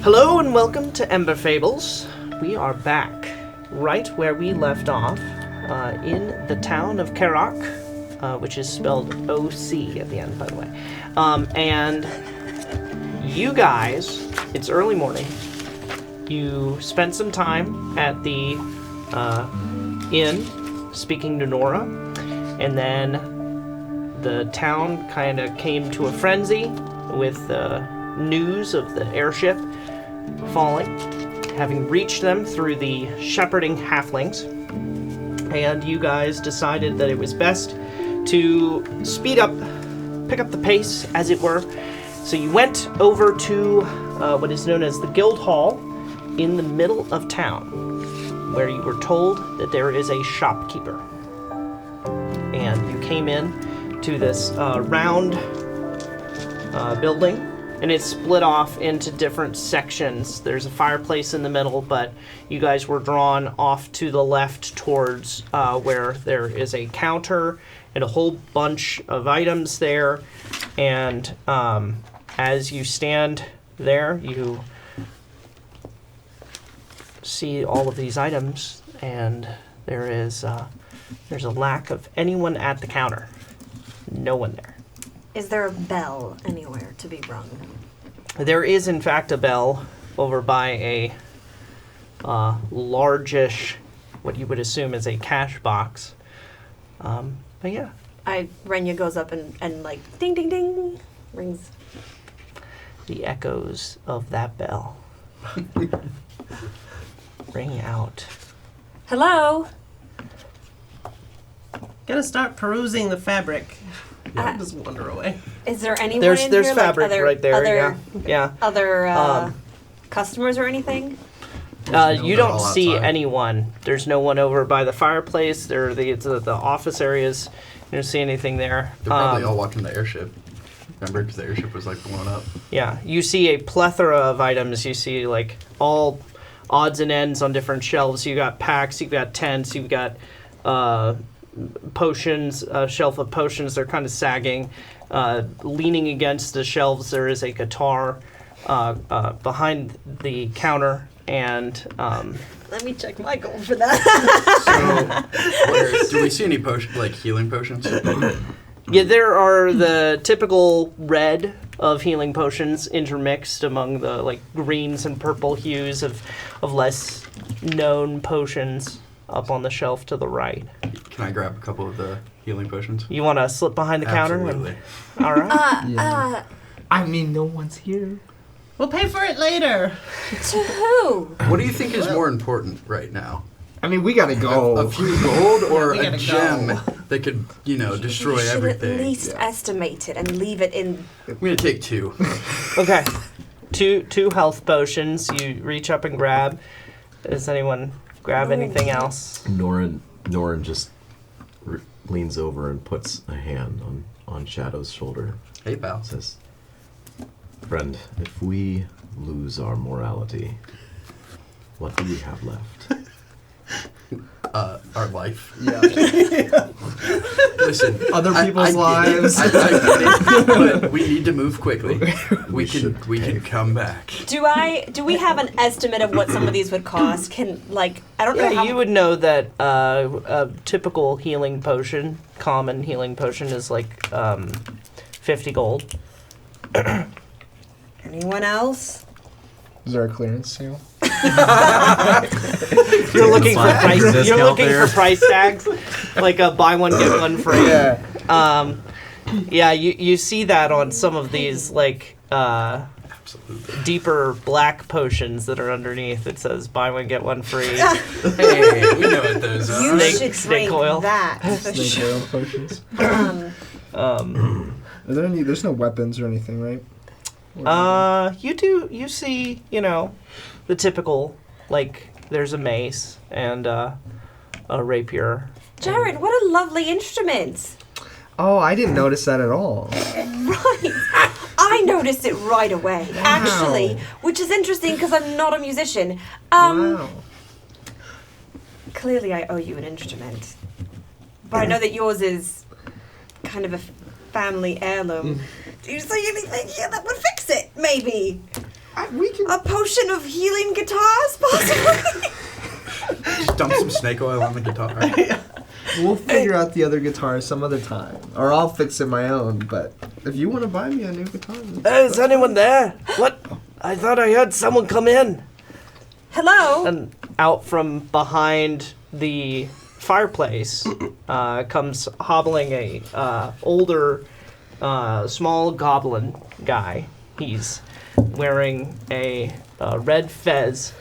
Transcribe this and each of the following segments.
Hello and welcome to Ember Fables. We are back right where we left off in the town of Karak, which is spelled O-C at the end, by the way. And you guys, it's early morning. You spent some time at the inn speaking to Nora, and then the town kind of came to a frenzy with the news of the airship falling, having reached them through the shepherding halflings, and you guys decided that it was best to speed up, pick up the pace, as it were. So you went over to what is known as the Guild Hall in the middle of town, where you were told that there is a shopkeeper. And you came in to this round building, and it's split off into different sections. There's a fireplace in the middle, but you guys were drawn off to the left towards where there is a counter and a whole bunch of items there. And as you stand there, you see all of these items, and there's a lack of anyone at the counter. No one there. Is there a bell anywhere to be rung? There is, in fact, a bell over by a largish, what you would assume is a cash box. But yeah. Renya goes up and like, ding, ding, ding, rings. The echoes of that bell ring out. Hello? Gotta start perusing the fabric. Just wander away. Is there anyone There's in here? fabric like right there. Yeah. Other customers or anything? You don't see anyone. There's no one over by the fireplace. The office areas. You don't see anything there. They're probably all watching the airship. Remember, because the airship was like blown up. Yeah, you see a plethora of items. You see like all odds and ends on different shelves. You got packs. You've got tents. You've got potions. A shelf of potions. They're kind of sagging. Leaning against the shelves, there is a guitar behind the counter. And let me check my gold for that. So, do we see any healing potions? Yeah, there are the typical red of healing potions intermixed among the like greens and purple hues of less known potions up on the shelf to the right. Can I grab a couple of the healing potions? You want to slip behind the counter? Absolutely. All right. Yeah. I mean, no one's here. We'll pay for it later. To who? What do you think is more important right now? I mean, we gotta go. A few gold or We a gotta gem go. that could, destroy You should everything? at least estimate it and leave it in. I'm going to take 2. Okay. Two health potions. You reach up and grab. Does anyone grab anything else? Norren just leans over and puts a hand on Shadow's shoulder. Hey, pal. Says, "Friend, if we lose our morality, what do we have left?" Our life. Yeah. Listen, Other people's lives. I get it, but we need to move quickly. We can come back. Do we have an estimate of what some of these would cost? I don't know how. You would know that a typical healing potion, common healing potion, is like 50 gold. Anyone else? Is there a clearance sale? You're looking for price. Discount You're looking there. for price tags, like a buy one get one free. Yeah. Yeah. You see that on some of these Absolutely. deeper black potions that are underneath. It says buy one get one free. Hey, we know what those are. You Snake- should snake drink oil. that. For Snake sure. oil potions. Um, Are there any? There's no weapons or anything, right? you see, the typical, like, there's a mace and a rapier. Jaren, what a lovely instrument. Oh, I didn't notice that at all. Right. I noticed it right away, actually, which is interesting because I'm not a musician. Wow. Clearly I owe you an instrument. But I know that yours is kind of a family heirloom. Do you see anything here that would fix it? Maybe We can. a potion of healing guitars, possibly. Just dump some snake oil on the guitar. We'll figure out the other guitar some other time, or I'll fix it my own. But if you want to buy me a new guitar, Is anyone there? What? I thought I heard someone come in. Hello. And out from behind the fireplace comes hobbling a older, small goblin guy. He's wearing a red fez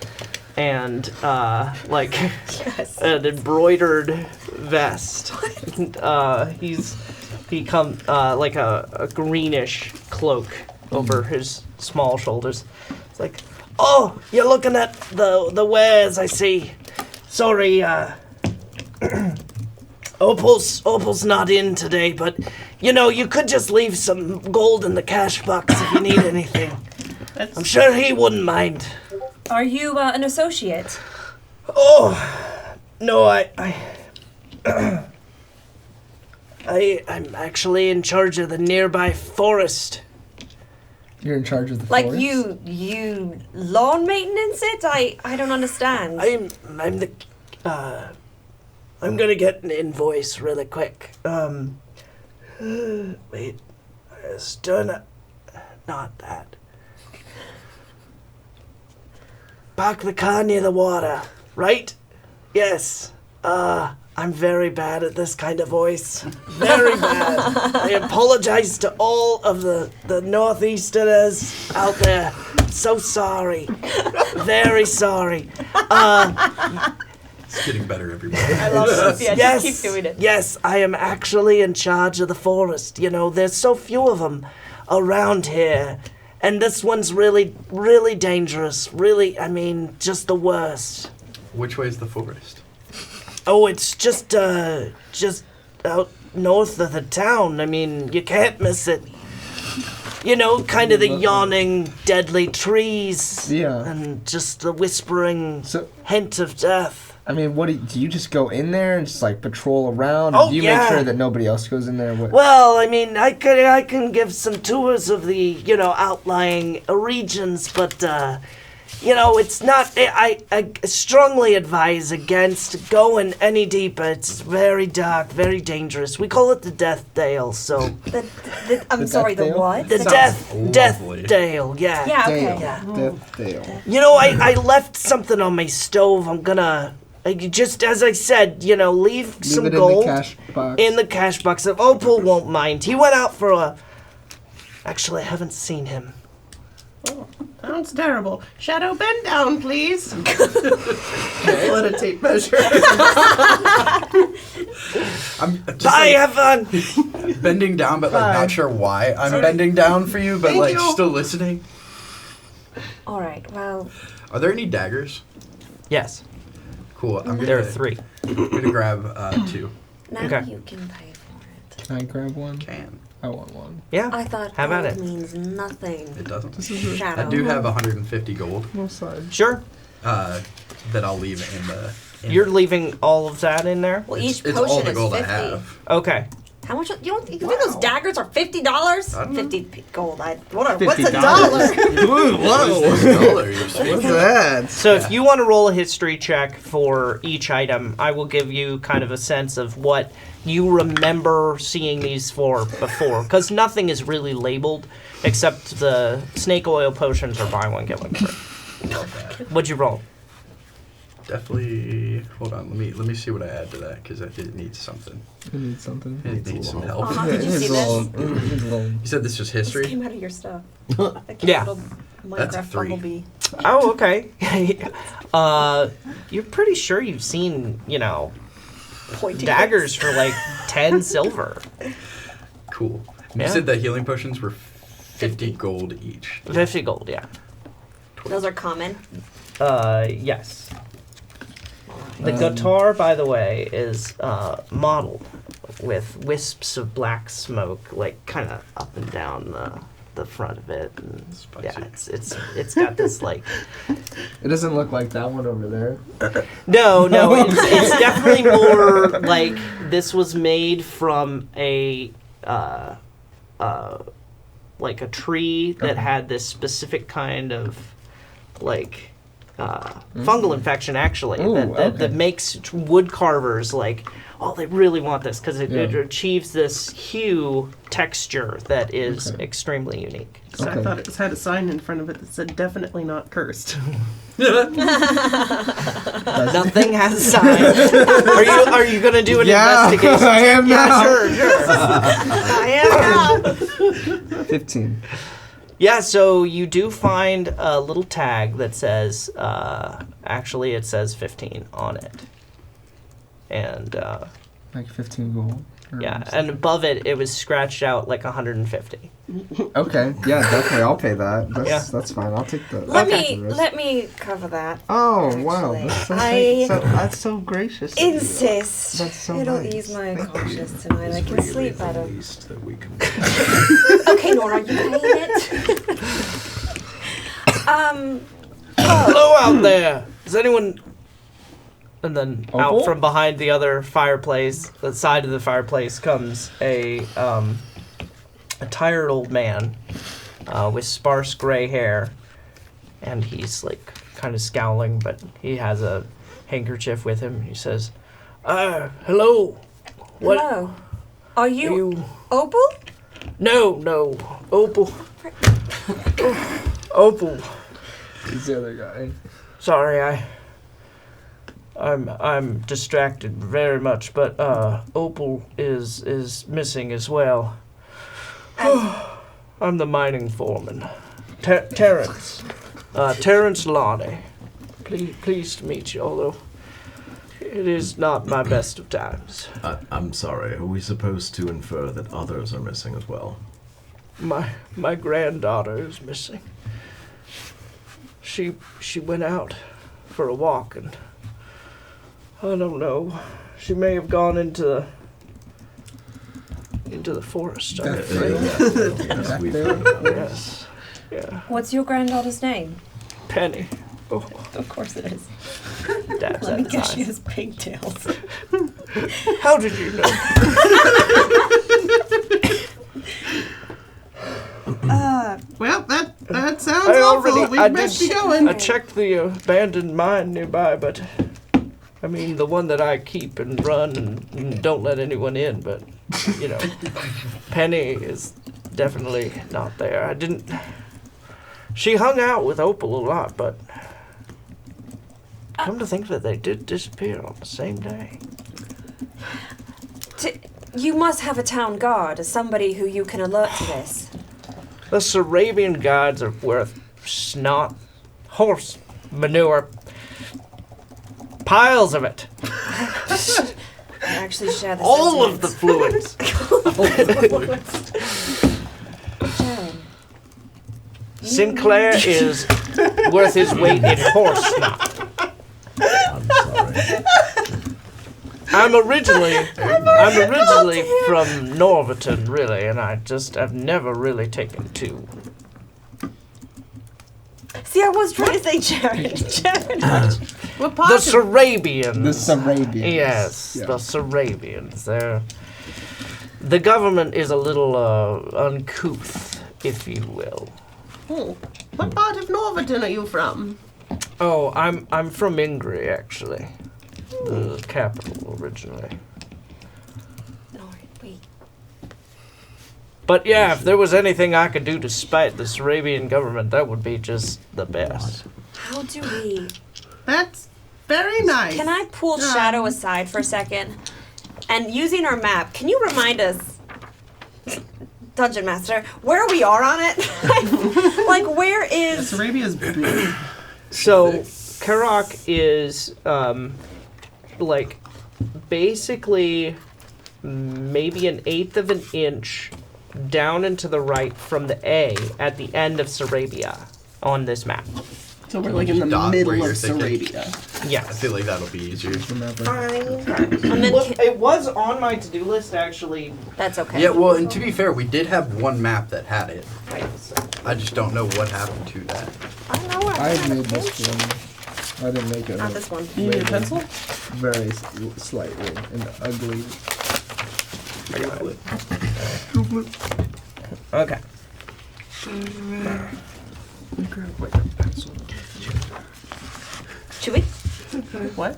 and Yes. an embroidered vest. He come like a greenish cloak over his small shoulders. It's like, oh, you're looking at the wares, I see. Sorry, Opal's not in today, but you could just leave some gold in the cash box if you need anything. I'm sure he wouldn't mind. Are you an associate? Oh, no, I'm actually in charge of the nearby forest. you're in charge of the Like forest? you lawn maintenance it? I don't understand. I'm the I'm gonna get an invoice really quick. Wait, not that. Park the car near the water, right? Yes. I'm very bad at this kind of voice. Very bad. I apologize to all of the Northeasterners out there. So sorry. Very sorry. It's getting better every day. I love this. Yeah, Yes, just keep doing it. yes, I am actually in charge of the forest. There's so few of them around here. And this one's really, really dangerous. Really, just the worst. Which way is the forest? Oh, it's just out north of the town. You can't miss it. Kind of the yawning, deadly trees. Yeah. And just the whispering So, hint of death. what do you just go in there and just like patrol around? Oh, do you yeah. make sure that nobody else goes in there? What? Well, I can give some tours of the, outlying regions, but, it's not, I strongly advise against going any deeper. It's very dark, very dangerous. We call it the Death Dale, so. I'm The sorry, Death the Dale? what? The Sounds Death lovely. Dale, yeah. Yeah, okay. Dale. Yeah. Death Dale. I left something on my stove. I'm gonna, just as I said, leave some Leave it gold in the cash box. in the cash box. If Opal won't mind. He went out for a. Actually, I haven't seen him. Sounds terrible. Shadow, bend down, please. Let a tape measure. I'm just Bye, have fun. bending down, but Bye. not sure why I'm bending down for you, but Thank you. still listening. All right. Well, Are there any daggers? Yes, Cool. I'm there are gonna 3. I'm gonna grab 2. now Okay. you can pay for it. Can I grab one? Can. I want one. Yeah. I thought How about gold it? means nothing. It doesn't. Shadow. I do have 150 gold No side. Sure. that I'll leave in the. You're leaving all of that in there? Well, each It's potion all the is gold 50. I have. Okay. How much? You think those daggers are $50? I don't know. 50 gold. What's a $50? dollar? Ooh, What's this dollar you're speaking What's of? that? So if you want to roll a history check for each item, I will give you kind of a sense of what you remember seeing these for before. Because nothing is really labeled except the snake oil potions are buy one, get one free. Love that. What'd you roll? Definitely. Hold on. Let me see what I add to that because I did need something. You need something. It needs some help. Uh-huh. Did you see this? You said this was This history. came out of your stuff. Yeah. Little That's a Minecraft 3. bumblebee. Oh, okay. You're pretty sure you've seen, Pointing daggers for like 10 silver. Cool. You Yeah. said that healing potions were 50 gold each. 50 gold, yeah. Those are common. Yes. The guitar, by the way, is mottled with wisps of black smoke, like kind of up and down the front of it. And Spicy. yeah, it's got this like. It doesn't look like that one over there. No, it's definitely more like this was made from a like a tree that had this specific kind of like fungal infection actually that makes wood carvers like, oh, they really want this because it achieves this hue texture that is extremely unique. So I thought it had a sign in front of it that said "definitely not cursed." Nothing has signs. Are you gonna do an investigation? I am now. Sure. I am now. 15. Yeah, so you do find a little tag that says, actually it says 15 on it. And, Like 15 gold. yeah, and above it, it was scratched out like 150. Okay, yeah, definitely. I'll pay that. That's Yeah. fine. I'll take the. Let the risk. me cover that. Oh wow, Actually, that's so gracious. of you. Insist. That's so It'll nice. ease my Thank conscience tonight. I can sleep better. least that we can. Okay, Nora, you paying it? Hello out there! Is anyone... And then Opal? out from behind the other fireplace, the side of the fireplace, comes a tired old man with sparse gray hair. And he's like kind of scowling, but he has a handkerchief with him. He says, hello. What? Hello. Are you, You... Opal? No, Opal. Opal. He's the other guy. Sorry, I'm distracted very much, but Opal is missing as well. I'm the mining foreman, Terrence. Terrence Lonnie. Pleased to meet you, although it is not my best of times. I'm sorry. Are we supposed to infer that others are missing as well? My granddaughter is missing. She went out for a walk and I don't know. She may have gone into the forest. I'm afraid. Yes, we've there? heard about this. Yes. Yeah. What's your granddaughter's name? Penny. Oh, Of course it is. Dad's Let me at guess, she eyes. has pigtails. How did you know? Well, that sounds I awful. already- We I best did- be going. I checked the abandoned mine nearby, but I mean the one that I keep and run and don't let anyone in. But you know, Penny is definitely not there. I didn't. She hung out with Opal a lot, but come to think of it, they did disappear on the same day. You must have a town guard, as somebody who you can alert to this. The Sarrabian guards are worth snot, horse manure, piles of it. I actually share the All of the sentiments. fluids. Jaren, Sinclair is worth his weight in horse snot. I'm sorry. I'm originally from Norverton, really, and I just have never really taken to. See, I was trying to say Jaren. What part The of Sarrabians. The Sarrabians. Yes, Yeah. the Sarrabians. The government is a little uncouth, if you will. What part of Norverton are you from? Oh, I'm from Ingray, actually. The capital originally. No, wait. But yeah, if there was anything I could do to spite the Sarrabian government, that would be just the best. How do we... That's very nice. Can I pull Shadow aside for a second? And using our map, can you remind us, Dungeon Master, where we are on it? Like, where is... Arabia's big. So, Karak is, like, basically maybe an eighth of an inch down and to the right from the A at the end of Sarabia on this map. So we're like in the Dot middle where of you're thinking. Sarabia. I Yes. feel like that'll be easier. And then It was on my to-do list, actually. that's okay. Yeah, well, and to be fair, we did have one map that had it. I just don't know what happened to that. I don't know what I made this one. I didn't make it. Not this one. You need a pencil? Very slightly and ugly. I got it. Okay. Should we? What?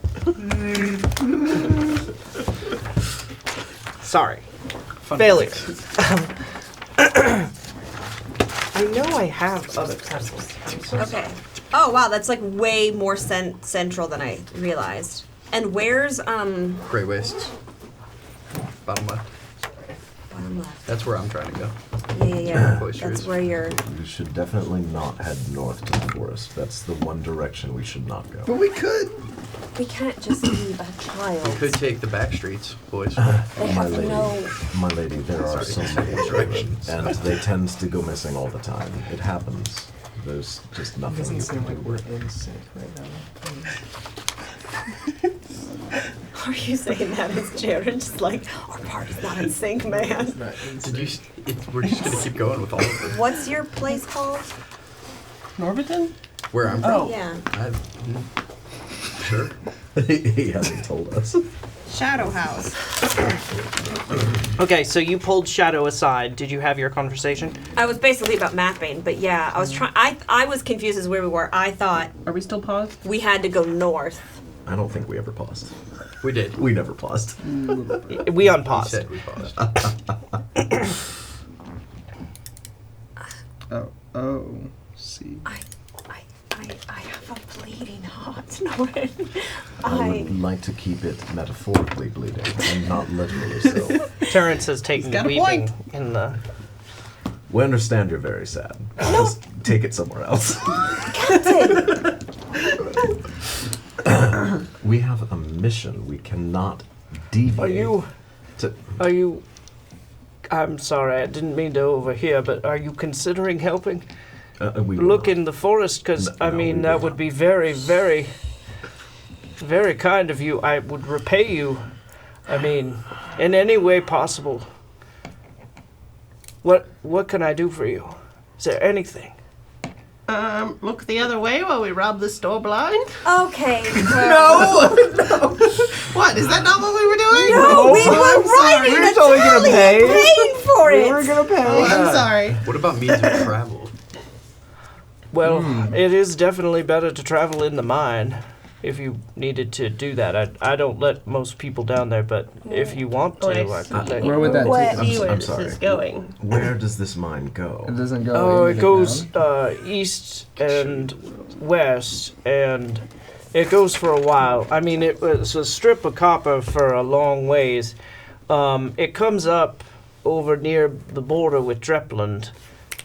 Sorry. Fun Failure. fact. I know I have other pencils. Okay. Oh wow, that's like way more central than I realized. And where's Gray wastes. Bottom left. bottom left? That's where I'm trying to go. Yeah. Cloisters. That's where you're. We should definitely not head north to the forest. That's the one direction we should not But go. we could. We can't just leave a child. We could take the back streets, boys. They My have lady, no. my lady, there are so Sorry. many children, Directions. and they tend to go missing all the time. It happens. There's just nothing you can do. we're in sync right now. Are you saying that as Jaren? Just like our party's not in sync, man. Did you? We're just gonna keep going with all of them. What's your place called? Norbiton? Where I'm from. Oh. Yeah. Sure. He hasn't told us. Shadow House. Okay, so you pulled Shadow aside. Did you have your conversation? I was basically about mapping, but yeah, I was trying. I was confused as where we were. I thought Are we still paused? we had to go north. I don't think we ever paused. We did. We never paused. We He unpaused. said we paused. Oh. See. I have a bleeding heart, Norren. I would like to keep it metaphorically bleeding and not literally so. Terrence has taken got a weeping in the. We understand you're very sad. Just take it somewhere else. We have a mission. We cannot deviate. Are you? I'm sorry, I didn't mean to overhear, but are you considering helping? We will Look not. in the forest, because, I No, mean, we that will would not. be very, very, very kind of you. I would repay you, I mean, in any way possible. What can I do for you? Is there anything? Look the other way while we rob the store blind? Okay. Well, What? Is that not what we were doing? no, we were writing We were a totally gonna tally pay. and paying for it. We were gonna pay. Oh, I'm sorry. What about means of travel? Well, it is definitely better to travel in the mine if you needed to do that. I don't let most people down there, but if you want to, I could let Where you. would that What? take us? See where I'm this sorry. is going. Where does this mine go? It doesn't go. Oh, into it the goes ground? east and west, and it goes for a while. I mean, it was a strip of copper for a long ways. It comes up over near the border with Drepland.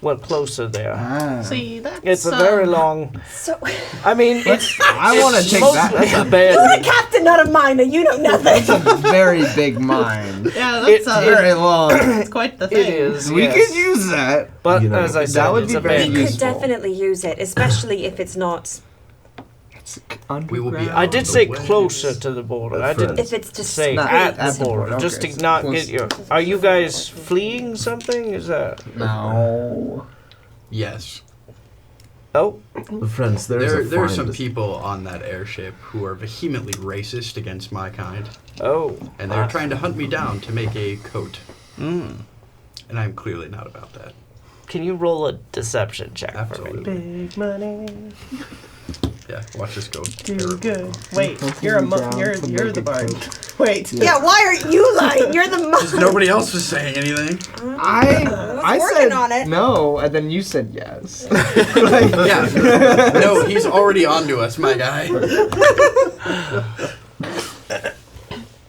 Well, closer there. Ah. See, that's It's a very long. So, I mean, it's. I want to take that. mostly That's a, abandoned. you're the captain, not a miner. You know nothing. that's a very big mine. Yeah, that's It- Very long. it's quite the thing. It is. We yes. could use that. But You know, as I that said, would it's be very abandoned. Could useful. definitely use it, especially if it's not. We will be Underground. I did on say the way. closer to the border. I didn't If it's just say Not at at the the border, border, just okay, to so not close. get your. Are you guys fleeing something? Is that? No. Yes. Oh, Friends, there There are is a some find. people on that airship who are vehemently racist against my kind, oh. and they're trying to hunt me down to make a coat. And I'm clearly not about that. Can you roll a deception check for me? Absolutely. Big money. Yeah, watch this go. Do terrible. good. Wait, you're to you're make the a bard. coat. Wait. Yeah, why are you lying? You're the Because miner. nobody else was saying anything. I working said on it. no, and then you said yes. Yeah. No, he's already onto us, my guy.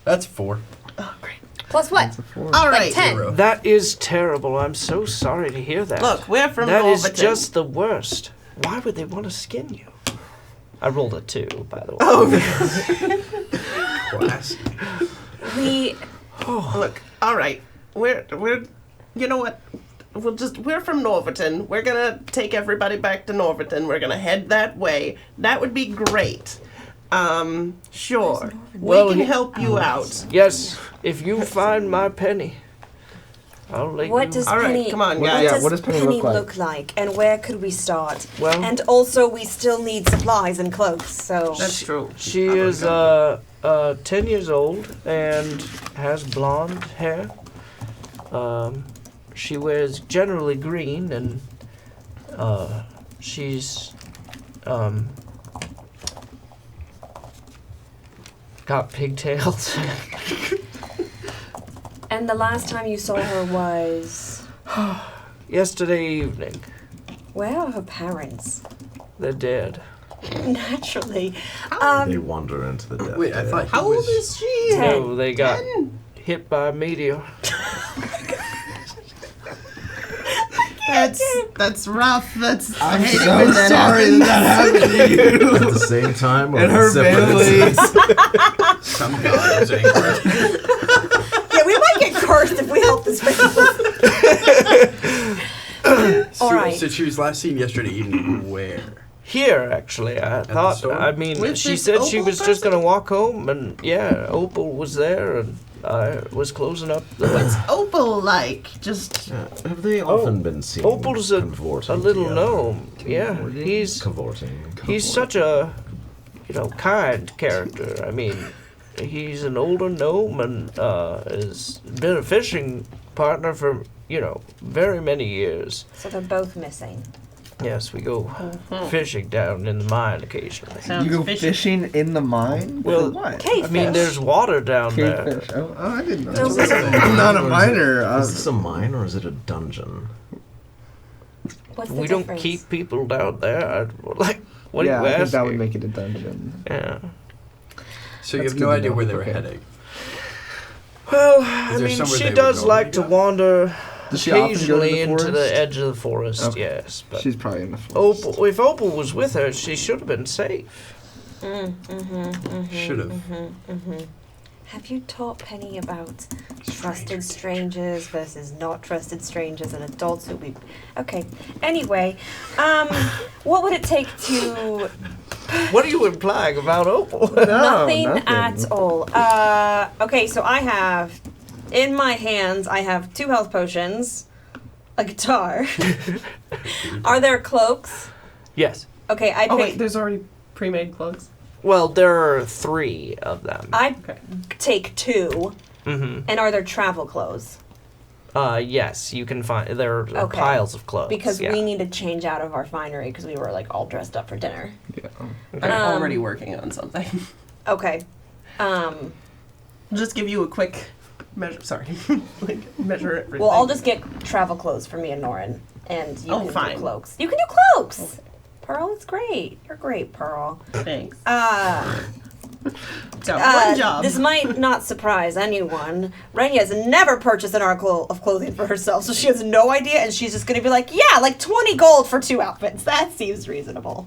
That's 4. Oh, great. Plus what? All right. 10. 0. That is terrible. I'm so sorry to hear that. Look, we're from that is Norbiton. just the worst. Why would they want to skin you? I rolled a 2, by the way. Oh, Classy. We. look. All right. We're. You know what? We're from Norbiton. We're gonna take everybody back to Norbiton. We're gonna head that way. That would be great. Sure. Well, We can he- help you out. Yes, if you find my penny, I'll let What you. does All right, Penny? come on, what guys. does what does Penny look like? and where could we start? Well- and also we still need supplies and cloaks. So That's true. She is 10 years old and has blonde hair. She wears generally green and She's got pigtails. And the last time you saw her was... Yesterday evening. Where are her parents? They're dead. Naturally. They wander into the death. Wait, I thought he How old was... is she? No, they got 10? hit by a meteor. That's rough. That's I'm I hate it so when that sorry happens. that happened to you. At the same time, or And her separate? family. Some god was angry. Yeah, we might get cursed if we help this family. All right. So she was last seen yesterday evening. Where? Here, actually, I the thought. store? I mean, With she this said she Opal was just person? gonna walk home, and yeah, Opal was there, and I was closing up the. What's Opal like? Just Have they often been seen Opal's a cavorting little together? gnome. Yeah, he's Cavorting. such a, kind character. I mean, he's an older gnome and has been a fishing partner for very many years. So they're both missing. Yes, we go fishing down in the mine occasionally. sounds You go fishy. fishing in the mine? Well, For what? Cavefish. I mean, there's water down there. Cavefish. Oh, I didn't know. Those that. are- I'm not a miner. Is this a mine or is it a dungeon? What's the We difference? don't keep people down there. What Yeah, are you I think that asking? would make it a dungeon. Yeah. So you That's have no good to idea know. where they were Okay. heading. Well, Is I there mean, somewhere she they would does normally like to go? wander Does she often go to occasionally the into forest? the edge of the forest. Okay. Yes, but She's probably in the forest. Opal, if Opal was with her, she should have been safe. Should have. Have you taught Penny about trusted strangers versus not trusted strangers and adults who we... Okay. Anyway, what would it take to... What are you implying about Opal? nothing at all. Okay, so I have... In my hands, I have 2 health potions, a guitar. Are there cloaks? Yes. Okay, I Oh pick... wait, there's already pre-made cloaks. Well, there are 3 of them. I Okay. take 2. Mm-hmm. And are there travel clothes? Yes, you can find there are Okay. piles of clothes. Because yeah. we need to change out of our finery because we were like all dressed up for dinner. Yeah. I'm already working on something. Okay. I'll just give you a quick measure. Sorry, measure everything. Well, I'll just get travel clothes for me and Norren, and you can fine. do cloaks. You can do cloaks. Pearl, it's great. You're great, Pearl. Thanks. Uh, Got one job. This might not surprise anyone. Renya has never purchased an article of clothing for herself, so she has no idea, and she's just gonna be like, yeah, like 20 gold for 2 outfits. That seems reasonable.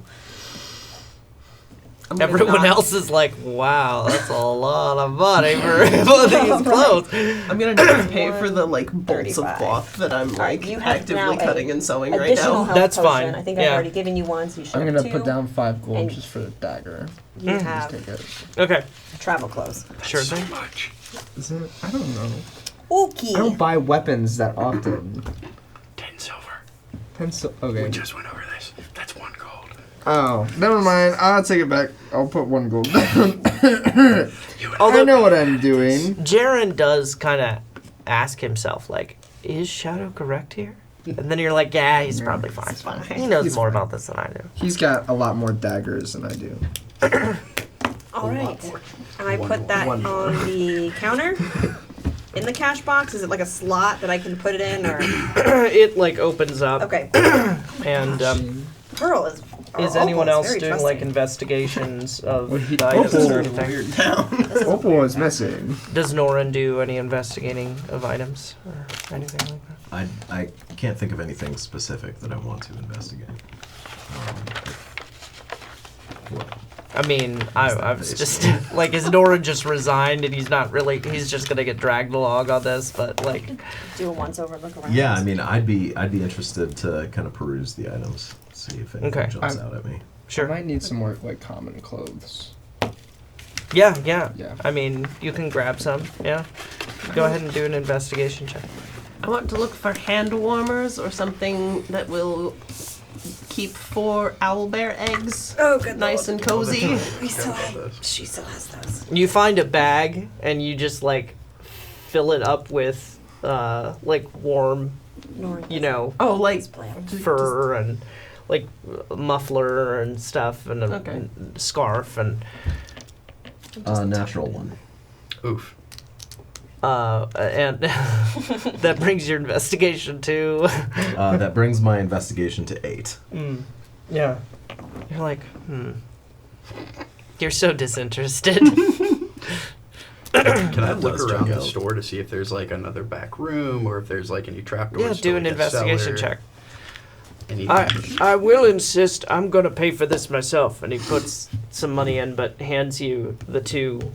I'm gonna Everyone not- else is like, wow, that's a lot of money for these clothes. I'm gonna not pay for the like bolts of 35. cloth that I'm Alright, like you have actively now a cutting and sewing right Additional now. health That's potion. fine. I think Yeah. I've already given you one, so you should I'm have gonna 2. put down 5 gold and- just for the dagger. You Just have take it. Okay, travel clothes. sure thing. Much. Is it? I don't know. Okay. I don't buy weapons that often. 10 silver. Okay. We just went over this. That's 1 gold. Oh, never mind. I'll take it back. I'll put 1 gold down. Although I know what I'm doing. Jaren does kind of ask himself, like, is Shadow correct here? And then you're like, yeah, he's probably fine. He knows He's more fine. about this than I do. He's got a lot more daggers than I do. All right. I put that on the counter. In the cash box, is it like a slot that I can put it in, or It like opens up, okay? and Pearl is. is Opal anyone else very doing trusting. like investigations of Well, he- the items Opal- or anything? Weird town. Opal was missing. Does Norren do any investigating of items or anything like that? I can't think of anything specific that I want to investigate. What? I mean, I was face? just like, is Norren just resigned and he's not really, he's just gonna get dragged along on this, but like, Do a once over look around. Yeah, I mean, I'd be interested to kind of peruse the items, see if anything Okay. jumps out at me. sure. I might need some more like common clothes. Yeah. Yeah. I mean, you can grab some. Yeah. Go ahead and do an investigation check. I want to look for hand warmers or something that will keep 4 owlbear eggs. Oh, good. Nice and cozy. We still have, she still has those. You find a bag and you just like fill it up with like warm Norren you know, Oh, like fur and like muffler and stuff and a Okay. and scarf and Natural one. Oof. and that brings your investigation to That brings my investigation to 8. yeah. You're like, You're so disinterested. Can I look does around check the out. store to see if there's like another back room or if there's like any trapdoors? Yeah, to, do like, an a investigation cellar, check. Any I will insist I'm gonna pay for this myself, and he puts some money in, but hands you the 2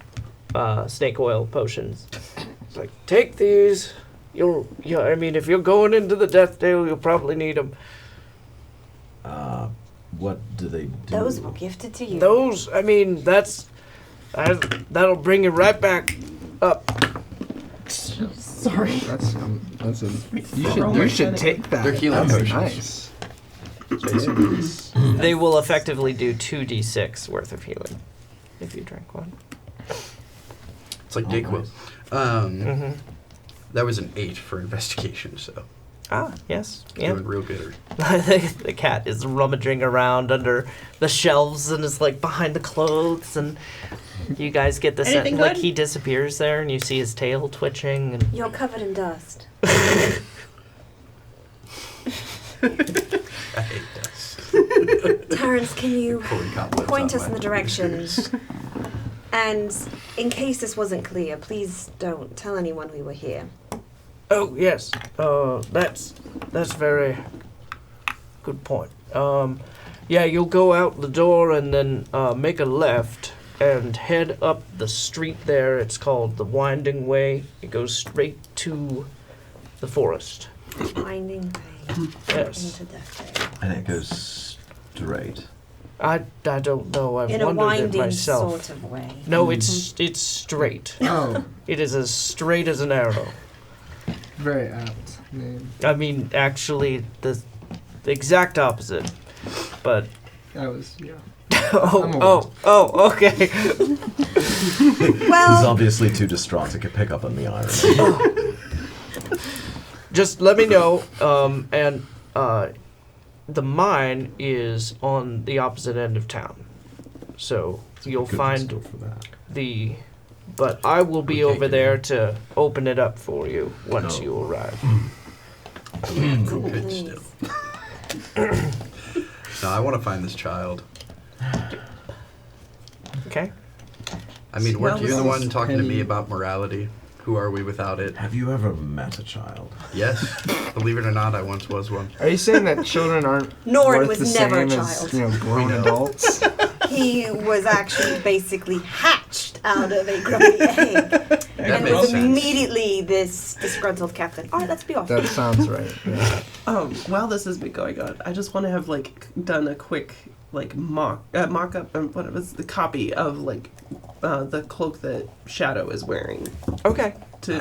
snake oil potions. It's like, take these. I mean, if you're going into the Death Dale, you'll probably need them. What do they do? Those were gifted to you. Those, I mean, that'll bring you right back up. Sorry. That's a. You should take that. They're healing That's potions. nice. They will effectively do 2d6 worth of healing if you drink one. It's like Dayquil. That was an 8 for investigation, so Ah, yes. Yeah. doing real good. The cat is rummaging around under the shelves and is like behind the clothes, and you guys get the sense Anything like good? he disappears there, and you see his tail twitching. And You're covered in dust. I hate dust. Terrence, can you Pulling cobwebs point out us my- in the direction? And in case this wasn't clear, please don't tell anyone we were here. oh yes, that's very good point. Yeah, you'll go out the door and then make a left and head up the street there. It's called the Winding Way. It goes straight to the forest. Winding way Yes. into Death Day. And it goes straight. I don't know. I've In a wondered it winding myself. sort of way. No, it's straight. Oh, It is as straight as an arrow. very apt name. I mean, actually, the exact opposite. But I was okay. He's Well, obviously too distraught to pick up on the irony. Just let me know. And the mine is on the opposite end of town, so you'll Good find skill for that. the. But I will be We can't over get there in. to open it up for you once Oh. you arrive. Good please. still. No, I want to find this child. Okay. I mean, weren't you the Smells one talking to me penny. about morality? Who are we without it? Have you ever met a child? Yes. Believe it or not, I once was one. Are you saying that children aren't Norren worth was the never a same child. as grown know. adults? He was actually basically hatched out of a grumpy egg. That And makes was sense. immediately this disgruntled captain. Alright, let's be off. That sounds right. Yeah. While this has been going on, I just want to have done a quick mock up and what it was the copy of the cloak that Shadow is wearing Okay.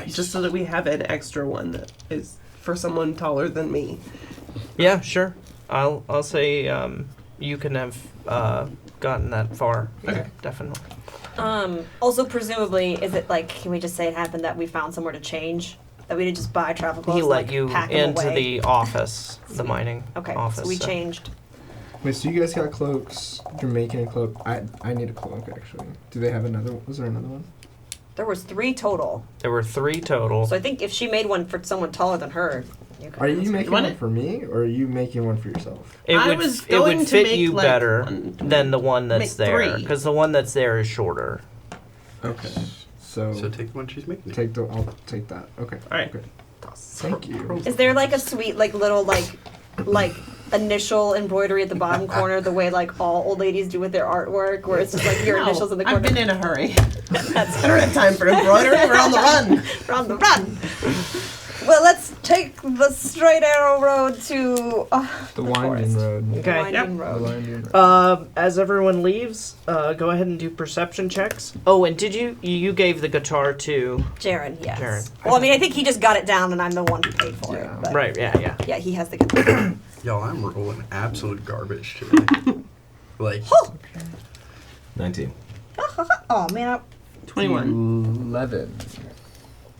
just so that we have an extra one that is for someone taller than me. Yeah, sure. I'll say you can have gotten that far. Yeah, Okay. definitely. Also, presumably, is it can we just say it happened that we found somewhere to change? That we didn't just buy travel clothes? He let you pack 'em into away? the office, the mining Okay, office. so we changed. Wait, so you guys got cloaks? You're making a cloak. I need a cloak actually. Do they have another? Was there another one? There was 3 total. There were 3 total. So I think if she made one for someone taller than her, you could. Are you making want one it? for me, or are you making one for yourself? It I would was it going would to fit make, you like, better one- than the one that's make there, 3. because the one that's there is shorter. Okay. So, So take the one she's making. I'll take that. Okay. All right. Okay. Thank you. Is there a sweet little initial embroidery at the bottom corner, the way all old ladies do with their artwork, where it's just your No, initials in the corner? I've been in a hurry. That's I don't have time for embroidery. We're on the run. We're on the run. Well, let's take the straight arrow road to The winding forest. road. Okay. Winding The road. winding road. As everyone leaves, go ahead and do perception checks. Oh, and did you gave the guitar to Jaren, yes. Jaren. Well, I mean, I think he just got it down, and I'm the one who paid for Yeah. it. But right? Yeah. Yeah, he has the guitar. Y'all, I'm rolling absolute garbage today. 19. Oh man, 21. 11.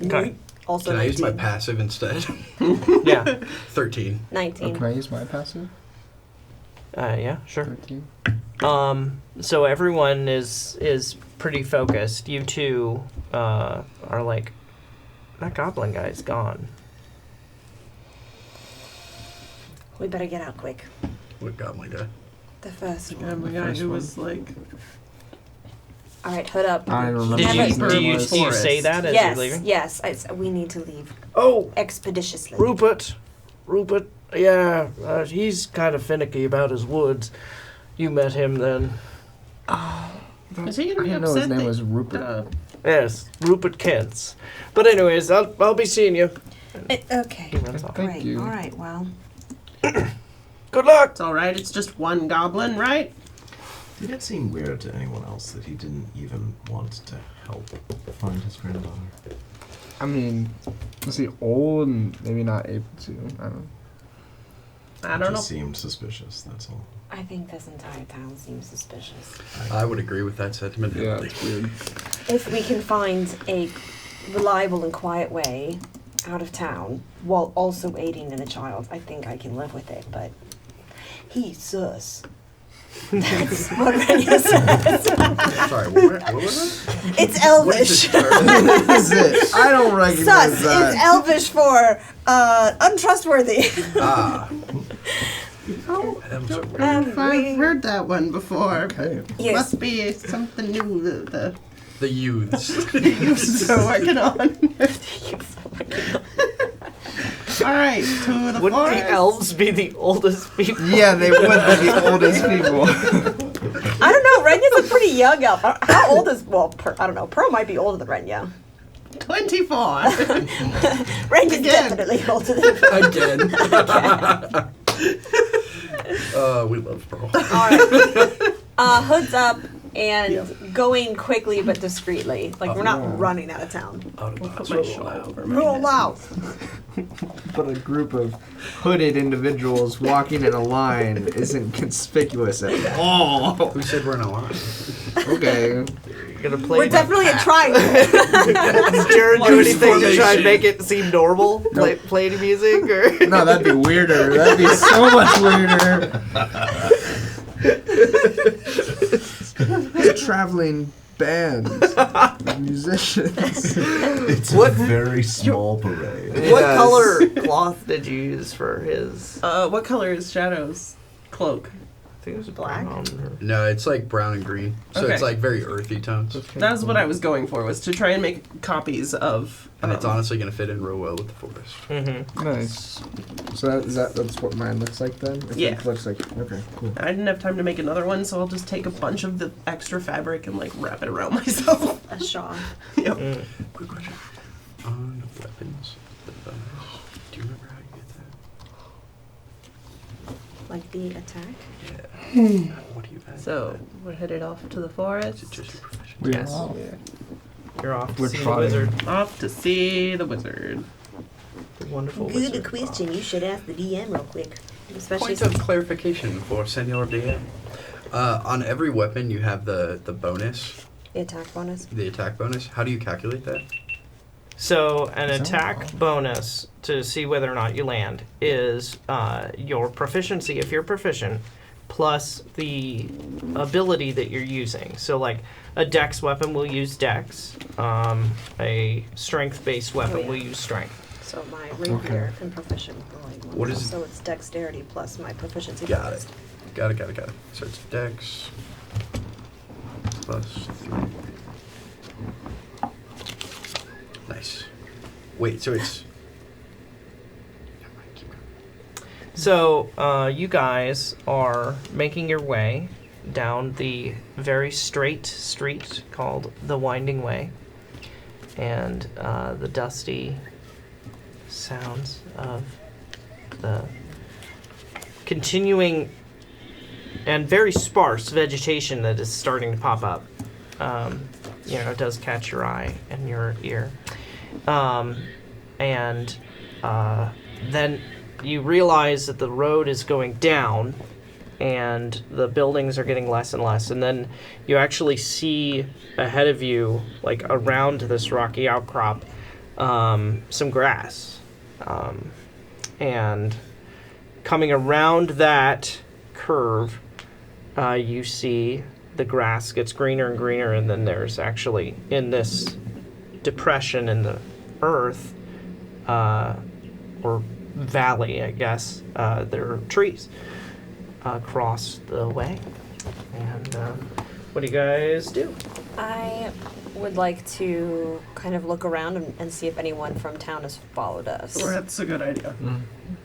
Okay. Also Can I 19. use my passive instead? Yeah. 13. 19. Can I use my passive? Yeah, sure. 13. So everyone is pretty focused. You two are like, that goblin guy's gone. We better get out quick. What goblin guy? The first one. And the guy who was like, All right, hood up. I don't remember. Did what his you, name do was. you say that as Yes, you're leaving? yes. We need to leave Oh, expeditiously. Rupert, yeah, he's kind of finicky about his woods. You met him then. is he I gonna be didn't know upset his name that- was Rupert. Yes, Rupert Kent's. But anyways, I'll be seeing you. Okay. He runs off. Thank Great. you. All right. Well, Good luck. It's all right. It's just one goblin, right? Did it seem weird to anyone else that he didn't even want to help find his granddaughter? I mean, was he old and maybe not able to? I don't know. I It don't know. just seemed suspicious, that's all. I think this entire town seems suspicious. I would agree with that sentiment. Yeah, it's weird. If we can find a reliable and quiet way out of town while also aiding in a child, I think I can live with it. But he's sus. That's what Renya says. Sorry, what was it? It's What Elvish. is it? What is it? I don't recognize Sus that. is Elvish for untrustworthy. Ah. Oh, That was a weird- I've heard that one before. Okay. Yes. Must be something new that The youths. the youths are working on. All right, to the Wouldn't forest. the elves be the oldest people? Yeah, they would be the oldest people. I don't know. Renya's a pretty young elf. How old is I don't know. Pearl might be older than Renya. 24. Renya's Again. definitely older than Again. We love Pearl. Alright. Hoods up and going quickly but discreetly. Like, we're not running out of town. Out of Put bounds. my shawl over my Roll head. out. But a group of hooded individuals walking in a line isn't conspicuous at all. Who said we're in a line? Okay. You're gonna play. We're definitely a triangle. Does Jaren do anything to try and formation. make it seem normal? Play any music or? No, that'd be weirder. That'd be so much weirder. Traveling bands, musicians. It's What- a very small parade. What Yes. color cloth did you use for his? What color is Shadow's cloak? I think it was Black? brown or- No, it's like brown and green. So Okay. it's like very earthy tones. That's what I was going for, was to try and make copies of. And it's honestly going to fit in real well with the forest. Mhm. Nice. So that's what mine looks like then? It Yeah. looks like, okay, cool. I didn't have time to make another one, so I'll just take a bunch of the extra fabric and like wrap it around myself. A shawl. Yep. Mm. Quick question. On weapons, the bonus. Do you remember how you get that? Like the attack. Yeah. What do you add? So we're headed off to the forest. Is it just your profession? We Yes. are. You're off to We're see the trotting. wizard. Off to see the wizard. The wonderful Good wizard. question. You should ask the DM real quick. Especially Point of clarification for Senor DM. On every weapon, you have the bonus, the attack bonus. the attack bonus. How do you calculate that? So an Is that attack wrong? bonus to see whether or not you land is your proficiency if you're proficient, plus the ability that you're using. So like a dex weapon will use dex, a strength-based weapon Oh, yeah. will use strength. So my rapier and proficient. What is it? So it's dexterity plus my proficiency. Got bonus. it. Got it. So it's dex plus 3. Nice. Wait, so it's... Never mind, keep going. So you guys are making your way down the very straight street called the Winding Way, and the dusty sounds of the continuing and very sparse vegetation that is starting to pop up. It does catch your eye and your ear. And then you realize that the road is going down and the buildings are getting less and less. And then you actually see ahead of you, like around this rocky outcrop, some grass. And coming around that curve, you see the grass gets greener and greener, and then there's actually, in this depression in the earth, or valley, I guess, there are trees across the way. And what do you guys do? I would like to kind of look around and see if anyone from town has followed us. That's a good idea.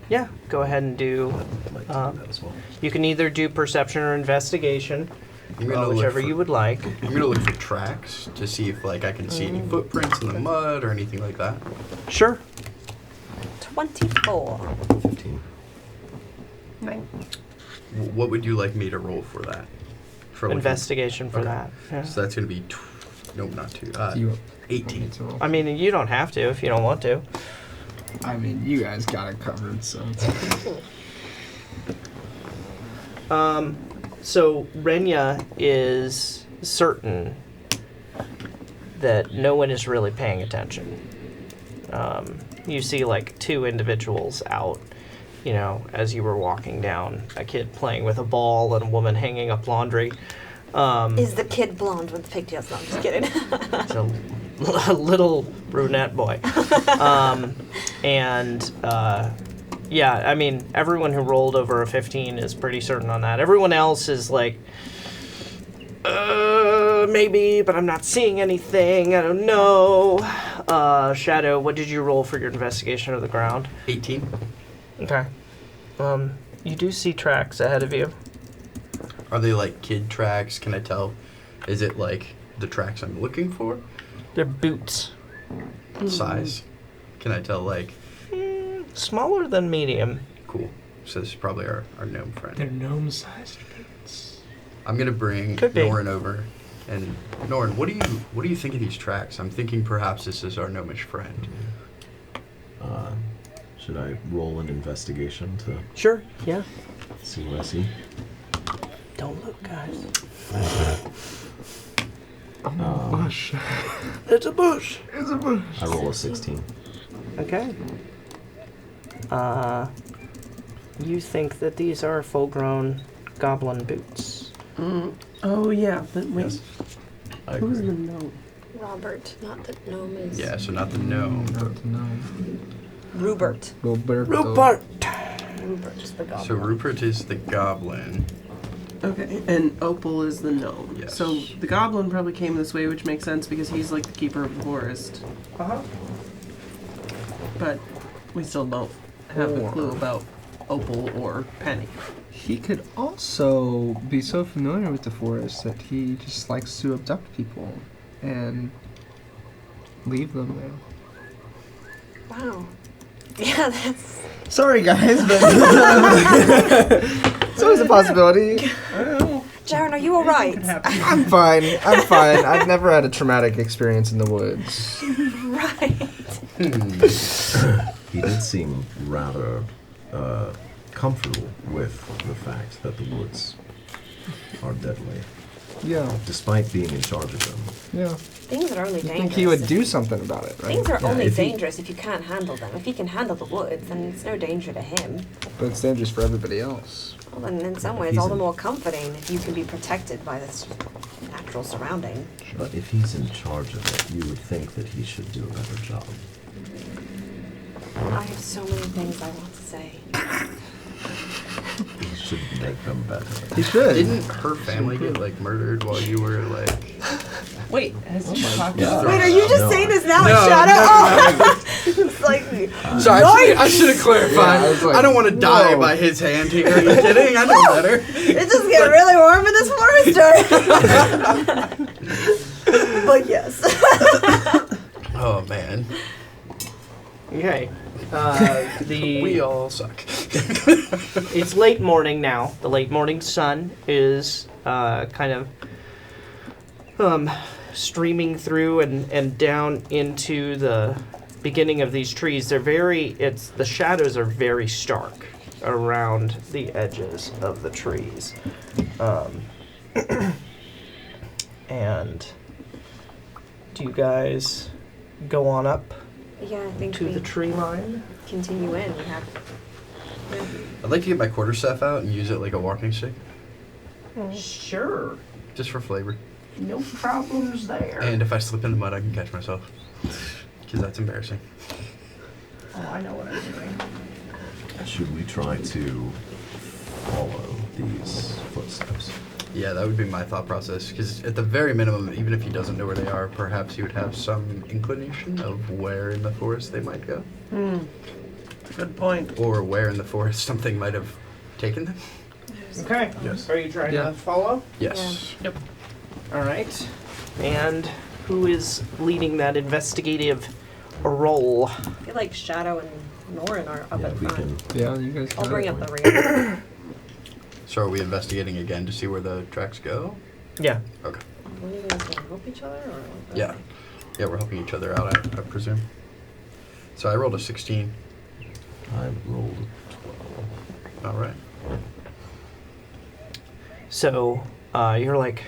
Yeah, go ahead and do. I'd like to do that as well. You can either do perception or investigation, I'm gonna look whichever for- you would like. I'm gonna look for tracks to see if like I can see any footprints in the mud or anything like that. Sure. 24. 15. What would you like me to roll for that? For looking- Investigation for Okay. that. Yeah. So that's gonna be no, not 2. You 18. need to roll. I mean, you don't have to if you don't want to. I mean, you guys got it covered, so it's So Renya is certain that no one is really paying attention. You see like 2 individuals out, you know, as you were walking down, a kid playing with a ball and a woman hanging up laundry. Is the kid blonde with pigtails? No, I'm just kidding. It's a little brunette boy. Yeah, I mean, everyone who rolled over a 15 is pretty certain on that. Everyone else is like, maybe, but I'm not seeing anything. I don't know. Shadow, what did you roll for your investigation of the ground? 18. Okay. You do see tracks ahead of you. Are they like kid tracks? Can I tell? Is it like the tracks I'm looking for? They're boots. Size? Can I tell like Smaller than medium. cool? So this is probably our gnome friend. they're gnome-sized boots. I'm gonna bring Could be. Norren over. And Norren, what do you think of these tracks? I'm thinking perhaps this is our gnomish friend. Should I roll an investigation to Sure, yeah. see what I see? Don't look, guys. Bush. It's a bush. It's a bush. I roll a 16. Okay. You think that these are full-grown goblin boots? Oh yeah, but wait, Yes. I who's agree. the gnome? Robert, not the gnome is. Yeah, so not the gnome. Not the gnome. Rupert. Roberto. Rupert! Rupert's the goblin. So Rupert is the goblin. Okay, and Opal is the gnome. Yes. So the goblin probably came this way, which makes sense because he's like the keeper of the forest. Uh-huh. But we still don't have a Or- clue about Opal or Penny. He could also be so familiar with the forest that he just likes to abduct people and leave them there. Wow. Yeah, that's. Sorry, guys, but it's always a possibility. Jaren, are you alright? I'm fine. I'm fine. I've never had a traumatic experience in the woods. Right. He did seem rather comfortable with the fact that the woods are deadly, Yeah, despite being in charge of them. yeah. Things are only You dangerous. think he would do something about it, right? Things are Yeah, only if he- dangerous if you can't handle them. If he can handle the woods, then it's no danger to him. But it's dangerous for everybody else. Well, then in some ways, He's all the in- more comforting if you can be protected by this natural surrounding. But if he's in charge of it, you would think that he should do a better job. I have so many things I want to say. He should make them better. He should. Didn't her family get like murdered while you were like? Wait, has he talked God. Wait, are you just No. saying this now, No, Shadow? no, Oh, it's like Sorry, I should have clarified. Yeah, I was like, I don't want to die whoa. by his hand here. Are you kidding? I know better. it just get really warm in this forest. But yes. Oh man, Okay. we all suck. It's late morning now. The late morning sun is kind of streaming through and down into the beginning of these trees. The shadows are very stark around the edges of the trees. And do you guys go on up Yeah, I think to we the tree line. continue in. We have. Yeah. I'd like to get my quarterstaff out and use it like a walking stick, Sure. just for flavor. No problems there. And if I slip in the mud, I can catch myself. Because that's embarrassing. Oh, I know what I'm doing. Should we try to follow these footsteps? Yeah, that would be my thought process. Because at the very minimum, even if he doesn't know where they are, perhaps he would have some inclination of where in the forest they might go. Good point. Or where in the forest something might have taken them. Okay. Yes. Are you trying Yeah. to follow? Yes. Yep. All right. And who is leading that investigative role? I feel like Shadow and Norren are up Yeah, at we front. can. Yeah, you guys I'll got bring it. up the rear. So are we investigating again to see where the tracks go? Yeah. Okay. What are you guys gonna help each other? Or Yeah. Yeah, we're helping each other out, I presume. So I rolled a 16. I rolled 12. All right. So you're like,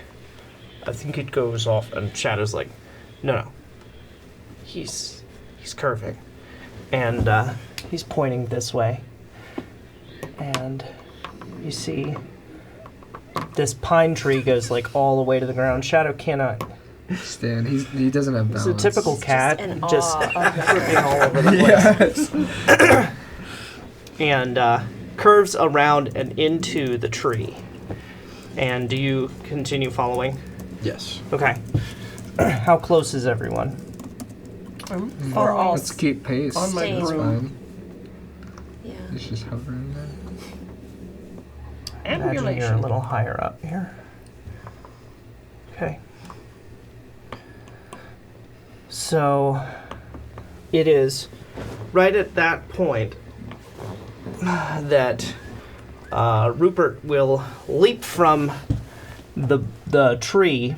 I think it goes off, and Shadow's like, no. He's curving, and he's pointing this way, and you see this pine tree goes like all the way to the ground. Shadow cannot. Stan, he doesn't have He's balance. a typical cat, in just awe of the tripping all over the place. Yes. And curves around and into the tree. And do you continue following? Yes. Okay. How close is everyone? We're all Let's keep pace. on my Staying. That's broom. fine. Yeah. It's just hovering there. Imagine you're a Ambulation. little higher up here. Okay. So it is right at that point that Rupert will leap from the tree,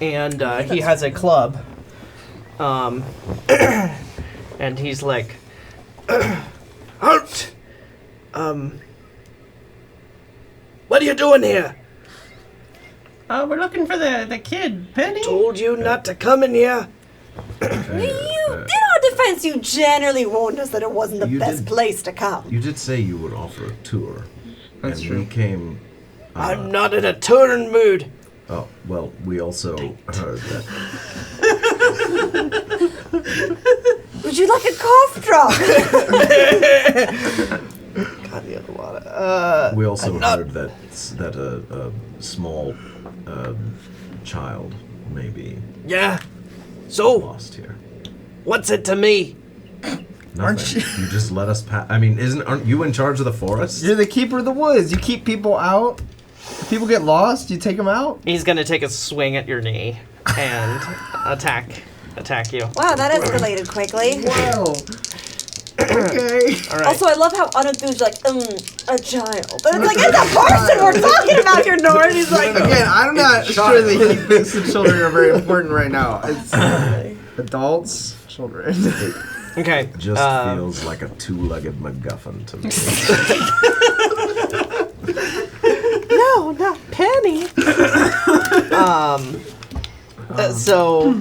and he has a club, and he's like, "Halt! What are you doing here? We're looking for the kid, Penny. Told you not to come in here." In our defense, you generally warned us that it wasn't the You best did. place to come. You did say you would offer a tour. That's and true. we came. I'm not in a touring mood. Oh, well, we also heard that. Would you like a cough drop? God, the other water. We also I'm not- heard that a small child may be Yeah. So, lost here. what's it to me? Nothing. You just let us pass. I mean, aren't you in charge of the forest? You're the keeper of the woods. You keep people out. If people get lost, you take them out. He's gonna take a swing at your knee and attack you. Wow, that escalated quickly. Wow. Okay. All right. Also, I love how unenthused, like, a child. And it's like, it's a person we're talking about here, Norren. He's like, Again, I'm not sure that he thinks the children are very important right now. It's adults, children. Okay. Just feels like a two-legged MacGuffin to me. No, not Penny. So,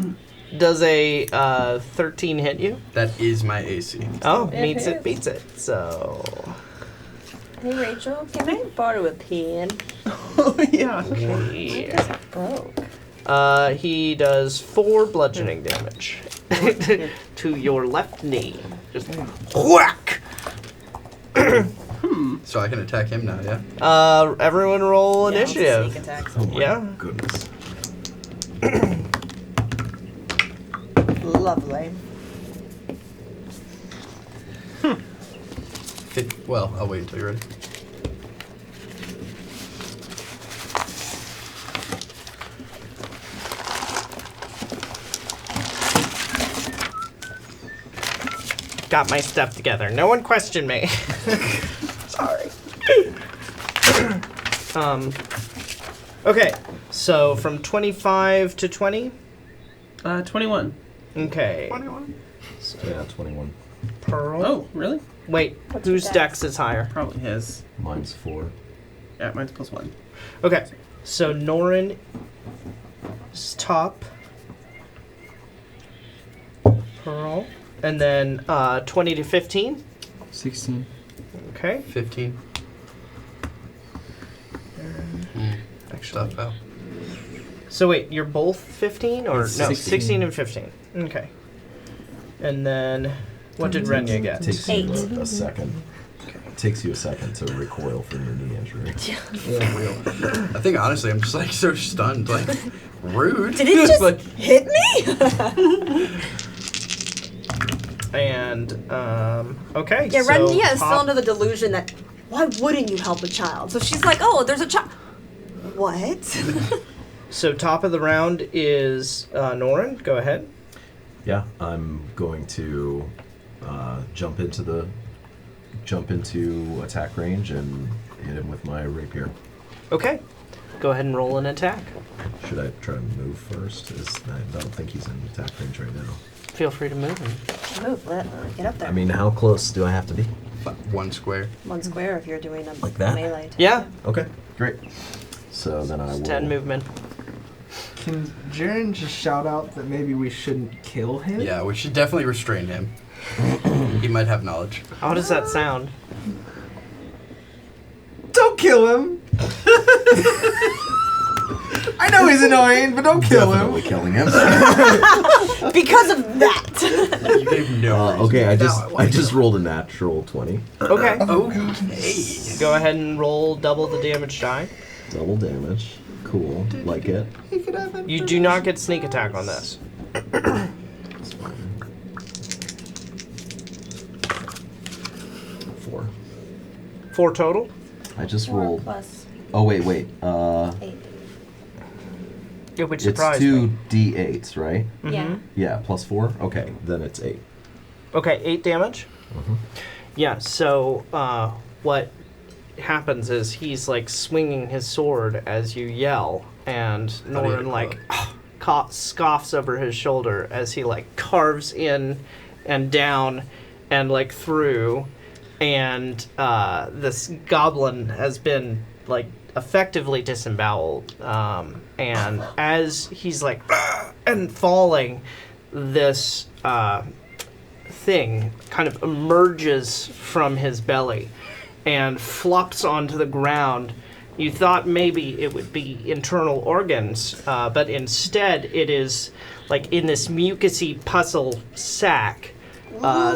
does a 13 hit you? That is my AC. Oh, It meets it, is. beats it. So, hey, Rachel, can I borrow a pen? Oh, yeah. yeah. Broke. He does 4 bludgeoning damage to your left knee. Just whack. So I can attack him now, yeah? Everyone roll Yeah, I'll sneak initiative. attack. Oh my Yeah. goodness. Lovely. Well, I'll wait until you're ready. Got my stuff together. No one question me. Sorry. Okay, so from 25 to 20? 21. Okay. Yeah, 21. Pearl. Oh, really? Wait, What's your whose dex? dex is higher? Probably his. Mine's 4. Yeah, mine's +1. Okay, so Norren is top. Pearl. And then 20 to 15. 16. Okay. 15. Actually. Stuff out. So wait, you're both 15 or no? 16. 16 and 15. Okay. And then what did Renya get? Takes 8. you a second. It takes you a second to recoil from your knee injury. I think honestly, I'm just like so stunned. Like, rude. Did it just like, hit me? And okay. Yeah, so Renya is still top- under the delusion that why wouldn't you help a child? So she's like, oh, there's a child. What? So top of the round is Norren. Go ahead. Yeah, I'm going to jump into attack range and hit him with my rapier. Okay. Go ahead and roll an attack. Should I try to move first? I don't think he's in attack range right now. Feel free to move him. Move, get up there. I mean, how close do I have to be? 1 square. 1 square if you're doing a Like that? melee. Yeah. Okay, great. So then I will... 10 movement. Can Jaren just shout out that maybe we shouldn't kill him? Yeah, we should definitely restrain him. He might have knowledge. How does that sound? Don't kill him! I know he's annoying, but don't kill Definitely him. killing him. Because of that. You gave no reason. Okay, I No, just rolled a natural 20. Okay. Okay. Go ahead and roll double the damage die. Double damage. Cool. Like it. You do not get sneak attack on this. It's fine. 4. 4 total. I just 4 rolled... plus Oh, wait. 8. It would It's surprise 2 me. D8s, right? Yeah. Yeah, plus 4? Okay, then it's 8. Okay, 8 damage. Mhm. Yeah. So what happens is he's like swinging his sword as you yell, and How do you Norren like scoffs over his shoulder as he like carves in and down and like through, and this goblin has been like effectively disemboweled, and as he's like and falling, this thing kind of emerges from his belly and flops onto the ground. You thought maybe it would be internal organs, but instead it is like in this mucousy puzzle sack,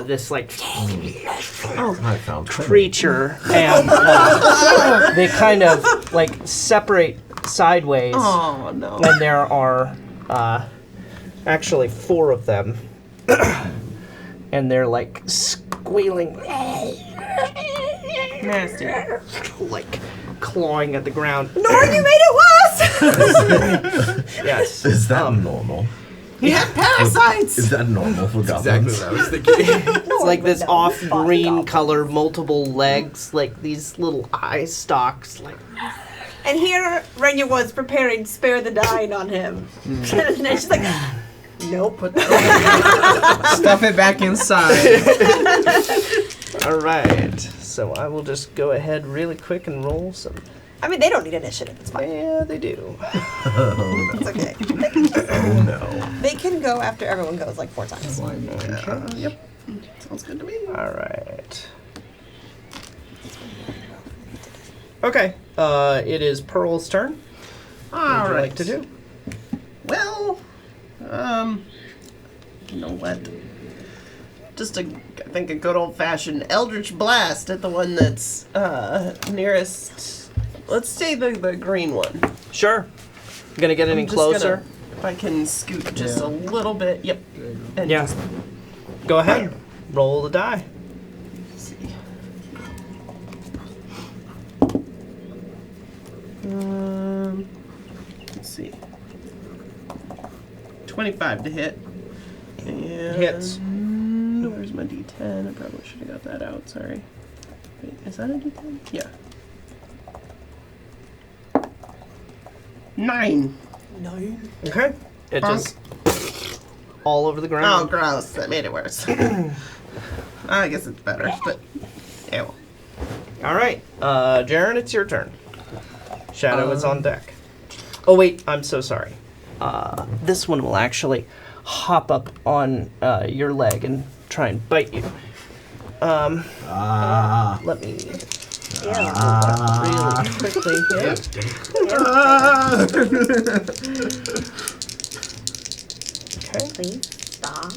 this like I found creature, and they kind of like separate sideways, Oh no. and there are actually 4 of them, and they're like squealing, Nasty. like clawing at the ground. Norren, you made it worse! Yes. Is that normal? He had parasites. Is that normal for goblins? Exactly what I was thinking. It's like this No, off-green goblin. color, multiple legs, like these little eye stalks, like And here Renya was preparing to spare the dying on him. And then she's like, nope. Put that Stuff it back inside. all right. So I will just go ahead really quick and roll some. I mean, they don't need initiative. It's fine. Yeah, they do. It's okay. Oh no. They can go after everyone goes like 4 times. Yep. Sounds good to me. All right. Okay. It is Pearl's turn. What All would you right. like to do? Well, you know what? Just I think a good old-fashioned Eldritch Blast at the one that's nearest. Let's say the green one. Sure. You gonna get any I'm just closer? gonna- if I can scoot just Yeah. a little bit. Yep. And Yeah. just Go ahead. Roll the die. see. Let's see. 25 to hit. And Hits. Where's my D10? I probably should have got that out. Sorry. Wait, is that a D10? Yeah. 9. Okay. It Bonk. just all over the Oh, ground. gross. That made it worse. I guess it's better, but ew. All right, Jaren, it's your turn. Shadow is on deck. Oh wait, I'm so sorry. This one will actually hop up on your leg and try and bite you. Let me really quickly here. Okay. Please stop.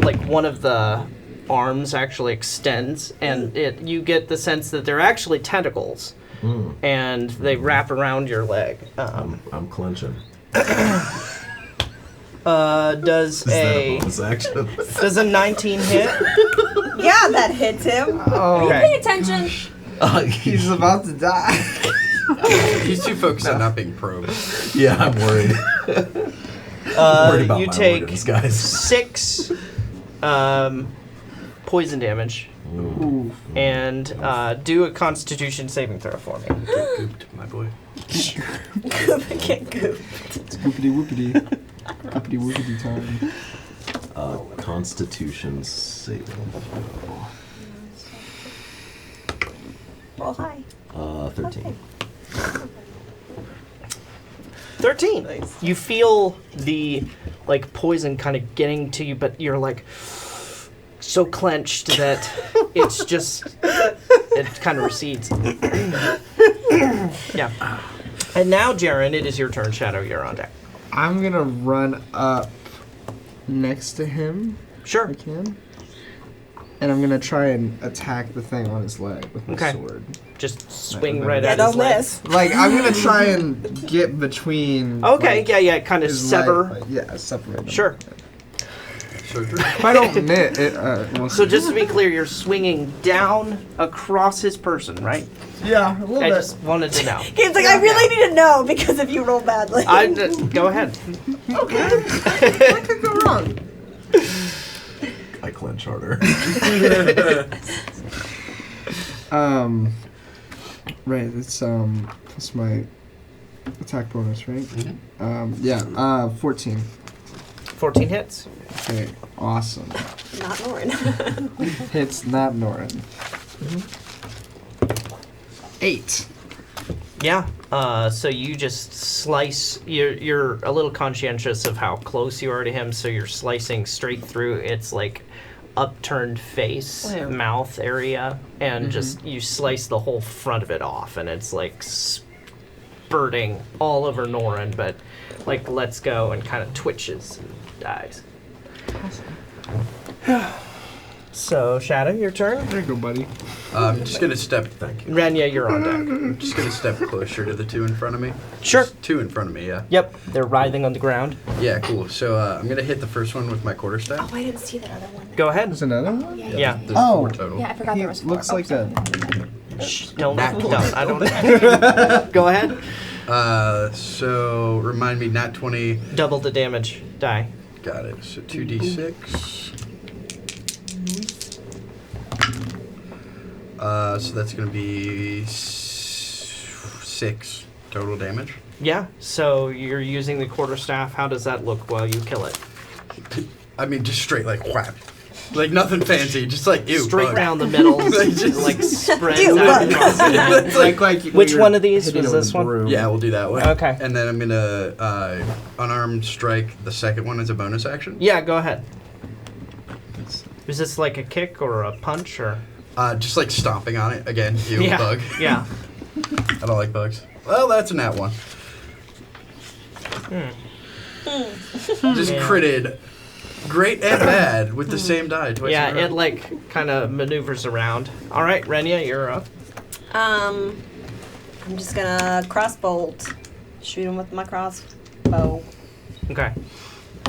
Like one of the arms actually extends, and you get the sense that they're actually tentacles, and they wrap around your leg. I'm clenching. Does Is that a a bonus action? does a 19 hit? Yeah, that hits him. Oh, Pay attention. he's about to die. He's too focused on not being probed. Yeah, I'm worried. Worried about You my take organs, guys. 6 poison damage, Ooh. and do a Constitution saving throw for me. Get gooped, my boy. Get goop. It's goopity whoopity. Goopity whoopity time. Constitution saving throw. Roll high. 13. 13. You feel the poison kind of getting to you, but you're so clenched that it's just it kind of recedes. Yeah. And now, Jaren, it is your turn. Shadow, you're on deck. I'm gonna run up next to him. Sure. I can. And I'm gonna try and attack the thing on his leg with my Okay. sword. Just swing Yeah, right Yeah, at his don't leg. miss. Like, I'm gonna try and get between. Okay, like, yeah, kind of his sever. leg, yeah, separate them. Sure. Surgery. If I don't miss it, we'll So see. just to be clear, you're swinging down across his person, right? Yeah, a little I bit. just wanted to know. He's like, I really need to know because if you roll badly. Go ahead. Okay. What could go wrong? I clench harder. Right, it's plus my attack bonus, right? Mm-hmm. 14. 14 hits. Okay, awesome. Not Norren. Hits not Norren. 8. Yeah. So you just slice. You're a little conscientious of how close you are to him, so you're slicing straight through its upturned face, mouth area, and just you slice the whole front of it off, and it's spurting all over Norren, but lets go and kind of twitches and dies. So, Shadow, your turn. There you go, buddy. I'm just gonna step. Thank you. Renya, you're on deck. I'm just gonna step closer to the two in front of me. Sure. Just two in front of me, yeah. Yep, they're writhing on the ground. Yeah, cool. So I'm gonna hit the first one with my quarterstaff. Oh, I didn't see that other one. Go ahead. There's another one? Yeah. There's Oh. 4 total. Yeah, I forgot He there was 4. looks like a... Shh, don't. Nat 20. I don't. Go ahead. So remind me, nat 20. Double the damage die. Got it. So 2d6. So that's gonna be 6 total damage. Yeah. So you're using the quarterstaff. How does that look while you kill it? I mean, just straight whack. Nothing fancy, just ew. Straight bug. down the middle, Just- spreads Ew, out bug. across the neck. Which one of these was this one? Yeah, we'll do that one. Okay. And then I'm gonna unarmed strike. The second one as a bonus action. Yeah, go ahead. Is this a kick or a punch or? Just stomping on it again. Ew, Yeah. bug. Yeah. I don't like bugs. Well, that's a nat 1. Just Yeah. critted. Great and bad with the same die. Twice Yeah, in a row. it kind of maneuvers around. All right, Renya, you're up. I'm just gonna crossbolt. Shoot him with my crossbow. Okay.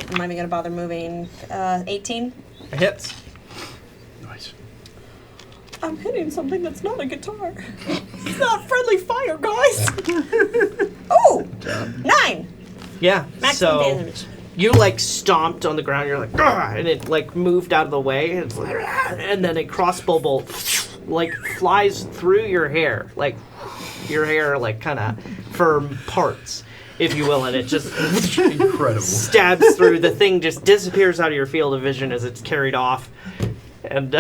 I'm not even gonna bother moving. 18. It hits. Nice. I'm hitting something that's not a guitar. It's not friendly fire, guys. Oh! 9! Yeah. Maximum so damage. you stomped on the ground. You're like, "Gah!" And it moved out of the way. And, it's like, "Ah!" And then a crossbow bolt flies through your hair, your hair kind of for parts, if you will, and it just Incredible. stabs through. The thing just disappears out of your field of vision as it's carried off, and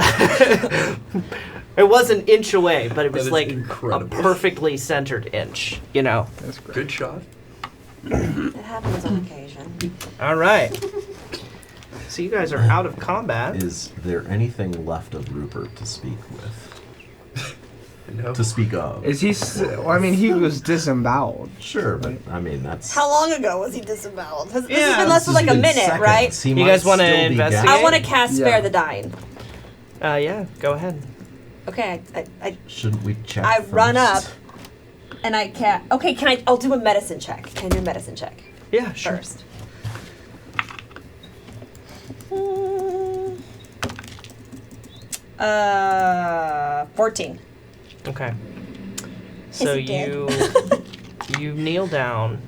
it was an inch away, but it was That is incredible. a perfectly centered inch. That's great. Good shot. It happens on occasion. All right. So you guys are out of combat. Is there anything left of Rupert to speak with? No. To speak of? Is he? I mean, he was disemboweled. Sure, but I mean that's. How long ago was he disemboweled? This Yeah, has been less than like a minute, seconds. right? He You might guys wanna still be investigate? I gasping. want to cast Yeah. Spare the Dying. Yeah, go ahead. Okay, I Shouldn't we check? I run up first? and I can't. Okay, I'll do a medicine check. Can I do a medicine check Yeah, sure. first? 14. Okay. So he dead? you kneel down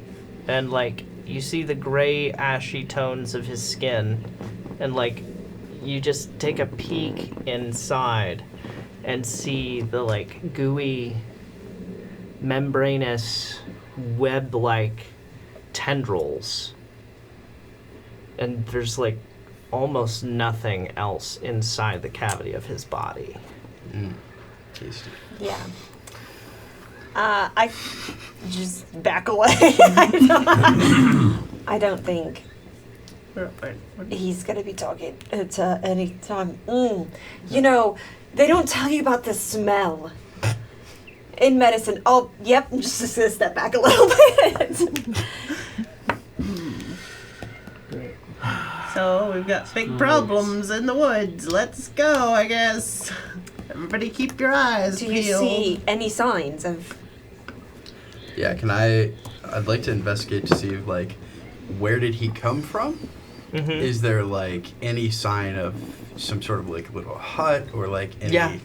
and like you see the gray ashy tones of his skin and like you just take a peek inside and see the like gooey membranous web-like tendrils. And there's like almost nothing else inside the cavity of his body. Tasty. Yeah. I just back away. I don't think he's gonna be talking to any time. You know, they don't tell you about the smell in medicine. Oh, yep. I'm just gonna step back a little bit. So we've got big problems in the woods. Let's go, I guess. Everybody keep your eyes Do peeled. you see any signs of? Yeah, I'd like to investigate to see, like, where did he come from? Mm-hmm. Is there, like, any sign of some sort of, like, little hut or, like, any Yeah.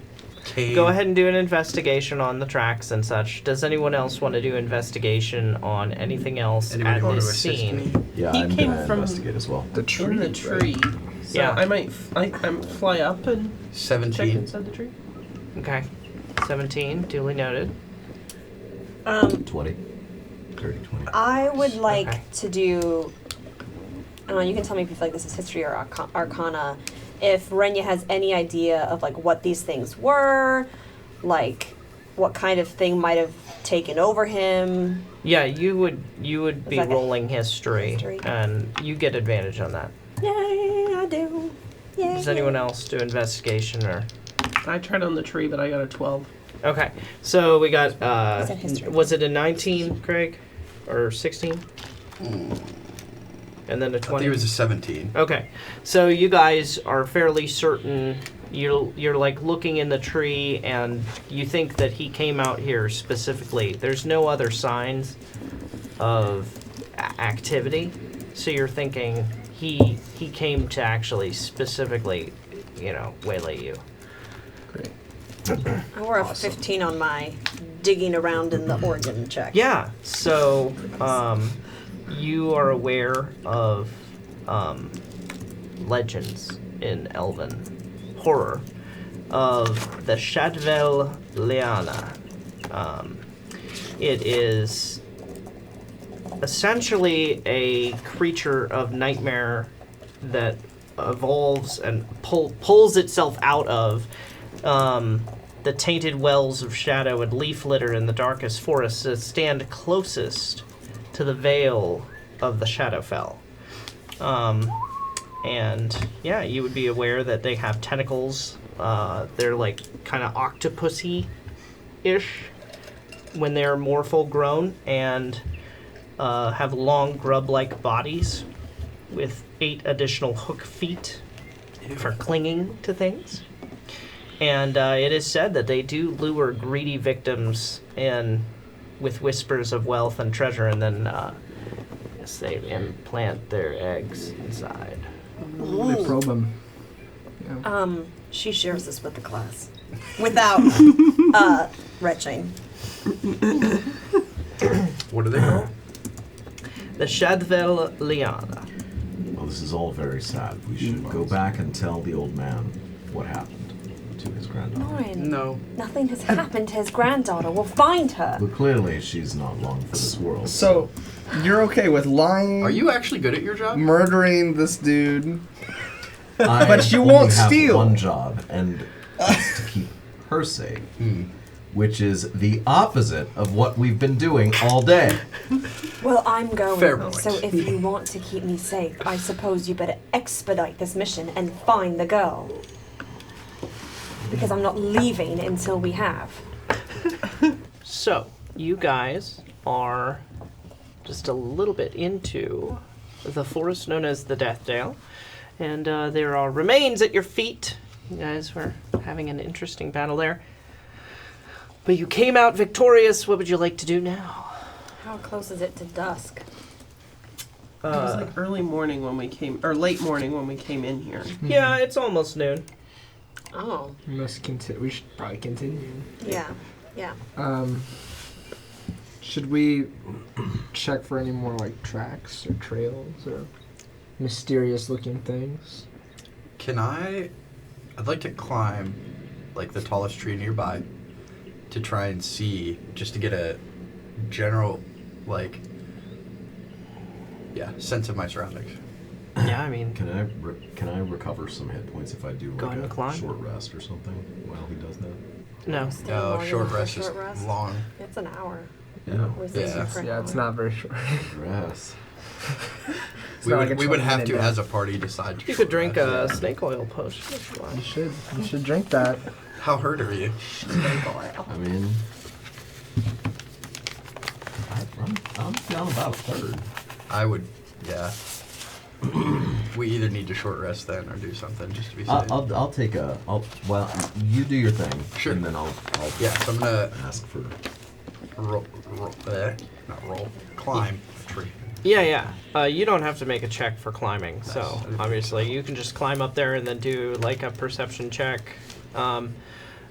cave? Go ahead and do an investigation on the tracks and such. Does anyone else want to do investigation on anything else Anybody at want to this assist scene? me? Yeah, He I'm came gonna from- investigate as well. The tree. In the tree. So Yeah. I might fly up and check 17. inside the tree. Okay. 17, duly noted. 20. 30, 20. I would like Okay. to do. I don't know. You can tell me if you feel like this is history or arcana. If Renya has any idea of like what these things were, like what kind of thing might have taken over him. Yeah, you would be that a rolling history, history? and you get advantage on that. Yay, I do. Yay. Does anyone else do investigation or? I tried on the tree, but I got a 12. Okay, so we got. that history? Was it a 19, Craig, or 16? And then a I 20. think it was a 17. Okay, so you guys are fairly certain. You're like looking in the tree, and you think that he came out here specifically. There's no other signs of activity, so you're thinking he came to actually specifically, waylay you. Great. I wore a 15 on my digging around in the organ check. Yeah, so you are aware of legends in Elven horror of the Shadvel Liana. It is essentially a creature of nightmare that evolves and pulls itself out of the tainted wells of shadow and leaf litter in the darkest forests that stand closest to the veil of the Shadowfell. And yeah, you would be aware that they have tentacles. They're like kind of octopusy-ish when they're more full grown, and have long grub-like bodies with 8 additional hook feet for clinging to things. And it is said that they do lure greedy victims in with whispers of wealth and treasure, and then they implant their eggs inside. They probe him. Yeah. She shares this with the class. Without retching. What are they called? The Shadvel Liana. Well, this is all very sad. We should go back and tell the old man what happened to his granddaughter. Norren, No. nothing has happened to his granddaughter. We'll find her. But clearly, she's not long for this world. So, you're okay with lying, Are you actually good at your job? murdering this dude? I But you only won't have steal. one job, and that's to keep her safe. which is the opposite of what we've been doing all day. Well, I'm going. Fair point. So if you want to keep me safe, I suppose you better expedite this mission and find the girl. Because I'm not leaving until we have. So, you guys are just a little bit into the forest known as the Deathdale. And there are remains at your feet. You guys were having an interesting battle there. But you came out victorious. What would you like to do now? How close is it to dusk? It was like early morning when we came, or late morning when we came in here. Yeah, it's almost noon. Oh. We should probably continue. Yeah. Yeah. Should we check for any more like tracks or trails or mysterious looking things? I'd like to climb like the tallest tree nearby to try and see, just to get a general sense of my surroundings. Yeah, I mean, Can I recover some hit points if I do Go ahead like and a climb. short rest or something while he does that? no. Stay long Short enough for a rest is short rest? long. It's an hour. Yeah. Or is Yeah. it for an Yeah, it's hour? not very short. Rest. We not would, like a we would 20 have to, minute as a party, decide to You short could drink rest. a snake oil potion if you want. You should drink that. How hurt are you? I mean, I'm down about a third. I would, yeah. We either need to short rest then or do something just to be safe. I'll take well, you do your thing. Sure. And then I'll Yeah, so I'm gonna ask for. climb a tree. Yeah. You don't have to make a check for climbing, so Nice. obviously you can just climb up there and then do like a perception check.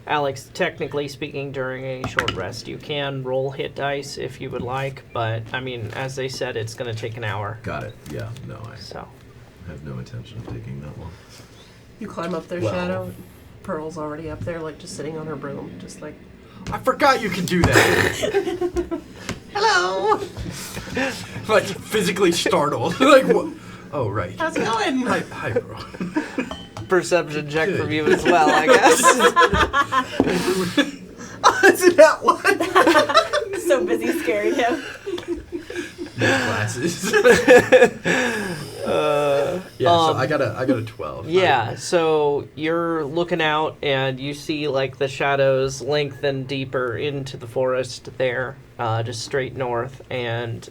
Alex, technically speaking, during a short rest, you can roll hit dice if you would like, but I mean, as they said, it's going to take an hour. Got it. Yeah. No, I So, have no intention of taking that one. You climb up there, Well- Shadow. Pearl's already up there, like just sitting on her broom, just like, I forgot you can do that. hello! Like physically startled. Like what? Oh right. How's it going? Hi, bro. perception check from you as well, I guess. Isn't that one? So busy scaring him. Glasses. Yeah, so I got a 12. Yeah, so you're looking out and you see like the shadows lengthen deeper into the forest there, just straight north, and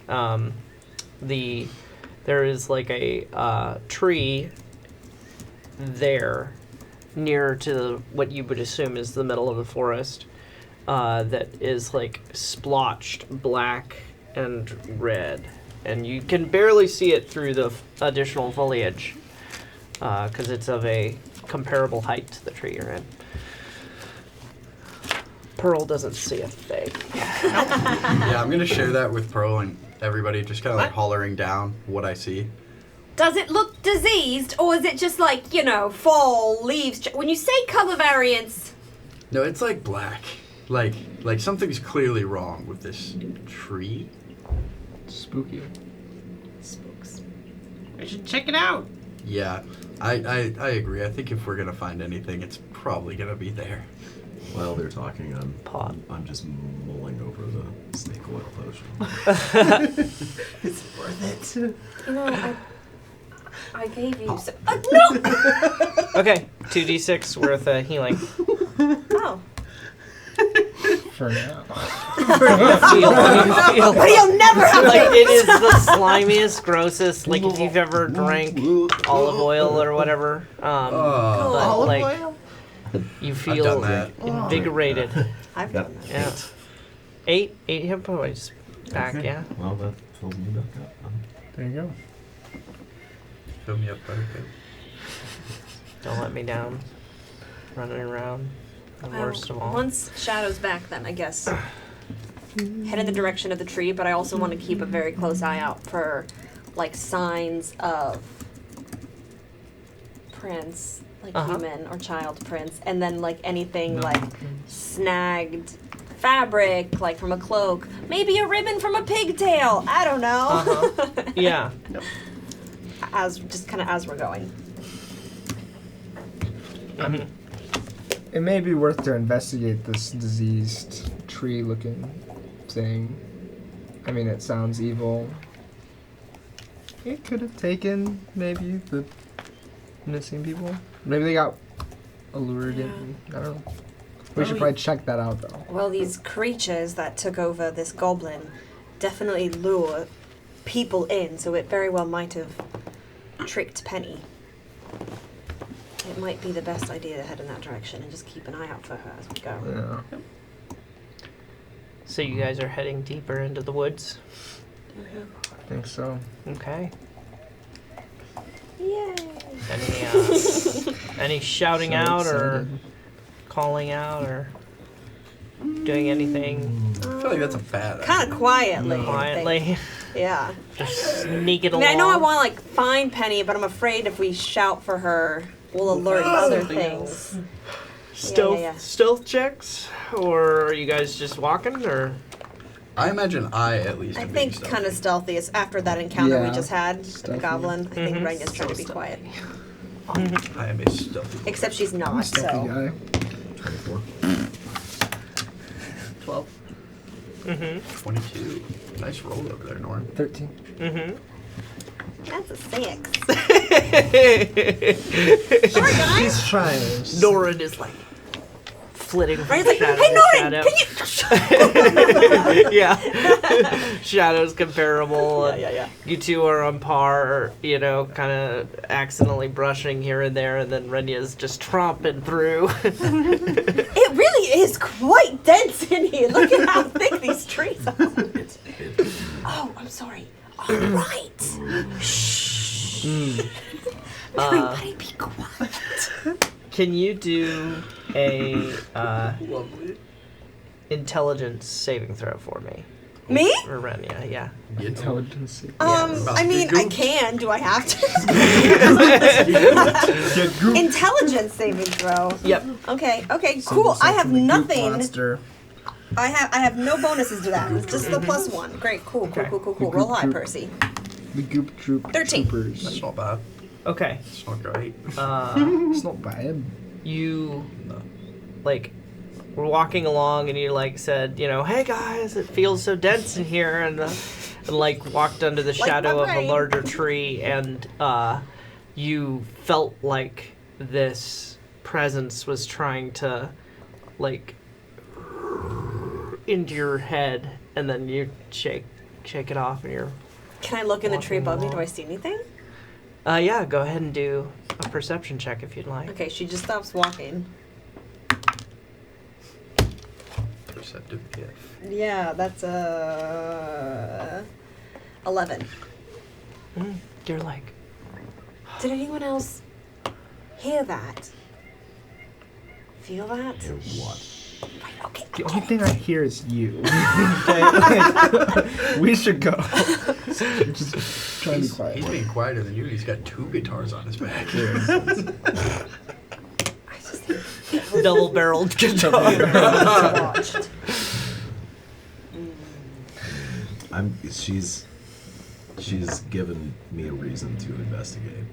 there is like a tree there near to what you would assume is the middle of the forest that is like splotched black and red, and you can barely see it through the additional foliage because it's of a comparable height to the tree you're in. Pearl doesn't see a thing. Yeah, I'm gonna share that with Pearl and everybody, just kind of like What? hollering down what I see. Does it look diseased, or is it just like, fall, leaves? When you say color variance, No, it's like black. Like something's clearly wrong with this tree. Spooky. spooks. We should check it out. Yeah, I agree. I think if we're gonna find anything, it's probably gonna be there. While they're talking, Pot. I'm just mulling over the snake oil potion. It's worth it. I gave you so. Okay, 2d6 worth of healing. Oh. For now. Feel. But you'll never have Like, it is the slimiest, grossest, like if you've ever drank olive oil or whatever, but Olive like oil? you I've feel done that. invigorated. I've Got done that. Yeah. 8 hit points back, Okay. yeah. Well, that fills me back up. There you go. Fill me up, okay. Don't let me down. Running around. The worst of all. Once Shadow's back, then I guess head in the direction of the tree, but I also want to keep a very close eye out for like signs of prints, like human or child prints, and then like anything like snagged fabric, like from a cloak, maybe a ribbon from a pigtail. I don't know. Yeah. As we're going. Mhm. It may be worth to investigate this diseased tree-looking thing. I mean, it sounds evil. It could have taken, maybe, the missing people. Maybe they got allured in. I don't know. We should probably check that out, though. Well, these creatures that took over this goblin definitely lure people in, so it very well might have tricked Penny. It might be the best idea to head in that direction and just keep an eye out for her as we go. Yeah. So you guys are heading deeper into the woods? I think so. Okay. Yay! Any shouting So out or excited. calling out or doing anything I feel like that's a bad idea. Kind of quietly. I think. quietly? Yeah. Just sneak it I along. mean, I know I want to like find Penny, but I'm afraid if we shout for her, we'll alert other things. stealth yeah. stealth checks, or are you guys just walking, or I imagine I at least. I am being think stealthy. kind of stealthy is after that encounter we Yeah. just had with the Stealthy. goblin. I think Mhm. Renya's trying to be quiet, I am a stealthy. except she's I'm a not. stealthy So guy. 24. 12. 22. Nice roll over there, Norren. 13. that's a 6. Sorry, He's trying. Norren is like flitting from Renya's like, shadow hey to Norren, shadow. can you? Yeah. Shadows comparable. and Yeah. You two are on par, you know, kind of accidentally brushing here and there, and then Renya's just tromping through. It really is quite dense in here. Look at how thick these trees are. Oh, I'm sorry. All right. Shh. Everybody be quiet. Can you do a Lovely. intelligence saving throw for me? Me? Or Renya, yeah. Intelligence. I mean, I can. Do I have to? Intelligence saving throw. Yep. Okay, cool. I have nothing. Monster. I have no bonuses to that. It's just the +1. Great, cool. Okay. Roll high, Percy. The Goop Troop 13. Troopers. That's not bad. Okay. It's not great. It's not bad. You No. like were walking along and you like said, you know, hey guys, it feels so dense in here, and like walked under the Like shadow my of a brain. larger tree, and you felt like this presence was trying to like into your head, and then you shake it off, and you're Can I look in the tree above me? Do I see anything? yeah, go ahead and do a perception check if you'd like. Okay, she just stops walking. Perceptive gift. Yeah, that's 11. You're like, Did anyone else hear that? Feel that? Hear what? Right, okay. The only thing I hear is you. We should go. Just try to be quiet. He's being quieter than you. He's got 2 guitars on his back. I just think double-barreled guitar. watched. She's given me a reason to investigate.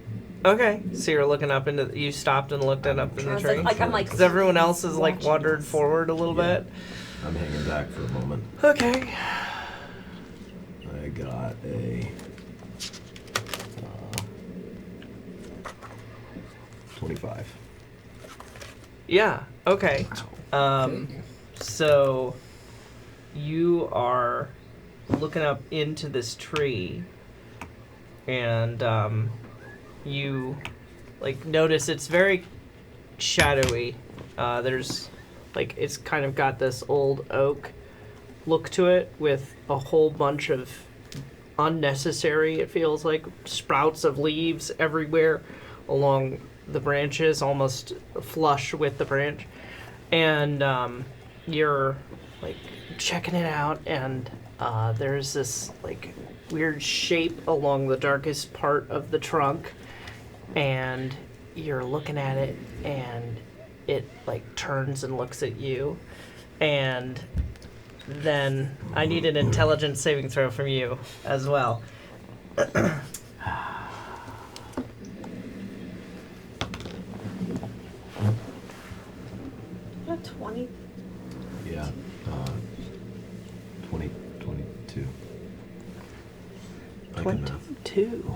Okay, so you're looking up into. You stopped and looked up in the tree. I'm like. Because everyone else has like watching wandered this. forward a little bit. I'm hanging back for a moment. Okay. I got a 25. Yeah. Okay. So you are looking up into this tree, and you like notice it's very shadowy. There's like it's kind of got this old oak look to it with a whole bunch of unnecessary, it feels like, sprouts of leaves everywhere along the branches, almost flush with the branch. And you're like checking it out, and there's this like weird shape along the darkest part of the trunk, and you're looking at it, and it like turns and looks at you, and then I need an intelligence saving throw from you as well. Yeah. 22. I can math. 22.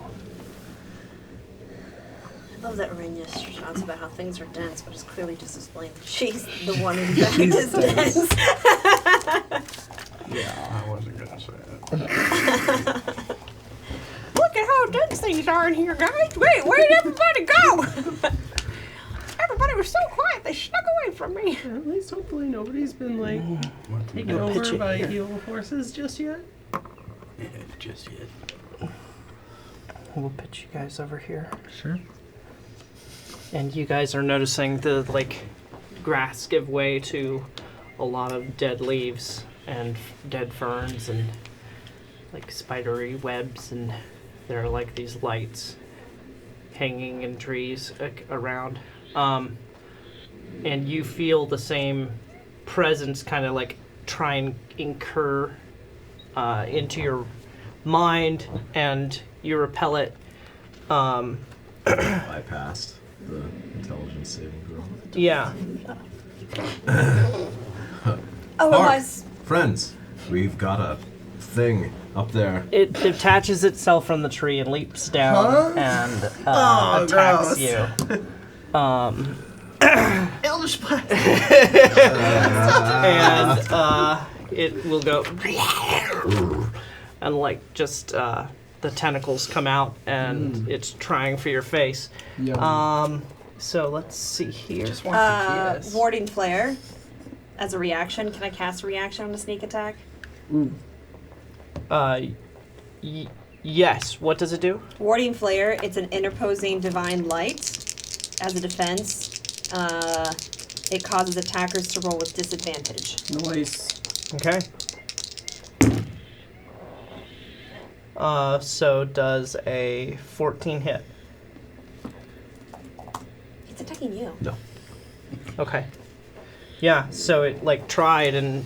I love that Renya shouts about how things are dense, but it's clearly just explained she's the one in fact is dense. Yeah, I wasn't gonna say it. Look at how dense things are in here, guys. Wait, where'd everybody go? Everybody was so quiet, they snuck away from me. At least hopefully nobody's been like taken We'll pitch over it by here. evil forces just yet. Yeah, just yet. We'll pitch you guys over here. Sure. And you guys are noticing the grass give way to a lot of dead leaves and dead ferns and spidery webs, and there are these lights hanging in trees around. And you feel the same presence kind of try and incur into your mind, and you repel it. I passed the intelligence saving throw. Yeah. Otherwise, Friends, we've got a thing up there. It detaches itself from the tree and leaps down and attacks gross. you. Elder Blast. And it will go and just the tentacles come out and it's trying for your face. Yum. So let's see here. warding flare as a reaction. Can I cast a reaction on a sneak attack? Ooh. Yes. What does it do? Warding flare. It's an interposing divine light. As a defense, it causes attackers to roll with disadvantage. Nice. Okay. So does a 14 hit? It's attacking you. No. Okay. Yeah, so it tried and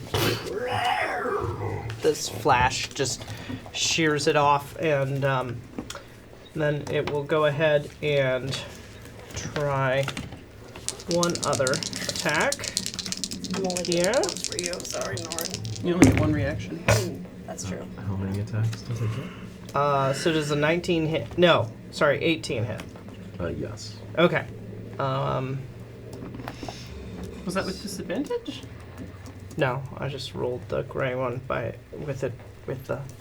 this flash just shears it off, and then it will go ahead and try one other attack. I'm only Yeah. doing those for you. Sorry, Norren. You only get one reaction. That's true. How many attacks does it get? So does a 19 hit? No, sorry, 18 hit. Yes. Okay. Was that with disadvantage? No, I just rolled the gray one with the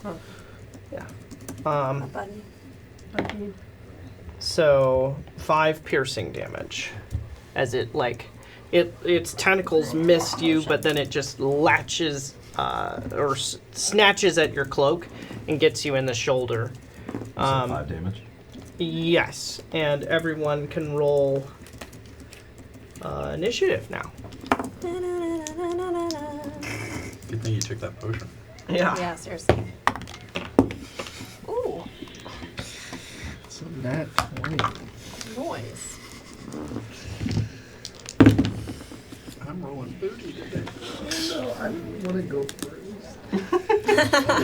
Oh. yeah. Button. So 5 piercing damage, as its tentacles missed you, but then it just latches or snatches at your cloak and gets you in the shoulder. So 5 damage. Yes, and everyone can roll initiative now. Good thing you took that potion. Yeah. Yeah, seriously. Ooh, So that 20. noise. I'm rolling booty today. No, I want to go first. I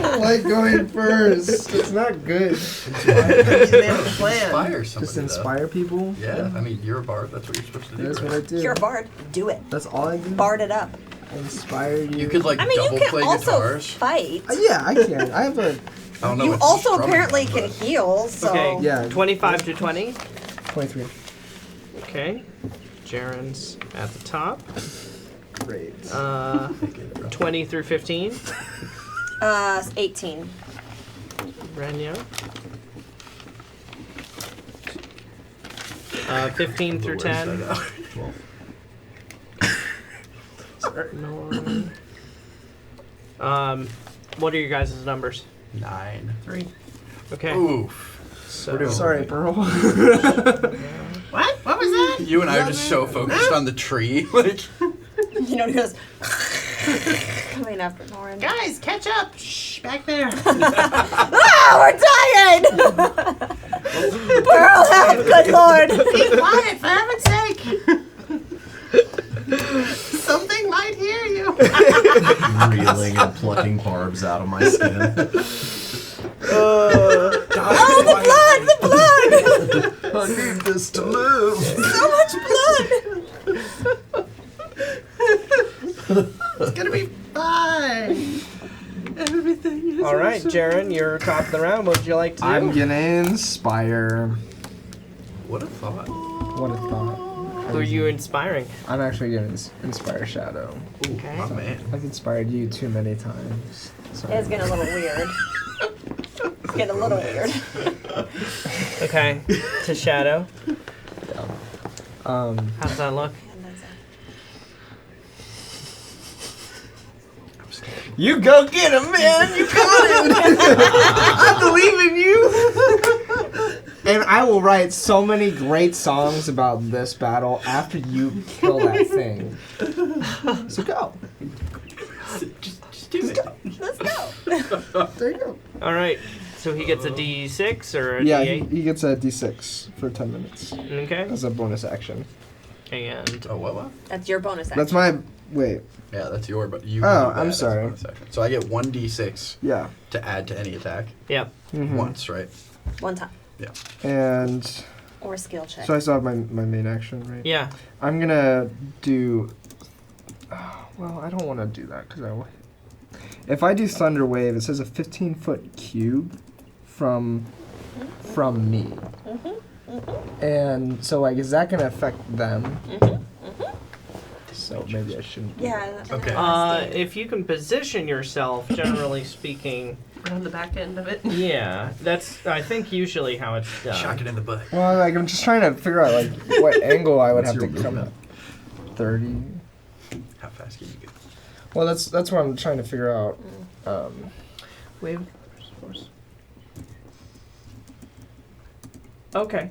don't like going first. It's not good. Inspire somebody. Just inspire people. Though. Yeah, I mean, you're a bard. That's what you're supposed to do. That's right? what I do. You're a bard. Do it. That's all I do. Bard it up. I inspire you. You could I mean, double you can play also guitars. fight. Yeah, I can. I have a I don't know. You what also strumming apparently is, can but- heal, so... Okay. Yeah. 25 to 20. 23. Okay. Jaren's at the top. Great. 20 through 15. 18. Renya. 15 through 10. 12. Norren. What are your guys' numbers? 9. 3. Okay. Oof. So, Sorry, Pearl. What? What was that? You and I are just so focused on the tree. Like, You know, he goes... Coming after Norren. Guys, catch up. Shh, back there. Ah, we're dying! Pearl, help, good lord! Be quiet, for heaven's sake. Something might hear you. Reeling and plucking barbs out of my skin. Oh, the blood! I need this to live. So much blood! It's gonna be Everything is All right, awesome. Jaren, you're top of the round. What would you like to do? I'm gonna inspire. What a thought. What a thought. Who are you inspiring? I'm actually gonna inspire Shadow. Ooh, Okay. my man. I've inspired you too many times. So. It's getting a little weird. It's getting a little weird. Okay, to Shadow. Yeah. How does that look? You go get him, man! You got it! I believe in you! And I will write so many great songs about this battle after you kill that thing. So go. Just do it. Let's go. There you go. All right, so he gets a D6 or a Yeah, D8? he gets a D6 for 10 minutes Okay, as a bonus action. and Oh, what? That's your bonus action. That's my... Wait. Yeah, that's your, but you. Oh, can do that I'm as a sorry. bonus action. So I get 1d6 Yeah. to add to any attack yep. Mhm. once, right? One time. Yeah. And... Or skill check. So I still have my main action, right? Yeah. I'm gonna do... well, I don't want to do that, because if I do Thunderwave, it says a 15-foot cube from me. And so, like, is that going to affect them? So maybe I shouldn't. Yeah. Okay. If you can position yourself, generally speaking, On the back end of it. yeah, that's, I think, usually how it's done. Shock it in the butt. Well, like, I'm just trying to figure out, like, what angle I would What's have to your come movement? up. 30. How fast can you get? Well, that's what I'm trying to figure out. Wave force. Okay.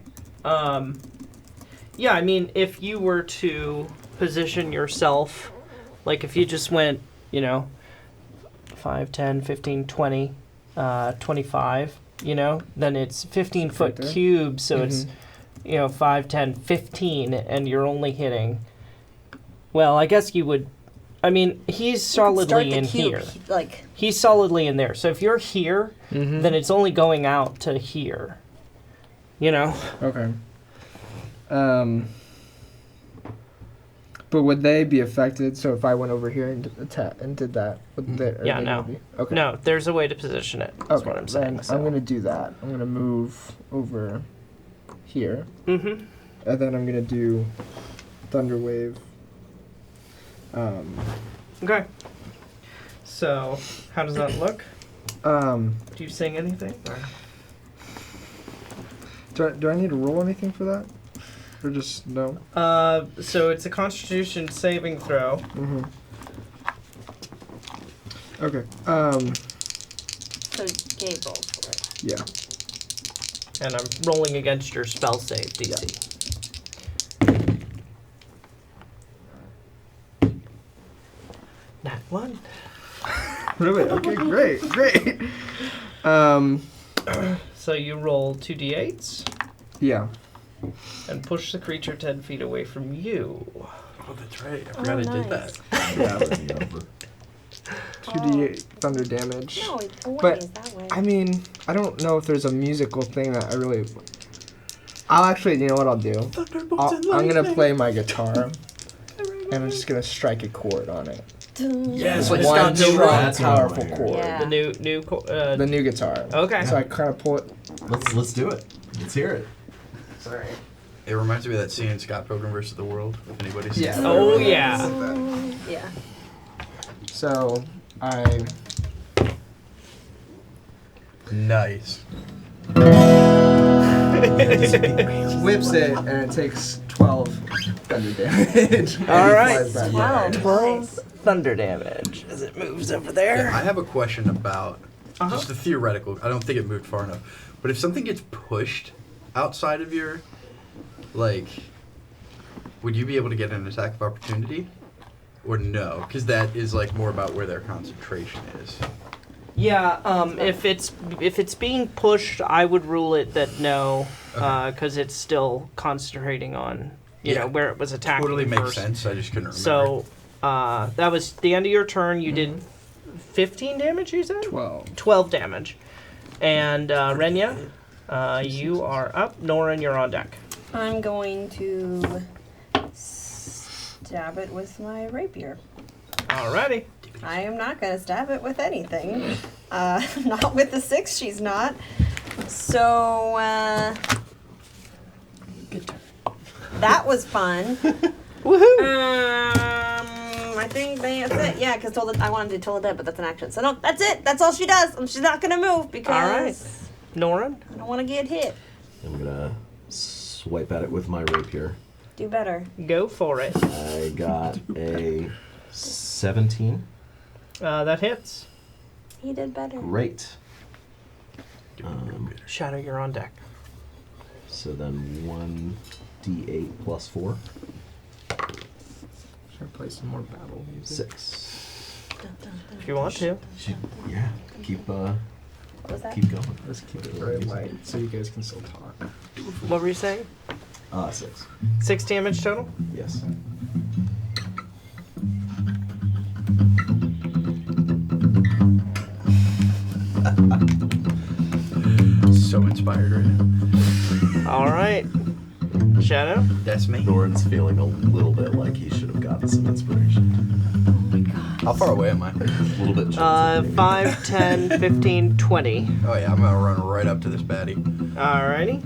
Yeah, I mean, if you were to position yourself, like if you just went, 5, 10, 15, 20, 25, then it's 15-foot Right there. cube, so it's, 5, 10, 15, and you're only hitting. Well, I guess you would. I mean, he's solidly in here. Like, He's solidly in there. So if you're here, Mm-hmm. then it's only going out to here. Okay. But would they be affected? So if I went over here and did that, would they? Yeah, are they no. gonna be- Okay. No, there's a way to position it. That's Okay. what I'm saying. Then I'm gonna do that. I'm gonna move over here, Mm-hmm. and then I'm gonna do Thunderwave. Okay. So, how does that look? Do you sing anything? Or? Do I need to roll anything for that, or just no? So it's a Constitution saving throw. Mm-hmm. Okay. so Gabe rolled for it. Yeah. And I'm rolling against your spell save DC. That one. Really? Okay. Great. So you roll 2d8s Yeah. and push the creature 10 feet away from you. Oh, that's right. I forgot I did that. Yeah. 2d8 thunder damage. No, always But, that way. I mean, I don't know if there's a musical thing that I really. I'll actually, you know what I'll do? I'm gonna play my guitar, and I'm just gonna strike a chord on it. Yes, Like One Scott strong, That's what I'm powerful wondering. chord. Yeah. The new The new guitar. Okay. So I kind of pull it. Let's do it. Let's hear it. Sorry. It reminds me of that scene in Scott Pilgrim vs. the World. If anybody's Yeah. seen that. Oh yeah. Yeah. So I. Nice. Whips it, and it takes 12 thunder damage. All right. And flies back. Wow. 12 Nice. thunder damage as it moves over there. I have a question about Uh-huh. just the theoretical. I don't think it moved far enough. But if something gets pushed outside of your, like, would you be able to get an attack of opportunity? Or no? Because that is, like, more about where their concentration is. Yeah, if it's being pushed, I would rule it that no, Okay. because it's still concentrating on Yeah. where it was attacking. Totally makes first. sense. I just couldn't remember. So that was the end of your turn. You did 15 damage. You said 12 damage, and Renya, you are up. Norren, you're on deck. I'm going to stab it with my rapier. Alrighty. I am not going to stab it with anything. Not with the 6, she's not. So, Good turn. that was fun. Woohoo! I think that's it. Yeah, because I wanted to Toll the Dead, but that's an action. So no, that's it. That's all she does. She's not going to move because All right. Norren? I don't want to get hit. I'm gonna swipe at it with my rapier. Do better. Go for it. I got a 17. That hits. He did better. Great. Shadow, you're on deck. So then 1d8 plus 4. Should I play some more battle music? 6. If you want to. Yeah. Keep What was that? keep going. Let's keep it very light so you guys can still talk. What were you saying? 6. 6 damage total? Yes. So inspired right now. All right. Shadow? That's me. Norren's feeling a little bit like he should have gotten some inspiration. Oh my god. How far away am I? A little bit. jilted. 5, 10, 15, 20. Oh yeah, I'm gonna run right up to this baddie. Alrighty.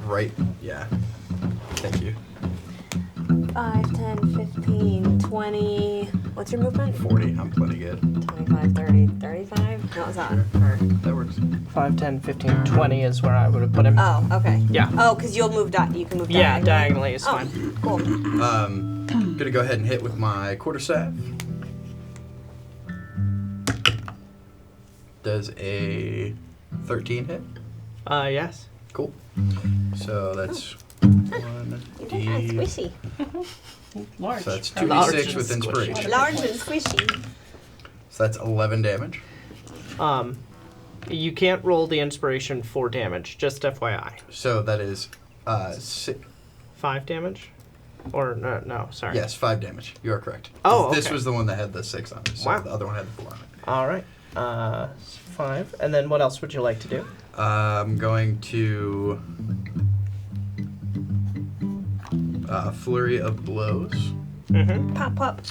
Right. Yeah. Thank you. 5, 10, 15, 20. What's your movement? 40. I'm plenty good. 25, 30, 35? No, it's not. Or, That works. 5, 10, 15, 20 is where I would have put him. oh, okay. Yeah. Oh, because you'll move. You can move. Yeah, diagonally. diagonally is Oh, fine. cool. Gonna go ahead and hit with my quarterstaff. Does a 13 hit? Yes. Cool. So that's You're kind of 1d. squishy. Large. So that's Large 2d6 and with squishy. inspiration. Large and squishy. So that's 11 damage. You can't roll the inspiration for damage, just FYI. So that is 5 damage? Or, no, sorry. yes, 5 damage. You are correct. Oh, This okay. was the one that had the 6 on it. So Wow. the other one had the 4 on it. All right. 5. And then what else would you like to do? I'm going to flurry of blows. Mm-hmm. Pop, pop.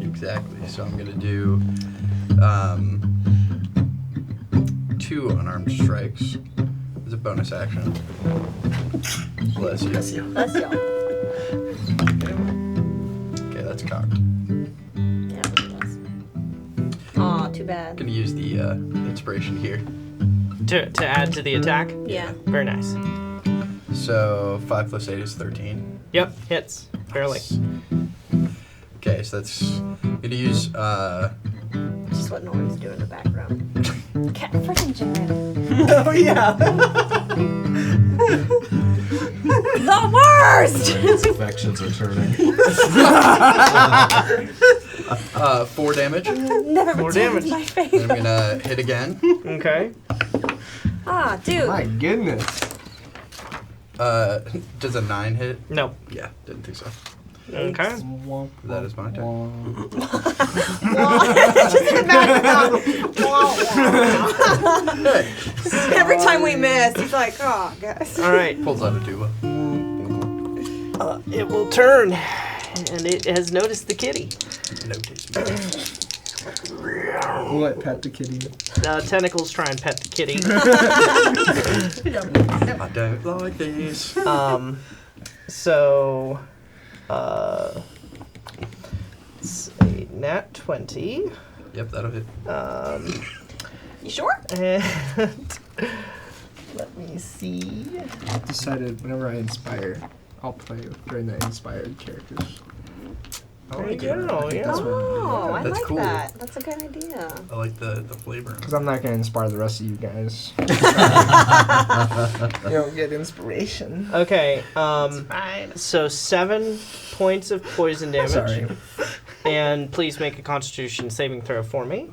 Exactly. So I'm going to do 2 unarmed strikes as a bonus action. Bless you. Bless y'all. Okay, that's cocked. Yeah, it does. Aw, too bad. Going to use the inspiration here. To add to the attack? Yeah. Very nice. So 5 plus 8 is 13. Yep, hits. Barely. Okay, so that's going to use Just what Norren's doing in the background. Cat freaking Jaren. Oh, yeah. The worst! His affections are turning. 4 damage. And Never More returned damage. my face. I'm going to hit again. Okay. Ah, dude. My goodness. Does a 9 hit? No. Yeah, didn't think so. Okay. That is my turn. Just in the background. Every time we miss, he's like, oh, guys. All right. Pulls out a tuba. It will turn, and it has noticed the kitty. Notice. We'll let pet the kitty. Tentacles try and pet the kitty. I don't like this. So, it's a nat 20. Yep, that'll hit. You sure? And let me see. I've decided whenever I inspire, I'll play during the inspired characters. There you go, yeah. That's what I'm doing. Oh, I That's like cool. that. That's a good idea. I like the flavor. Because I'm not going to inspire the rest of you guys. You don't get inspiration. Okay, so 7 points of poison damage. Sorry. And please make a constitution saving throw for me.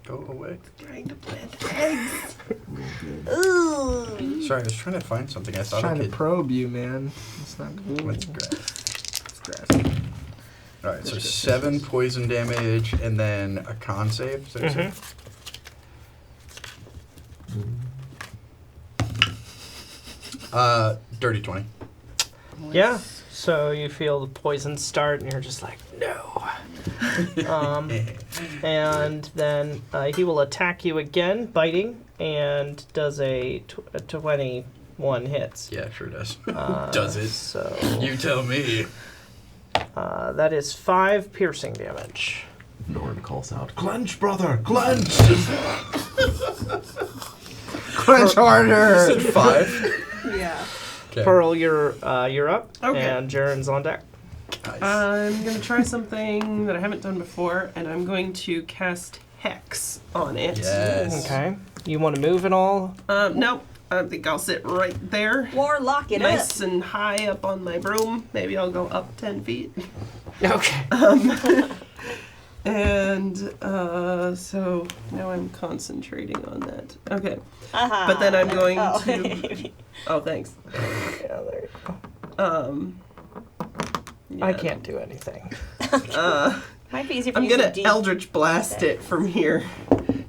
Go away. Trying to plant eggs. Ooh. Sorry, I was trying to find something. I thought I Trying to could. probe you, man. It's not cool. Let's grass. It's grass. Alright, so 7 poison damage and then a con save. Is that what you said? Dirty 20. Yeah. So you feel the poison start, and you're just like, no. And then he will attack you again, biting, and does a 21 hits. Yeah, sure does. Does it? So You tell me. that is 5 piercing damage. Norren calls out, "Clench, brother, clench!" Clench harder! You said 5? Yeah. Okay. Pearl, you're up, Okay. and Jaren's on deck. Nice. I'm going to try something that I haven't done before, and I'm going to cast Hex on it. Yes. Okay. You want to move at all? Nope. I think I'll sit right there. Warlock it Nice up. and high up on my broom. Maybe I'll go up 10 feet. Okay. And so now I'm concentrating on that. Okay. Uh-huh. But then I'm going Oh. to... Oh, thanks. Yeah, there you go. Yeah. I can't do anything. Might be easier for I'm you gonna to Eldritch Blast it from here.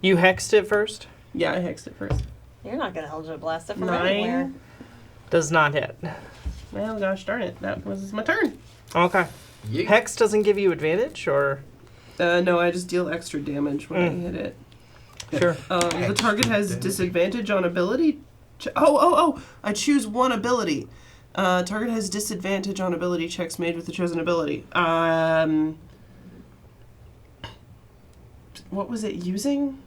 You hexed it first? Yeah, I hexed it first. You're not gonna Eldritch Blast it from 9. anywhere. Does not hit. Well, gosh darn it. That was my turn. Okay. Yeet. Hex doesn't give you advantage, or? No, I just deal extra damage when I hit it. Sure. The target has disadvantage on ability. Oh! I choose one ability. Target has disadvantage on ability checks made with the chosen ability. What was it using?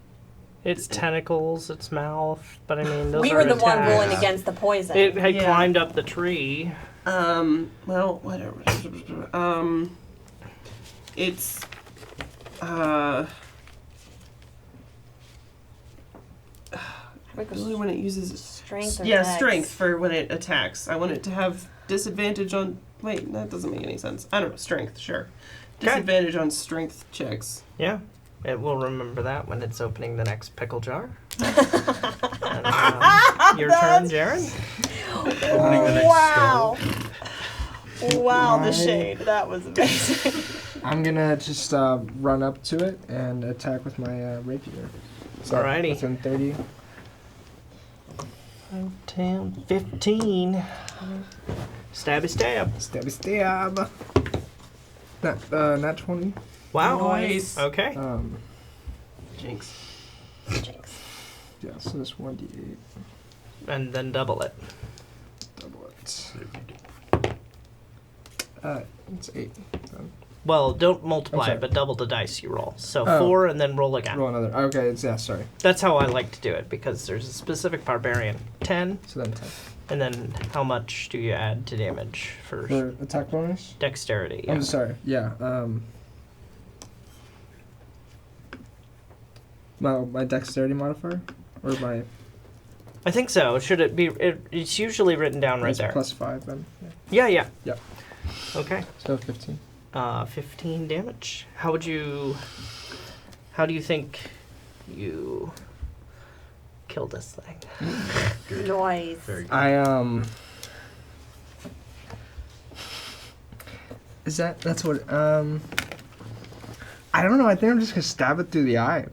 It's tentacles, it's mouth, but I mean, those We are were the one attacks. rolling against the poison. It had Yeah. climbed up the tree. Well, whatever. It's, really when it uses Strength or yeah, dex? strength for when it attacks. I want it to have disadvantage on. Wait, that doesn't make any sense. I don't know. Strength, sure. Disadvantage on strength checks. Yeah. It will remember that when it's opening the next pickle jar. And, your turn, Jaren. Opening the next Wow. skull. Wow, the My- shade. That was amazing. I'm gonna just run up to it and attack with my rapier. So Alrighty. within 30. 10, 15. Stabby stab. Stabby stab. Not 20. Wow. Nice. Okay. Jinx. Jinx. Yeah, so this 1d8. And then double it. Double it. It's 8. So Well, don't multiply sorry. it, but double the dice you roll. So Oh. 4 and then roll again. roll another. Okay, sorry. That's how I like to do it, because there's a specific barbarian. 10, So then 10. and then how much do you add to damage for For attack bonus? dexterity? Yeah. I'm sorry. Yeah. My dexterity modifier? Or my... I think so. Should it be? It's usually written down right it's there. plus 5 then. Yeah, yeah. Yep. Okay. So 15. 15 damage. How do you think you kill this thing? Noise. Very good. That's what, I don't know, I think I'm just gonna stab it through the eye.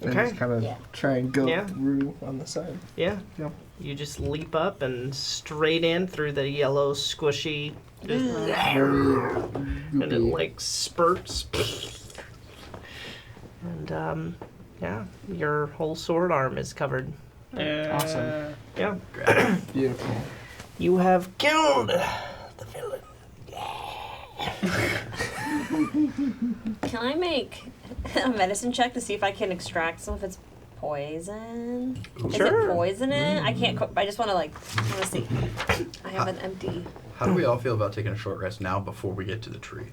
And Okay. just kind of Yeah. try and go Yeah. through on the side. Yeah. Yeah. You just leap up and straight in through the yellow squishy, Very and it goopy. like spurts. And yeah, your whole sword arm is covered. Awesome. Yeah. Beautiful. You have killed the villain. Can I make a medicine check to see if I can extract some of its poison? Is Sure. it poison in it? I can't. I just want to see. I have an empty. How do we all feel about taking a short rest now before we get to the tree?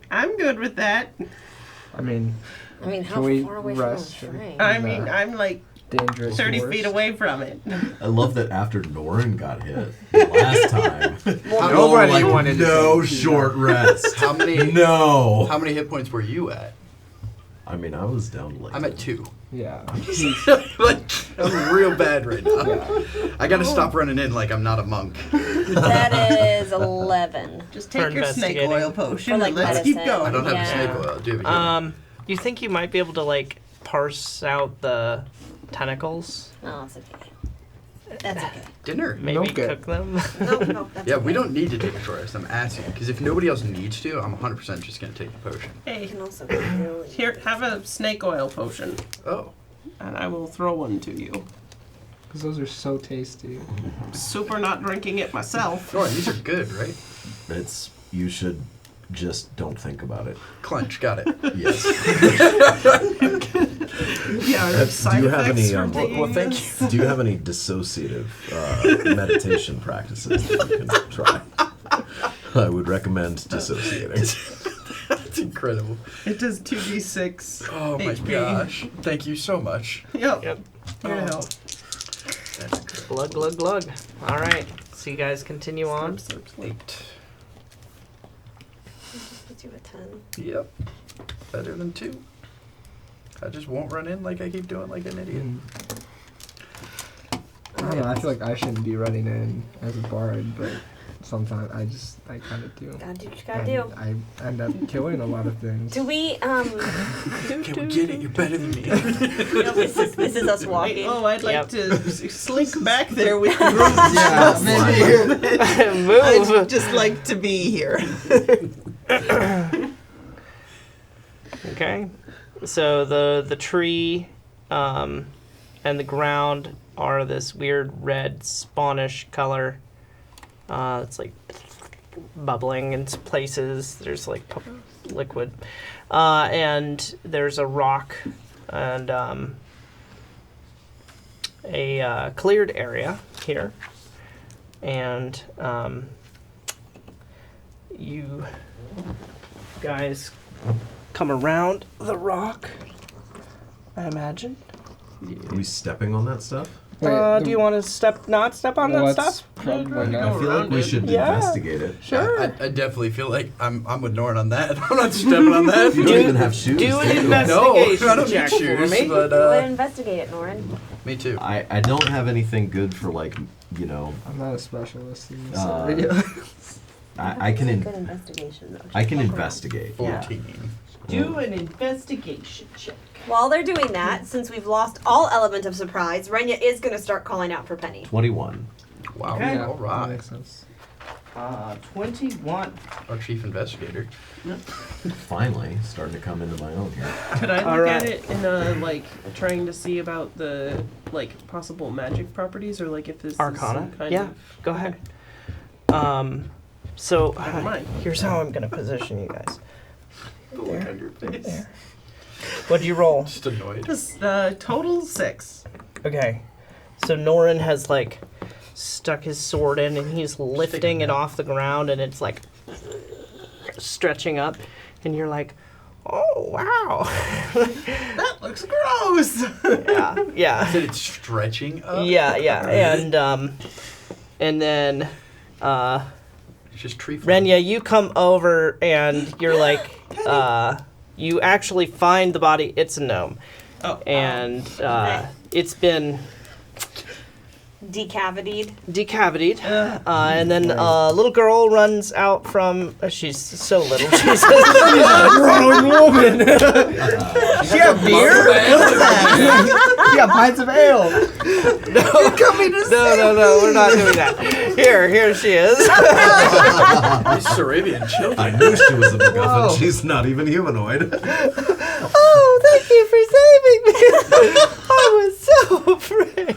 I'm good with that. I mean, How we far away rest from or- the train? I mean, I'm like dangerous. 30 force. feet away from it. I love that after Norren got hit last time, Nobody like, wanted to no take you short rest. How many? No. How many hit points were you at? I mean, I was down to like. I'm at 2. Yeah. Like, I'm real bad right now. Yeah. I gotta stop running in like I'm not a monk. That is 11. Just For take your snake investigating. oil potion For, like, and let's keep medicine. going. I don't have Yeah. a snake oil. Do you have a healing? You think you might be able to like parse out the tentacles? Oh, it's okay. That's okay. Dinner. Maybe Okay. cook them. No, that's Yeah, okay. we don't need to take a short rest. I'm asking because if nobody else needs to, I'm 100% just gonna take the potion. You Hey, can also be really... here, have a snake oil potion, Oh, and I will throw one to you. Because those are so tasty. Super not drinking it myself. Norren, these are good, right? You should just don't think about it. Clench, got it. Yes. Yeah, Do you have any? Well, thank you. Do you have any dissociative meditation practices that you can try? I would recommend dissociating. That's incredible. It does 2d6. Oh my HP. gosh! Thank you so much. Yep. Yep. Here to help. That's incredible. Glug, glug, glug. All right. So you guys continue on. Slurp, slurp, slurp. 8. Let's do a 10. Yep. Better than 2. I just won't run in like I keep doing like an idiot. I don't know, I feel like I shouldn't be running in as a bard, but sometimes I kind of do. Gotta do what you gotta And do. I end up killing a lot of things. Do we, Can we get it? You're better than me. this is us walking. Oh, I'd like Yep. to slink back there with the group. Yeah, Move. I'd just like to be here. Okay. So the tree and the ground are this weird red spawnish color. It's like bubbling in places. There's like liquid. And there's a rock and a cleared area here. And you guys come around the rock, I imagine. Are we stepping on that stuff? Do you want to not step on that stuff? Probably Go not. I feel like around we it. should Yeah. investigate it. Sure. I definitely feel like I'm with Norren on that. I'm not stepping on that. You don't even have shoes. do an do you? investigation No, I don't check need for shoes, me. but Go ahead and investigate it, Norren. me too. I don't have anything good for like, you know, I'm not a specialist in this Uh, area. I can Good investigation, though. I can Just walk around. investigate. 14. Do an investigation check. While they're doing that, since we've lost all element of surprise, Renya is going to start calling out for Penny. 21. Wow. Okay. Yeah, All that right. makes sense. 21. Our chief investigator. Finally, starting to come into my own here. Could I All look right. at it in a trying to see about the possible magic properties or if this Arcana? is some kind Yeah, of go ahead. So Never mind. here's how I'm gonna position you guys. The look on your face. There. What'd you roll? Just annoyed. This total 6. Okay. So Norren has stuck his sword in and he's lifting it off the ground and it's stretching up and you're like, oh wow. That looks gross. Yeah. I Yeah. said it's stretching up. Yeah, yeah. And then It's just tree. Renya, you come over and you're like, you actually find the body. It's a gnome. Oh. And it's been Decavitied. decavitied. And then a little girl runs out from. She's so little. She's a Grown woman! she have beer? Yeah, pints of ale! No, we're not doing that. Here she is. These Sarrabian I children. knew she was a MacGuffin. Whoa. She's not even humanoid. Oh, thank you for saving me. I was so afraid.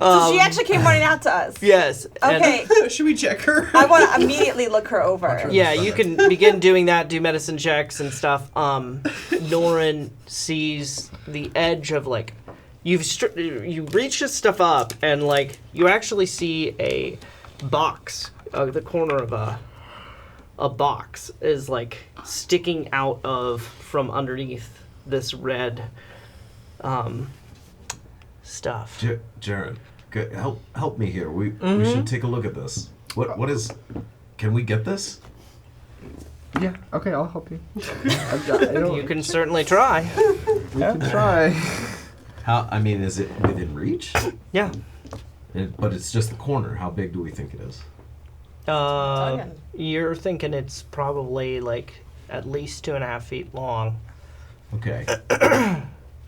So she actually came running out to us. Yes. and- Okay, Should we check her? I want to immediately look her over. Yeah, you can begin doing that, do medicine checks and stuff. Norren sees the edge of you reach this stuff up and you actually see a box. The corner of a box is sticking out from underneath this red stuff. Jaren, help me here. We should take a look at this. What is? Can we get this? Yeah, okay, I'll help you. I don't, You can certainly try. we can try. How? I mean, is it within reach? Yeah. But it's just the corner. How big do we think it is? You're thinking it's probably at least 2.5 feet long. Okay.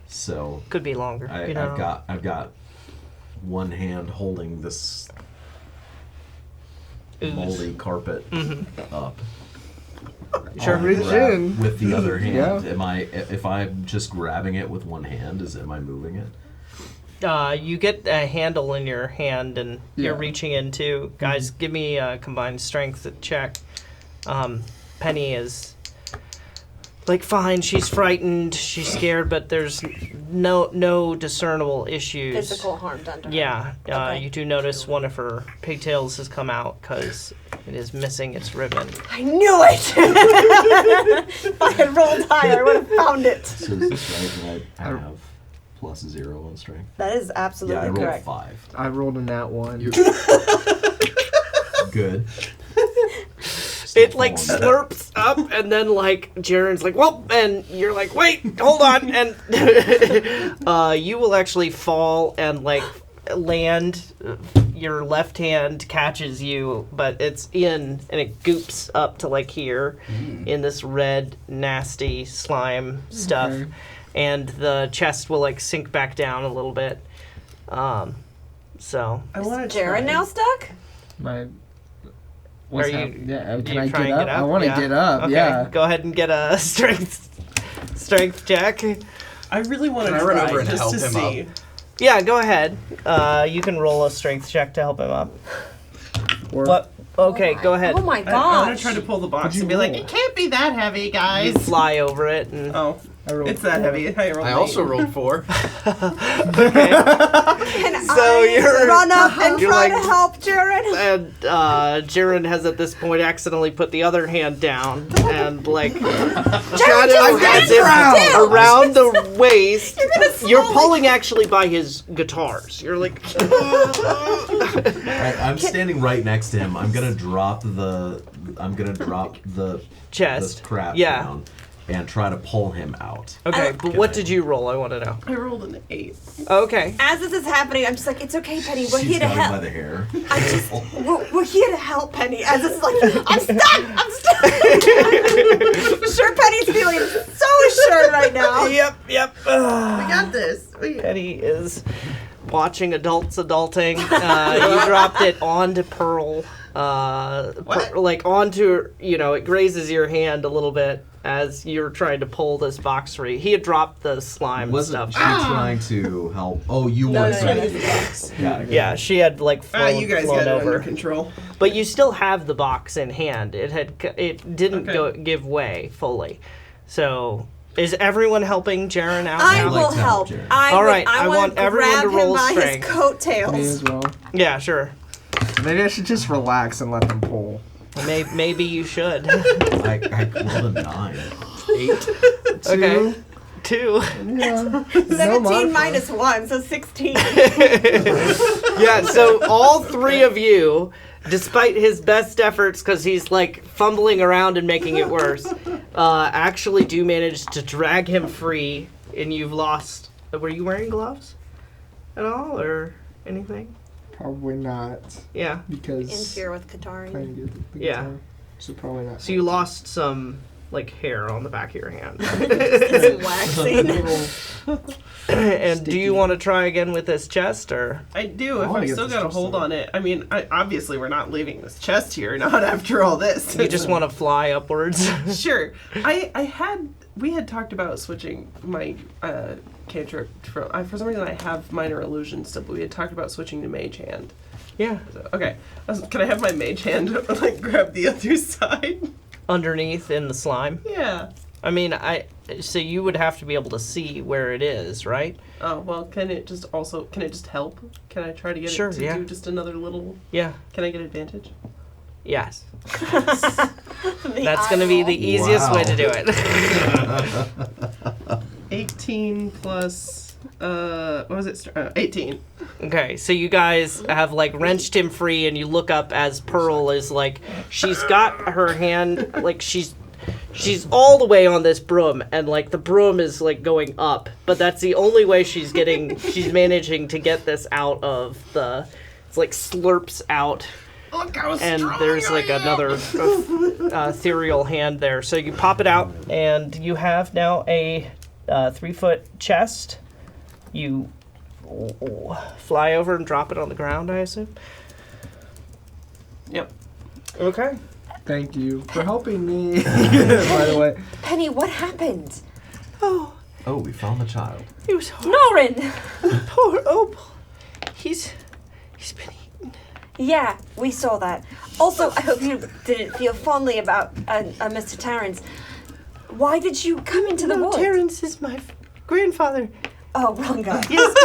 So Could be longer. I've got one hand holding this Ooze. moldy carpet up. Sure. I'll Reach grab in. with the other hand. Yeah. Am I? If I'm just grabbing it with one hand, am I moving it? You get a handle in your hand, and you're Yeah. reaching in too. Guys, give me a combined strength check. Penny is like fine. She's frightened. She's scared, but there's no discernible issues. Physical harm done to her. Yeah. Okay. You do notice one of her pigtails has come out because it is missing its ribbon. I knew it! If I had rolled higher, I would have found it. So is this right? That I have +0 on strength. That is Yeah, absolutely I rolled correct. 5. I rolled a nat 1. Good. It like slurps up, and then like Jaren's like, "Well," and you're like, "Wait, hold on," and you will actually fall and like land. Your left hand catches you, but it's in, and it goops up to like here in this red, nasty slime stuff, Okay. and the chest will like sink back down a little bit. So I want to Jaren now stuck? My. Are What's you- yeah, you can I try get and up? get I up? want to Yeah. get up. okay, Yeah. go ahead and get a strength check. I really want to Can I try run over and just help to him see. Yeah, go ahead. You can roll a strength check to help him up. Or What? Okay, go ahead. Oh my I'm gonna gosh. try to pull the box What'd you and be like, roll? it can't be that heavy, You guys. fly over it, and Oh, I rolled it's that 4. heavy. I rolled I an also 8. rolled 4. Can So I you're- run up and you're try like- to help Jaren? and Jaren has at this point accidentally put the other hand down, and like Shadow has him around the waist. You're pulling actually by his guitars. You're like, Alright, I'm standing right next to him. I'm gonna drop the chest. this crap Yeah. down and try to pull him out. Okay, I- but what did you roll? I want to know. I rolled an 8. Okay. As this is happening, I'm just like, it's okay, Penny. We're She's here to got him by help. the hair. We're here to help, Penny. As this is like, I'm stuck! I'm stuck! I'm sure Penny's feeling so assured right now. Yep. We got this. Penny is watching adults adulting. You dropped it onto Pearl. Like onto, it grazes your hand a little bit as you're trying to pull this box free. He had dropped the slime Wasn't stuff. she trying to help? Oh, you No, were no, trying no, to no. box. Yeah. Yeah, she had like flown, You guys flown got it over. under control. But you still have the box in hand. It didn't Okay. give way fully. So is everyone helping Jaren out I now? will like to help help. Jaren. All right, I I want want everyone grab to roll him by strength. his Me coattails. as well. Yeah, sure. Maybe I should just relax and let them pull. Maybe you should. I rolled a 9. 8. Okay. 2. Yeah. No 17 modifier. minus 1, so 16. Yeah, so all three of you, despite his best efforts, because he's like fumbling around and making it worse, actually do manage to drag him free, and you've lost. Were you wearing gloves at all, or anything? Probably not, Yeah. because Interfere with Katari. playing the Yeah. guitar. So probably not. So you lost some like hair on the back of your hand. Some waxing. And do you want to try again with this chest, or? I do, I if wanna I've get still this got a chest hold out. on it. I mean, obviously we're not leaving this chest here, not after all this. You just want to fly upwards? Sure. We had talked about switching my cantrip from, for some reason I have minor illusion still, but we had talked about switching to mage hand. Yeah. So, okay. Can I have my mage hand like grab the other side? Underneath in the slime. Yeah. I mean, so you would have to be able to see where it is, right? Oh, well, can it just help? Can I try to get Sure, it to yeah. do just another little, Yeah. can I get advantage? Yes. That's going to be the easiest way to do it. 18 plus, what was it? 18. Okay, so you guys have like wrenched him free, and you look up as Pearl is like, she's got her hand, like she's all the way on this broom, and like the broom is like going up, but that's the only way she's managing to get this out of the, it's like slurps out. Look how And strong there's I like am. another ethereal hand there. So you pop it out, and you have now a 3-foot chest. You fly over and drop it on the ground, I assume? Yep. Okay. Thank you for helping me. By the way, Penny, what happened? Oh, Oh, we found the child. it was horrible. Norren! Poor Opal. He's been eaten. Yeah, we saw that. Also, I hope you didn't feel fondly about Mr. Terrence. Why did you come into the woods? Terrence is my grandfather. Oh, wrong guy. Yes.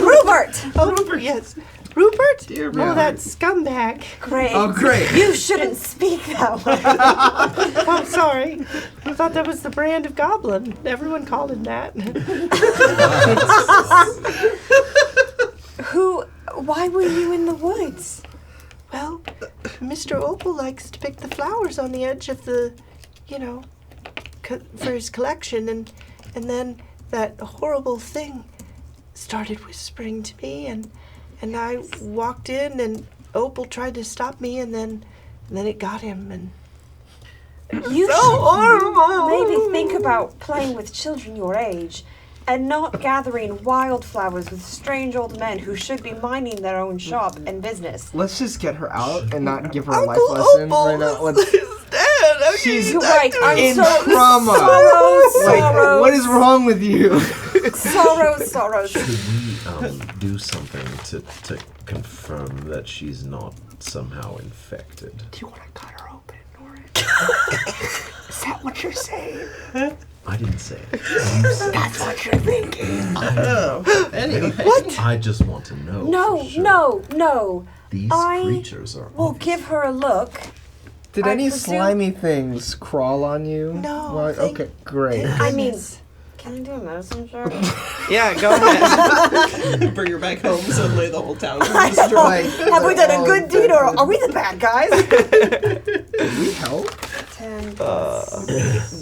Rupert! Oh, Rupert, yes. Rupert? Dear Oh, me. that scumbag. Great. oh great. You shouldn't speak that way. I'm sorry. I thought that was the brand of Goblin. Everyone called him that. Why were you in the woods? Well, Mr. Opal likes to pick the flowers on the edge of the, for his collection, and then that horrible thing started whispering to me, and I walked in, and Opal tried to stop me, and then it got him, and You so should horrible. maybe think about playing with children your age and not gathering wildflowers with strange old men who should be minding their own shop and business. Let's just get her out and not give her a Uncle life lesson Opal right now. is Let's, dead. Okay, She's You're right. I'm in so trauma. Sorrows. what is wrong with you? Sorrows. Should we do something to confirm that she's not somehow infected? Do you want to cut her open, Norren? Is that what you're saying? I didn't say it. You said That's what you're thinking. Oh, anyway. What? I just want to know. No, for sure. no. These I creatures are. We'll obvious. give her a look. Did I any presume- slimy things crawl on you? No, Well, thank- okay, great. I mean, can I do a medicine check? Yeah, go ahead. Bring her back home, suddenly the whole town is Like, Have we done a oh, good deed or are we the bad guys? Did we help? 10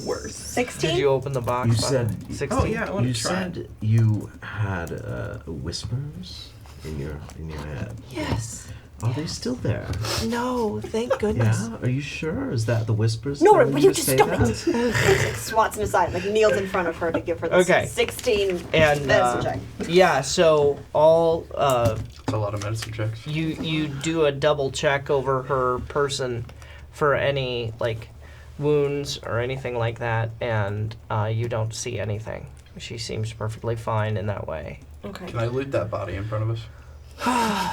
worse. 16? Did you open the box? You by said- the way? 16. Oh yeah, I want You to try. said you had whispers in your head. Yes. Are they still there? No, thank goodness. Yeah. Are you sure? Is that the whispers? Norren, telling will you to just say stop that? it? Swats him aside, like kneels in front of her to give her this Okay. 16 And medicine check. yeah, so all It's a lot of medicine checks. you do a double check over her person for any like wounds or anything like that, and you don't see anything. She seems perfectly fine in that way. Okay. Can I loot that body in front of us?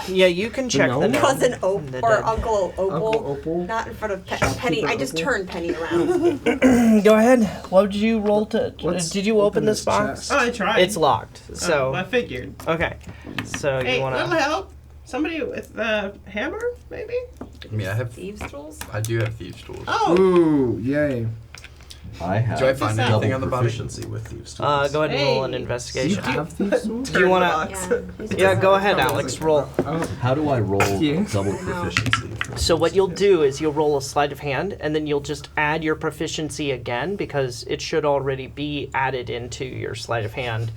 Yeah, you can check the gnome? gnome. Cousin The or dead. Uncle Opal. Uncle Opal? Not in front of Shopkeeper Penny. I just Opal? turned Penny around. Go ahead. What did you roll to? Let's Did you open this box? chest. Oh, I tried. It's locked. Oh, So I figured. okay. So Hey, you that'll wanna? help. Somebody with a hammer, maybe? Yeah, Thieves' tools? I do have thieves' tools. Oh, Ooh, yay. I have. Do I find anything double on the body? proficiency with thieves' tools. Go ahead and roll an Hey. Do you investigation. have these tools? Do you wanna? Yeah. Yeah, go ahead, Alex. Roll. Oh, How do I roll Yeah. double proficiency? So what you'll do is you'll roll a sleight of hand, and then you'll just add your proficiency again because it should already be added into your sleight of hand.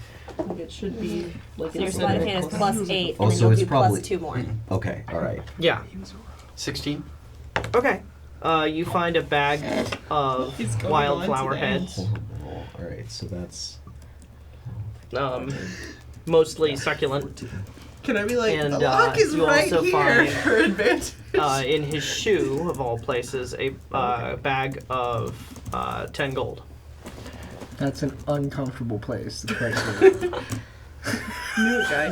it should be like So your sleight of hand is plus 8, Oh, and then so you'll it's do probably- plus 2 more. Okay, all right. Yeah. 16? Okay. You find a bag of He's going wildflower on today. heads, All right, so that's. mostly succulent. Can I be like, And, the lock is you right also here find- for advantage? In his shoe, of all places, a bag of 10 gold. that's an uncomfortable place to place it. New guy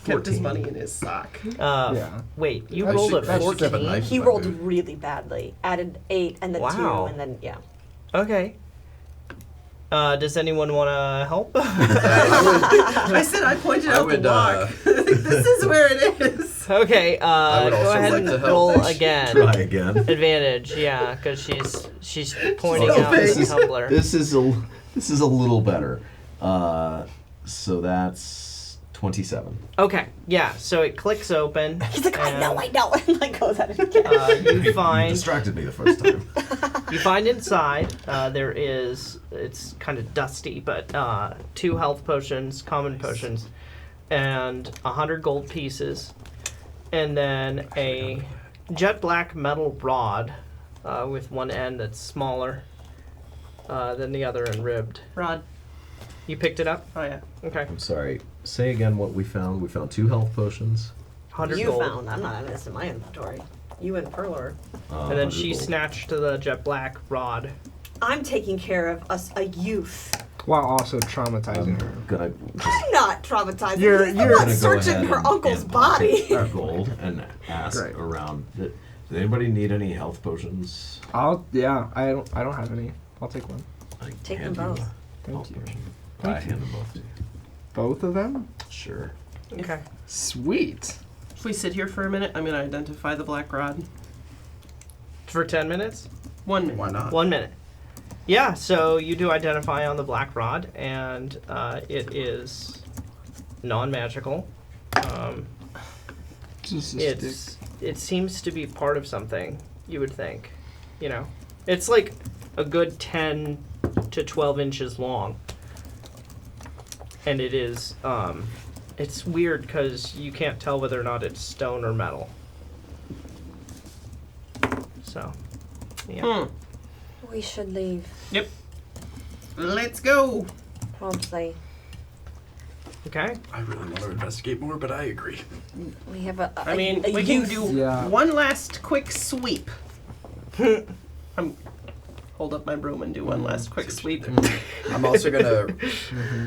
kept his money in his sock. Yeah. Wait, you I rolled should- a I should have a 14? knife. He rolled really badly. Added 8 and then Wow. 2 and then, yeah. Okay. Does anyone want to help? I said I pointed I out would, the lock. This is where it is. Okay, would go also ahead like and to help. roll again. Try again. Advantage, yeah, because she's pointing So out the big. tumbler. This is a little better. So that's 27. Okay, yeah, so it clicks open. He's like, I and, know, and like goes at it again. You You find distracted me the first time. you find inside there is, it's kind of dusty, but 2 health potions, common potions, and 100 gold pieces, and then a jet black metal rod with one end that's smaller than the other and ribbed. Rod. You picked it up? Oh yeah. Okay. I'm sorry. Say again what we found. We found 2 health potions. 100 You gold. found. I'm not having this in my inventory. You and Perler. And then 100 she gold. snatched the jet black rod. I'm taking care of a youth. While also traumatizing her. Gonna I'm not traumatized. You're- He's you're the one gonna go searching ahead her and- uncle's and body. pocket gold and ask Great. around. Does anybody need any health potions? I don't have any. I'll take one. I Take hand them you both. a health Thank you. potion. Thank I you. hand them both to you. Both of them? Sure. Okay. Sweet. If we sit here for a minute, I'm gonna identify the black rod. For 10 minutes? 1 minute. Why not? 1 minute. Yeah, so you do identify on the black rod, and it is non-magical. Just a It stick. seems to be part of something, you would think. You know? It's like a good 10 to 12 inches long. And it is, it's weird because you can't tell whether or not it's stone or metal. So, yeah. We should leave Yep. Let's go. promptly. Okay. I really want to investigate more, but I agree. We have a I mean, a we can youth. do Yeah. one last quick sweep. Hold up my broom and do one last quick sweep. I'm also gonna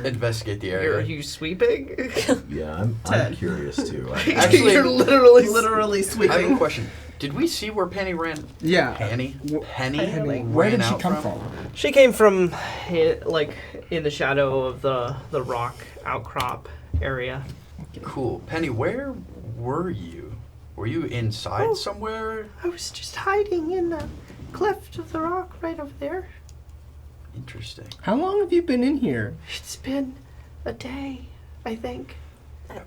investigate the Are area. you sweeping? Yeah, I'm 10. curious too. Actually, You're literally I have a sweeping. question. Did we see where Penny ran? Yeah. Penny? Penny? Penny, Where did ran she out come from? from? She came from, like, in the shadow of the rock outcrop area. Cool. Penny, where were you? Were you inside Oh. somewhere? I was just hiding in the cleft of the rock right over there. Interesting. How long have you been in here? It's been a day, I think.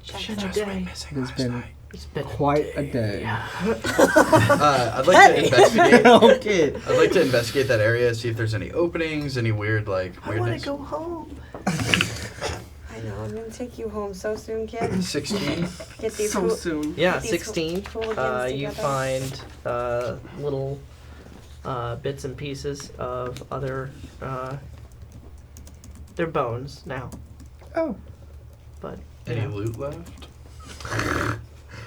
She been a just day. went missing It's last been- night. It's been Quite a day. I'd like to investigate. Okay. I'd like to investigate that area, see if there's any openings, any weird I want weirdness. to go home. I know. I'm gonna take you home so soon, kid. 16. Get these So soon. Yeah, These 16. hooligans You together. find little bits and pieces of other. They're bones now, Oh. but Any yeah, loot left?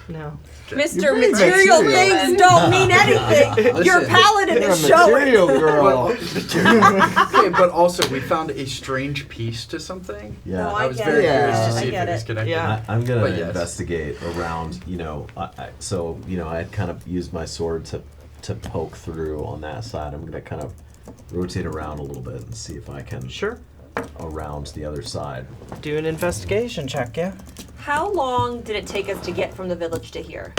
no. Mr. You're very Material material. things don't mean anything. Your Listen. paladin You're a is showing. material girl. Okay, but also we found a strange piece to something. Yeah. No, I was get very it. curious Yeah. to I see if get it was it. connected. Yeah. I'm gonna But yes. investigate around. I had kind of used my sword to poke through on that side. I'm gonna kind of rotate around a little bit and see if I can Sure. around the other side. Do an investigation check, yeah. How long did it take us to get from the village to here?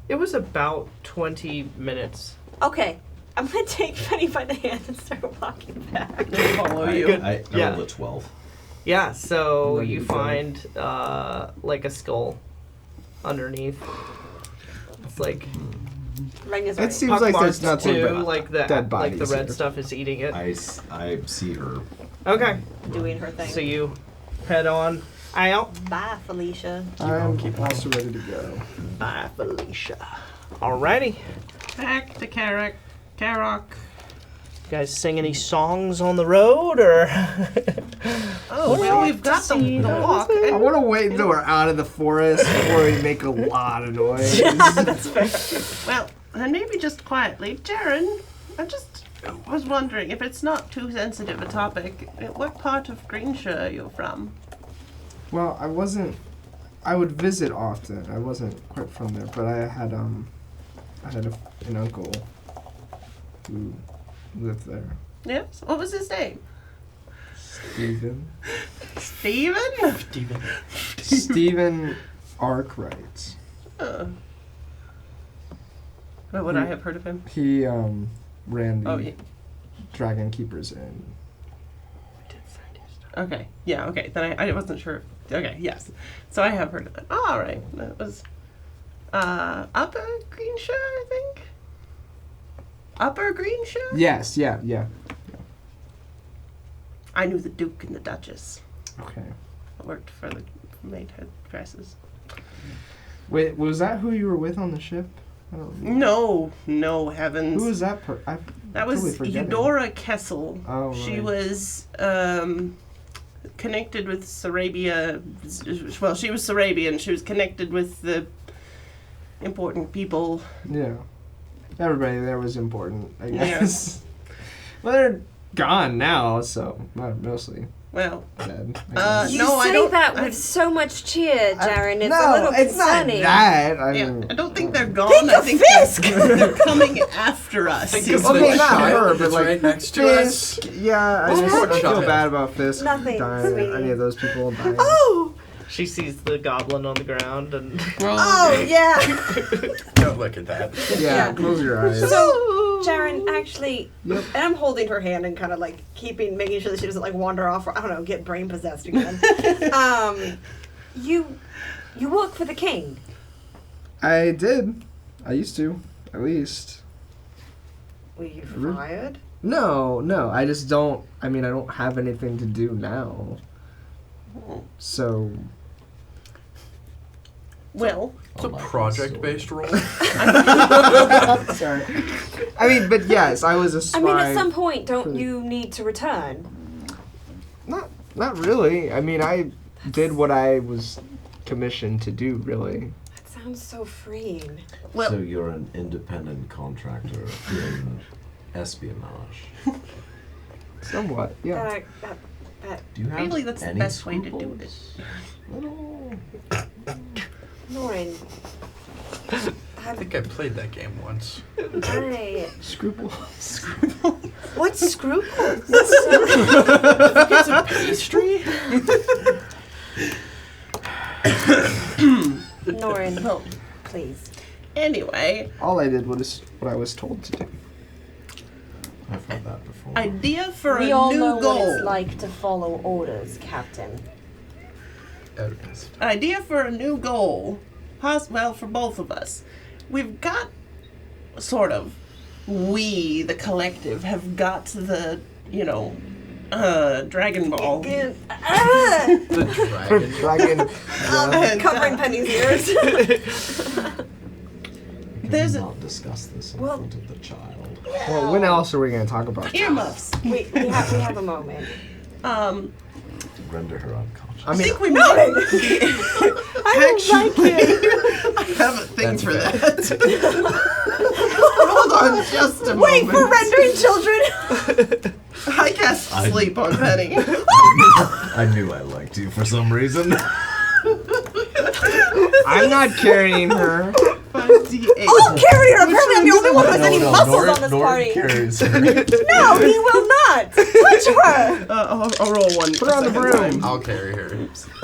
It was about 20 minutes. Okay. I'm gonna take Penny by the hand and start walking back. Follow I, you. I Yeah. rolled a 12. Yeah, so Ready you to go. find like a skull underneath. It's like Renya's It right. seems pock like there's marks nothing too, but like the dead like the bodies red here. stuff is eating it. I see her. Okay, doing her thing. so you head on out. Bye, Felicia. I'm also ready to go. Bye, Felicia. Alrighty, Back to Carrick. Carrock. you guys sing any songs on the road or? Oh, well, we've got the walk. I want to wait until we're out of the forest before we make a lot of noise. That's fair. Well, then maybe just quietly. Jaren, I just was wondering, if it's not too sensitive a topic, what part of Greenshire are you from? Well, I would visit often. I wasn't quite from there, but I had an uncle who lived there. Yes? What was his name? Stephen. Steven? Stephen Arkwright. Where would I have heard of him? He ran the Oh, yeah. Dragon Keepers Inn. Okay. Yeah, okay. Then I wasn't sure. Okay, yes. So I have heard of it. Oh, all right. That was Upper Greenshire, I think? Upper Greenshire? Yes, yeah. I knew the Duke and the Duchess. Okay. I worked for the made head dresses. Wait, was that who you were with on the ship? I don't know. No heavens. Who was that? That was totally forgetting. Eudora Kessel. Oh, She right. was connected with Sarrabia. Well, she was Sarrabian. She was connected with the important people. Yeah. Everybody there was important, I guess. Well, they're gone now, so mostly Well, dead. I guess. You no, I say don't. that with so much cheer, Jaren. It's no, a little it's not concerning. that. I don't think they're gone. Think I of think Fisk! they're coming after us. Think of Okay, the not child her, but that's like right next to us. Fisk. Yeah, I What just happened? I feel Child. bad about Fisk Nothing, dying. sweetie. Any of those people dying. Oh! She sees the goblin on the ground and Oh, yeah. Don't look at that. Yeah, close your eyes. So, Jaren, actually, Yep. and I'm holding her hand and kind of like making sure that she doesn't like wander off or, I don't know, get brain possessed again. You work for the king. I did. I used to, at least. Were you Really? fired? No, I just don't. I mean, I don't have anything to do now. So, Well, It's a project-based role. sorry. I mean, but yes, I was a spy. I mean, at some point, don't for- you need to return? Not really. I mean, I did what I was commissioned to do, really. That sounds so freeing. well, So you're an independent contractor in espionage. Somewhat, yeah. That Do you have really, that's the any best way to do scruples? At all? Norren. I think I played that game once. Scruple. What's scruples? it's a pastry. Norren, Well, please. anyway, All I did was what I was told to do. I've heard that before. idea for We a all new know goal. what it's like to follow orders, Captain. Idea for a new goal. Well, for both of us. We've got, sort of, we, the collective, have got the, Dragon Ball. The dragon. Dragon. Covering Penny's ears. There's a- not discuss this in Well- front of the child. Well, when else are we going to talk about this? Earmuffs. we have a moment. To Render her unconscious. I I mean, think we might. I don't like it. I have a thing That's for fair. that. Hold on just a Wait, moment. for rendering children? I cast sleep on Penny. I knew I liked you for some reason. I'm not carrying her. 5d8. Oh, carry her! Apparently I'm the only one with any muscles on this party. carries her. No, he will not! Touch her! I'll roll one. Put her on the second broom. time. I'll carry her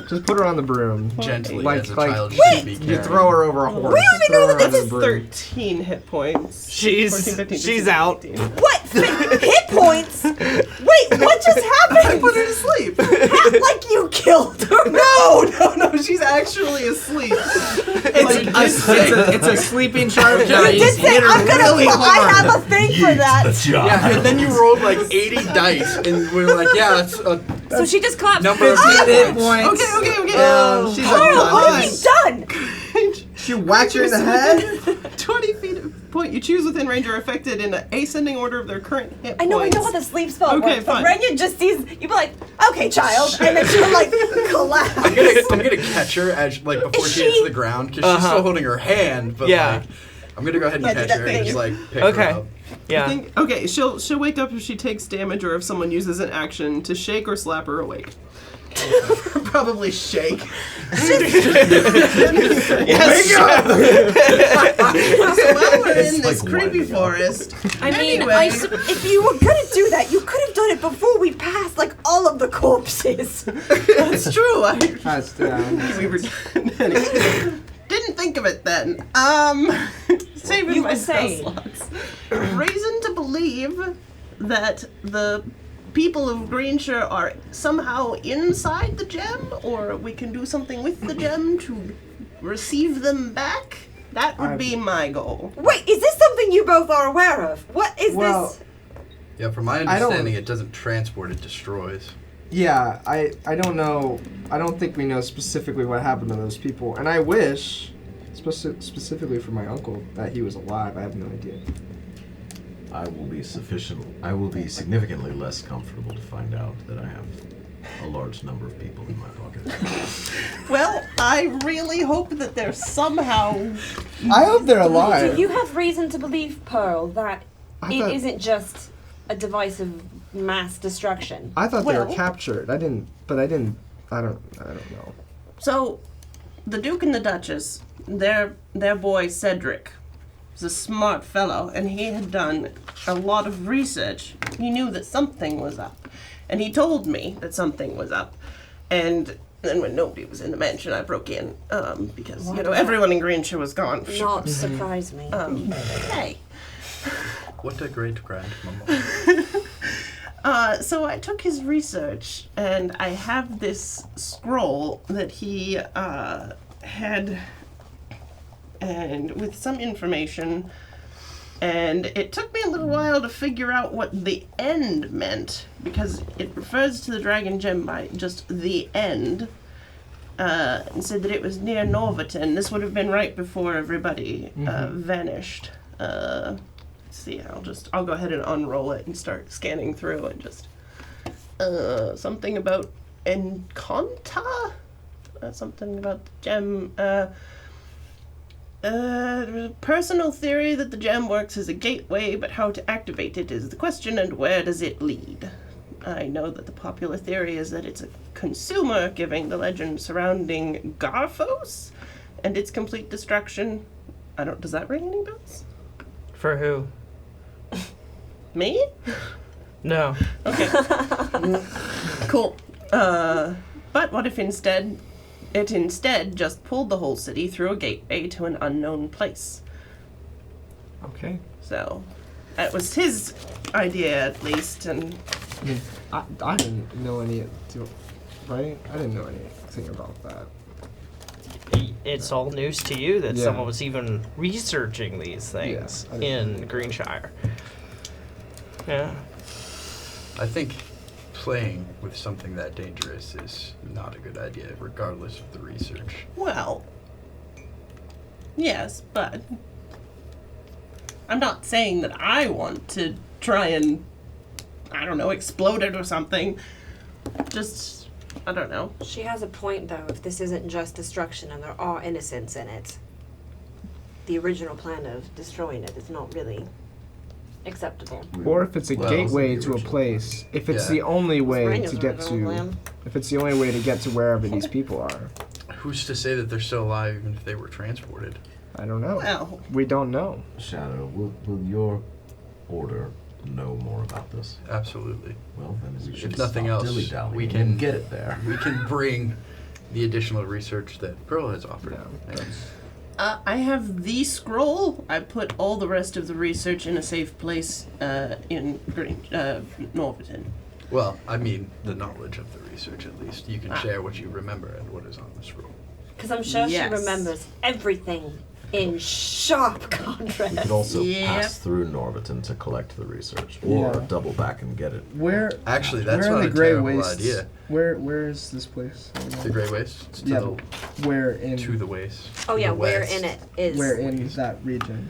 Just put her on the broom. gently Like- as a like- child Wait! should be You carried. throw her over a horse. We don't even Throw know her that on the this is broom. 13 hit points. she's 14, 15, 16, she's out. 18. What? Hit points? Wait, what just I happened? put her to sleep. Like you killed her? No, she's actually asleep. It's a sleeping charm. You did say I'm gonna. really I hard. have a thing for that. Yeah, and then you rolled like 80 dice, and we're like, yeah, that's a So she just clapped. number of Hit hit points. Okay. She's Carl, what have you done? She whacked her in the head. 20 feet of point. You choose within range are affected in an ascending order of their current hit I know points. how the sleep spell Okay, works, but fine. Renya just sees, you'd be like, okay, child, and then she'll like collapse. I'm gonna catch her as like before she hits the ground because she's still holding her hand. But Yeah. like, I'm gonna go ahead and Yeah, do catch that her and thing. just like pick Okay. her up. Yeah. Okay, she'll wake up if she takes damage or if someone uses an action to shake or slap her awake. Probably shake. So while we're in It's this like creepy winding up. forest, I mean, anyway, if you were gonna do that, you could have done it before we passed like all of the corpses. that's true. That's, We were didn't think of it then. Saving You my were spell saying. slots. Reason to believe that the people of Greenshire are somehow inside the gem, or we can do something with the gem to receive them back. That would be my goal. Wait, is this something you both are aware of? What is Well, this? Yeah, from my I don't- understanding, it doesn't transport; it destroys. yeah, I don't know. I don't think we know specifically what happened to those people. And I wish, specifically for my uncle, that he was alive. I have no idea. I will be significantly less comfortable to find out that I have a large number of people in my pocket. Well, I really hope that they're somehow. I hope they're alive. Do you have reason to believe, Pearl, that I thought- it isn't just a device of mass destruction? I thought they Well- were captured. I don't know. So, the Duke and the Duchess, their boy Cedrick, was a smart fellow, and he had done a lot of research. He knew that something was up, and he told me that something was up. And then when nobody was in the mansion, I broke in because everyone in Greenshire was gone. Not surprise me. Hey. What a great grandmama. So I took his research, and I have this scroll that he had, and with some information, and it took me a little while to figure out what the end meant, because it refers to the dragon gem by just the end, and said that it was near Norverton. This would have been right before everybody vanished. See, I'll go ahead and unroll it and start scanning through and just something about Encanta, something about the gem. Personal theory that the gem works as a gateway, but how to activate it is the question, and where does it lead? I know that the popular theory is that it's a consumer, giving the legend surrounding Garfos and its complete destruction. Does that ring any bells? For who? Me? No. Okay. Cool. But what if it instead just pulled the whole city through a gateway to an unknown place? Okay. So, that was his idea at least, and I mean, I didn't know right? I didn't know anything about that. It's all news to you that Yeah. someone was even researching these things Yeah, I didn't in Greenshire. Yeah. I think playing with something that dangerous is not a good idea, regardless of the research. well, yes, but I'm not saying that I want to try and, explode it or something. Just, I don't know. She has a point, though. If this isn't just destruction and there are innocents in it, the original plan of destroying it is not really acceptable. Or if it's a Well, gateway the to a original. place, if it's Yeah. the only way Renya's to get original to, plan. if it's the only way to get to wherever these people are, Who's to say that they're still alive even if they were transported? I don't know. Well, We don't know. Shadow, will your order know more about this? Absolutely. Well, then we should If nothing stop else, dilly-dallying we and can get it there. We can bring the additional research that Pearl has offered. Yeah. And I have the scroll. I put all the rest of the research in a safe place in Norverton. well, I mean, the knowledge of the research, at least. You can share what you remember and what is on the scroll. Because I'm sure Yes. she remembers everything in sharp We contrast. could also Yep. pass through Norverton to collect the research, or Yeah. double back and get it. Where? Actually, that's where not are a the Grey terrible Wastes? idea. Where is this place? The Grey Waste? It's to, Yeah, the, where in? to the waste. Oh, yeah, The where west. in it is. Where in that region?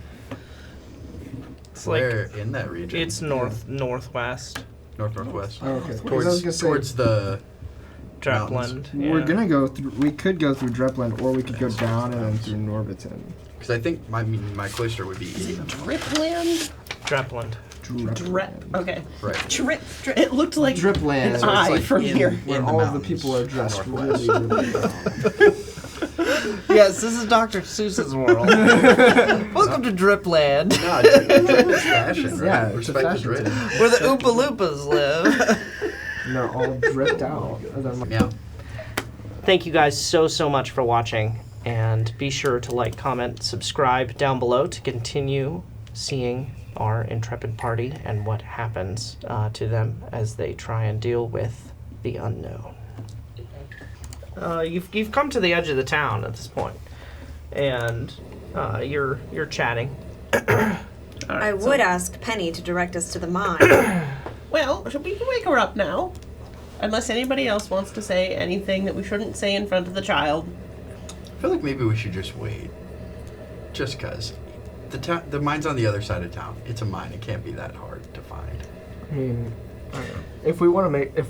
It's like Where in that region? it's northwest, northwest. Oh, okay. 'Cause I was Towards, gonna say, towards the Drapland. we're Yeah. gonna go through. We could go through Drepland, or we could go down and then through Norverton. because I think my cloister would be Is it east. Dripland? Drapland. Drip. Okay. Right. Drip. It looked like Dripland. an So it's eye like from in- here. where in the all of the mountains, people are dressed northwest. really, really well. Yes, this is Dr. Seuss's world. Welcome to Dripland, No, drip is fashion, right? Yeah, it's a Respect the fashion drip. thing. where the Oompa Loompas live. And they're all dripped out. And then like- Yeah. Thank you guys so much for watching, and be sure to like, comment, subscribe down below to continue seeing our intrepid party and what happens to them as they try and deal with the unknown. You've come to the edge of the town at this point, and you're chatting. I would ask Penny to direct us to the mine. Well, we can wake her up now. Unless anybody else wants to say anything that we shouldn't say in front of the child. I feel like maybe we should just wait. Just because. The mine's on the other side of town. It's a mine. It can't be that hard to find. I mean, I don't know. If we want to make, if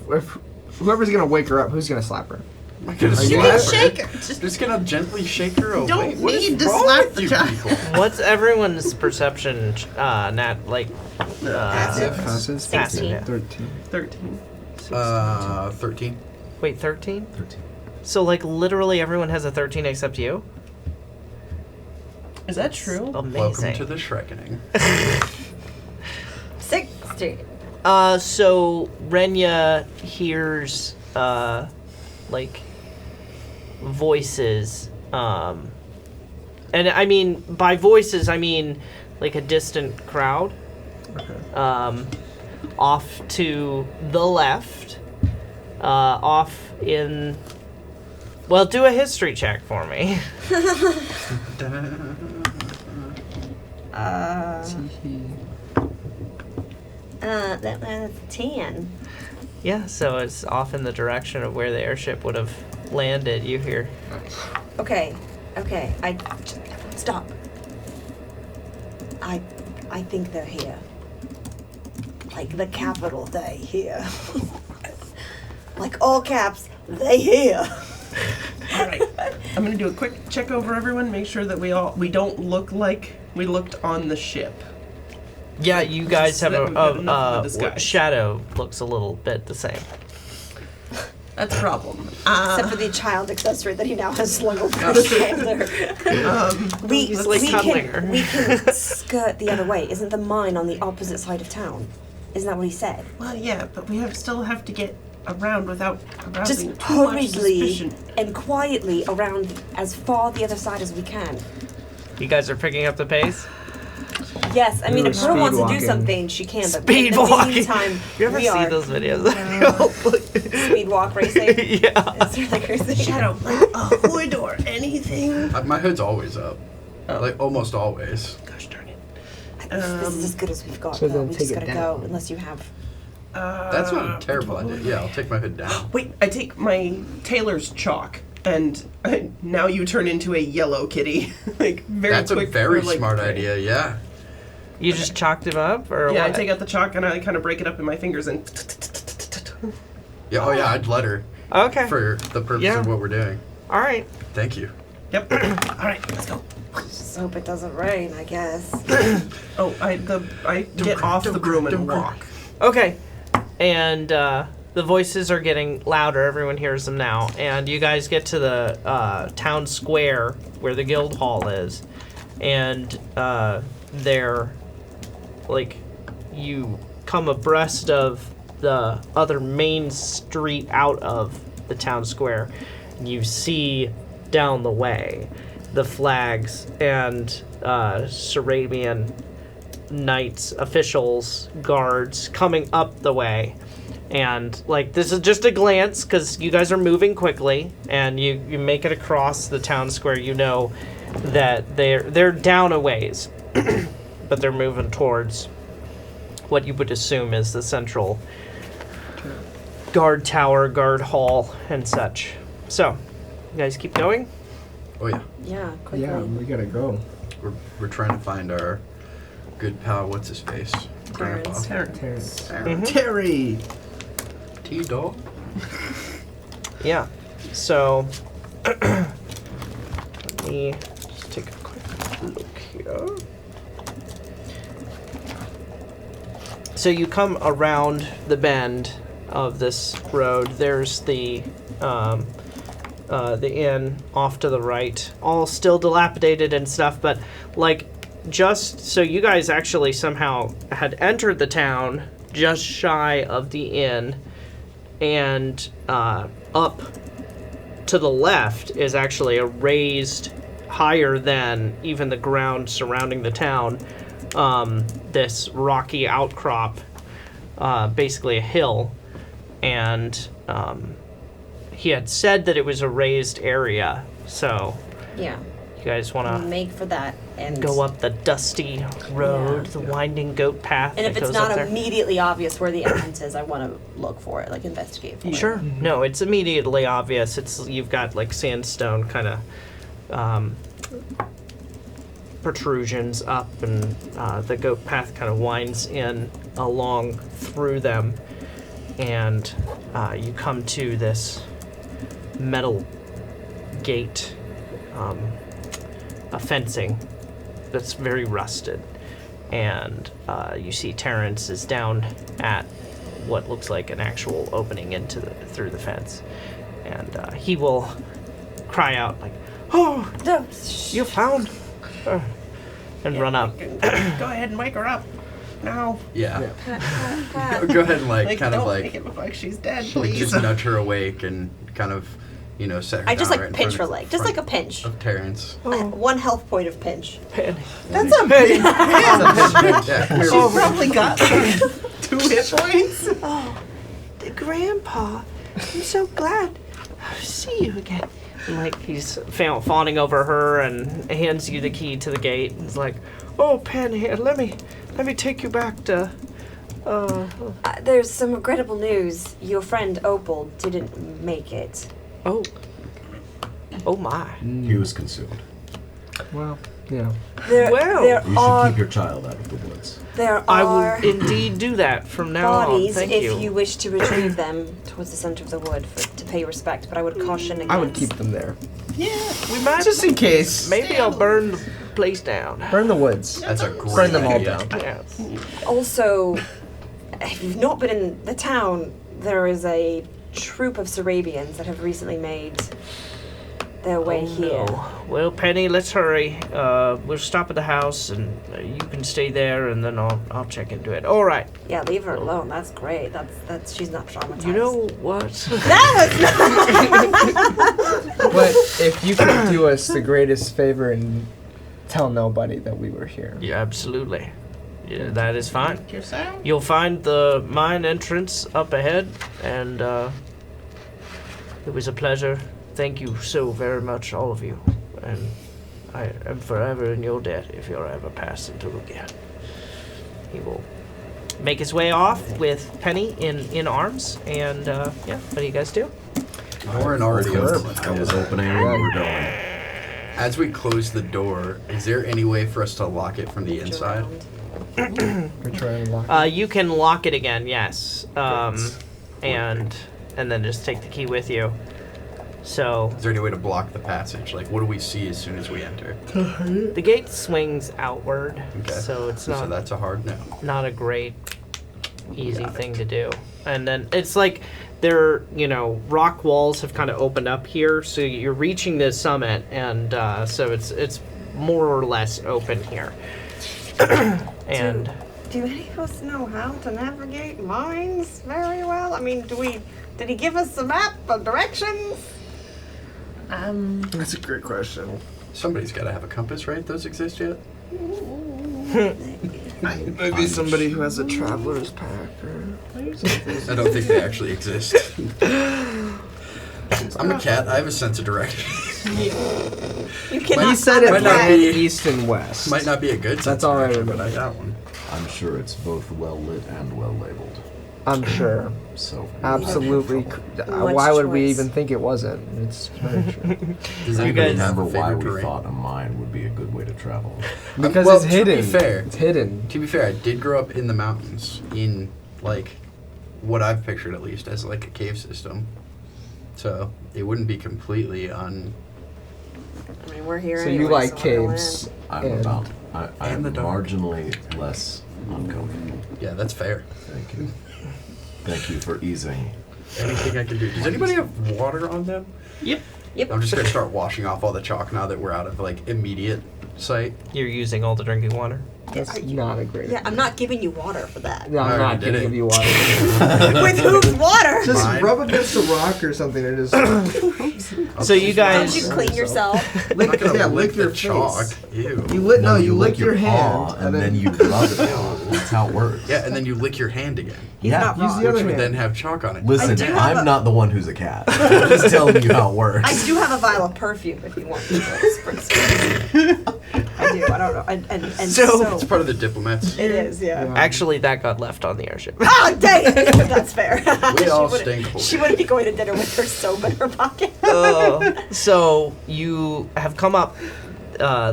whoever's gonna wake her up, who's gonna slap her? I'm gonna Are you slap her. Shake her. Just gonna gently shake her away. Don't What is need to wrong slap with the you child. people? What's everyone's perception, Nat, like, Passive. Passes? 16. yeah. 13. 13. 13. Wait, 13? 13. So, like, literally everyone has a 13 except you? Is that true? Amazing. Welcome to the Shrekkening. 16. So Renya hears, like, voices, and I mean, by voices, I mean, like, a distant crowd, off to the left, off in, well, do a history check for me. That's 10. Yeah, so it's off in the direction of where the airship would have landed. You hear, Okay. Stop. I think they're here. Like the capital they here. Like all caps, they here. All right. I'm gonna do a quick check over everyone, make sure that we don't look like we looked on the ship. yeah, you guys have that we've got enough of a a disguise. shadow looks a little bit the same. That's a problem. Except for the child accessory that he now has slung over his shoulder. we He's like cuddling her. we can skirt the other way. Isn't the mine on the opposite side of town? Isn't that what he said? Well, yeah, but we still have to get around without Just arousing too much hurriedly suspicion. and quietly around as far the other side as we can. You guys are picking up the pace? Yes, I mean, Ooh, if Pearl wants to do speed something, she can. But Speed in the walking. meantime, You ever we see are those videos? speed walk racing. Yeah. It's really crazy. Shadow, like a hood or anything. My hood's always up. Oh. Like, almost always. Gosh darn it. This is as good as we've got. So though. then We take just it gotta down. go unless you have. That's not a terrible idea. Yeah, I'll take my hood down. Wait, I take my tailor's chalk, and now you turn into a yellow kitty. Like, very That's quick. a very like, smart idea, yeah. You just chalked him up, or Yeah, what? I take out the chalk and I kind of break it up in my fingers and. Yeah, oh yeah, I'd let her Okay. for the purpose Yeah. of what we're doing. All right. Thank you. Yep. All right, let's go. Just hope it doesn't rain. I guess. Oh, I get off the broom and walk. Okay. And the voices are getting louder. Everyone hears them now. And you guys get to the town square where the guild hall is. And they're, like, you come abreast of the other main street out of the town square. And you see down the way the flags and Sarrabian knights, officials, guards coming up the way. And, like, this is just a glance because you guys are moving quickly and you make it across the town square. You know that they're down a ways, but they're moving towards what you would assume is the central guard tower, guard hall, and such. So, you guys keep going? Oh yeah. Yeah, quickly. Yeah, we gotta go. We're trying to find our good pal, what's his face? Grandpa. Terrence. Terry. T-Dog? Yeah. So, let me just take a quick look here. So you come around the bend of this road. There's the inn off to the right, all still dilapidated and stuff, but like just so you guys actually somehow had entered the town just shy of the inn, and up to the left is actually a raised, higher than even the ground surrounding the town, this rocky outcrop, basically a hill, and he had said that it was a raised area, so Yeah. you guys want to Make for that and go up the dusty road, the winding goat path And that if it's goes not up there. immediately obvious where the entrance is, I want to look for it, like investigate for it. Sure. No, it's immediately obvious. You've got like sandstone kind of protrusions up, and the goat path kind of winds in along through them. and you come to this metal gate, a fencing that's very rusted, and you see Terrence is down at what looks like an actual opening through the fence, and he will cry out like, "Oh, you found her," and run up. Go ahead and wake her up. No. Yeah. Pat. Go ahead and Don't make it look like she's dead, please. just nudge her awake and kind of, set her I down just like right in pinch front her of- leg, just like a front pinch. of Terrence. 1 health point of pinch. Penny. That's a big. Yeah, come here. She's probably got like 2 hit points. Oh, Grandpa, I'm so glad to see you again. And, like, he's fawning over her and hands you the key to the gate. And he's like, "Oh, Penny, here, let me take you back to." There's some regrettable news. Your friend Opal didn't make it. Oh my. He was consumed. Well, yeah. There, Well, there You should are keep your child out of the woods. there I are will indeed do that from now on. bodies Thank if you wish to retrieve them towards the center of the wood to pay respect. But I would caution against. I would keep them there. Yeah. We might. Just in case. Maybe I'll burn the place down. Burn the woods. That's a great Burn them all idea. down. Yes. Also, if you've not been in the town, there is a troop of Sarrabians that have recently made their way here. No. Well, Penny, let's hurry. We'll stop at the house, and you can stay there, and then I'll check into it. All right. Yeah, leave her alone. That's great. That's she's not traumatized. You know what? No, it's not. But if you could do us the greatest favor and tell nobody that we were here. Yeah, absolutely. Yeah, that is fine. Yourself? You'll find the mine entrance up ahead, and it was a pleasure. Thank you so very much, all of you. And I am forever in your debt if you're ever passing through again. He will make his way off with Penny in arms, and yeah, what do you guys do? Norren already opened the I was door. opening and we were going. As we close the door, is there any way for us to lock it from the inside? We try and lock You can lock it again, yes, and then just take the key with you. So Is there any way to block the passage? Like, what do we see as soon as we enter? the gate swings outward, Okay. so it's So not that's a hard no. not a great easy Got it. thing to do. And then it's like there, rock walls have kind of opened up here, so you're reaching the summit, and so it's more or less open here. And Do any of us know how to navigate mines very well? I mean, did he give us a map of directions? That's a great question. Somebody's got to have a compass, right? Those exist yet? Maybe somebody who has a traveler's pack or something. I don't think they actually exist. I'm a cat. I have a sense of direction. You cannot. He said it Might not ran be- east and west. Might not be a good sense That's of all I direction, but I remember. got one. I'm sure it's both well lit and well labeled. I'm sure. So Absolutely. Much Why would we choice. even think it wasn't? It's very true. Does You anybody guys have remember a why favorite we terrain? thought a mine would be a good way to travel. Because well, it's hidden. To be fair, It's hidden. To be fair, I did grow up in the mountains in, like, what I've pictured at least as, like, a cave system. So it wouldn't be completely I mean, we're here. So anyway, you like so we're gonna caves. I'm and I'm the dark. marginally less uncomfortable. Yeah, that's fair. Thank you. Thank you for easing. Anything I can do. Does anybody have water on them? Yep. Yep. I'm just going to start washing off all the chalk now that we're out of, like, immediate sight. you're using all the drinking water. That's not a great Yeah, idea. I'm not giving you water for that. No, I I'm already not did gonna it. give you water. With whose water? Just Mine. rub against a rock or something and just. So you Don't guys, you clean yourself? I'm not going to yeah, lick lick your the chalk. face. Ew. You lick No, you lick your paw, hand and then you rub it down. That's how it works. Yeah, and then you lick your hand again. Yeah. not Use wrong. the other Which would hand. then have chalk on it. Listen, do have I'm a- not the one who's a cat. I'm just telling you how it works. I do have a vial of perfume if you want to spray. I do. I don't know. And So- It's part of the diplomats. it is. Yeah. Yeah. actually, that got left on the airship. Oh, dang it. That's fair. We all wouldn't- stink. She wouldn't be going to dinner with her soap in her pocket. So you have come up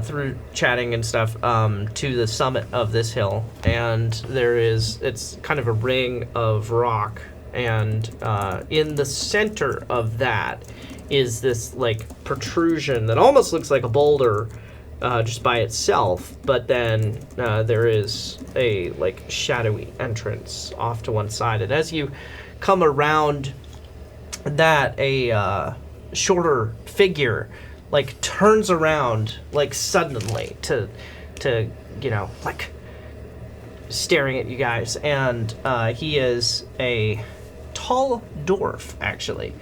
through chatting and stuff to the summit of this hill, and it's kind of a ring of rock and in the center of that is this like protrusion that almost looks like a boulder just by itself, but then there is a like shadowy entrance off to one side, and as you come around that, a shorter figure like turns around like suddenly to you know, like staring at you guys, and he is a tall dwarf actually.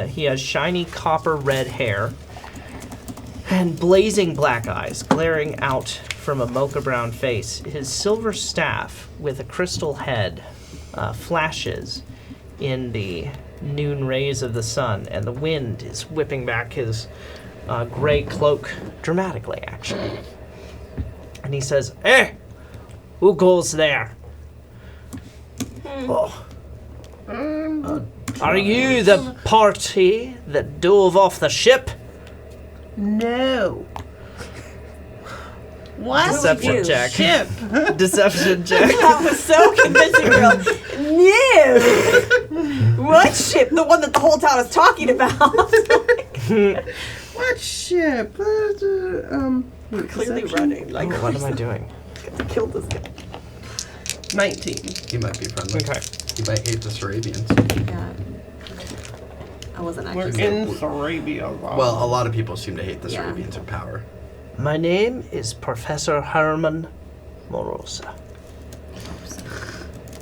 He has shiny copper red hair and blazing black eyes glaring out from a mocha brown face. His silver staff with a crystal head flashes in the noon rays of the sun, and the wind is whipping back his gray cloak dramatically, actually. And he says, "Hey, who goes there? Oh. Are you the party that dove off the ship?" No. What? Deception you? check. Ship. Deception check. That was so convincing, girl. No! What ship? The one that the whole town is talking about. What ship? Clearly running. Like, What am I doing? kill this guy. 19. He might be friendly. Okay. He might hate the Sarrabians. Yeah. I wasn't We're actually. in Sarabia. Well, a lot of people seem to hate the Yeah. Sarrabians in power. My name is Professor Herman Morosa.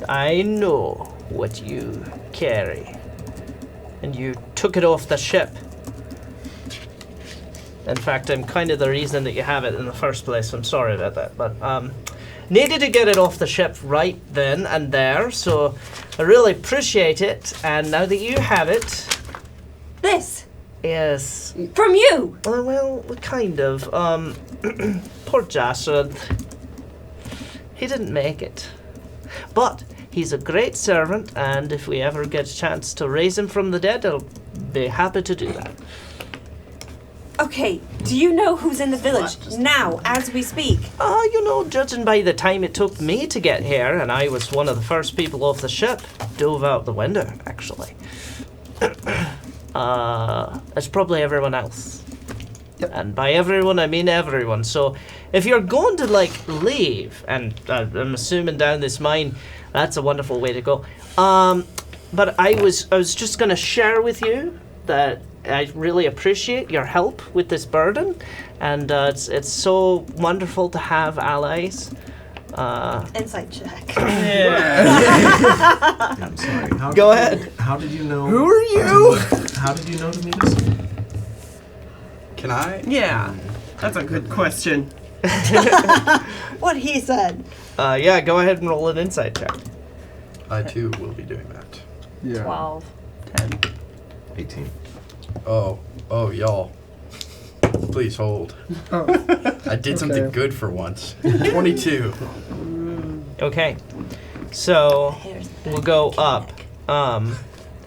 I know what you carry, and you took it off the ship. In fact, I'm kind of the reason that you have it in the first place. I'm sorry about that, but needed to get it off the ship right then and there, so I really appreciate it. And now that you have it, This! yes, From you! well, kind of. Poor Joshua. He didn't make it. But he's a great servant, and if we ever get a chance to raise him from the dead, I'll be happy to do that. Okay, do you know who's in the village now, as we speak? You know, judging by the time it took me to get here, and I was one of the first people off the ship, dove out the window, actually. It's probably everyone else. Yep. And by everyone, I mean everyone. So if you're going to, like, leave, and I'm assuming down this mine, that's a wonderful way to go. But I was just going to share with you that I really appreciate your help with this burden, and it's so wonderful to have allies. Insight check. I'm sorry. Go ahead. How did you know? Who are you? How did you know to meet us? Can I? Yeah, that's a good question. What he said. Yeah, go ahead and roll an insight check. I too will be doing that. Yeah. 12. 10. 18. Oh, y'all. Please hold. Oh. I did something Okay. good for once. 22. Okay, so Here's the we'll go up.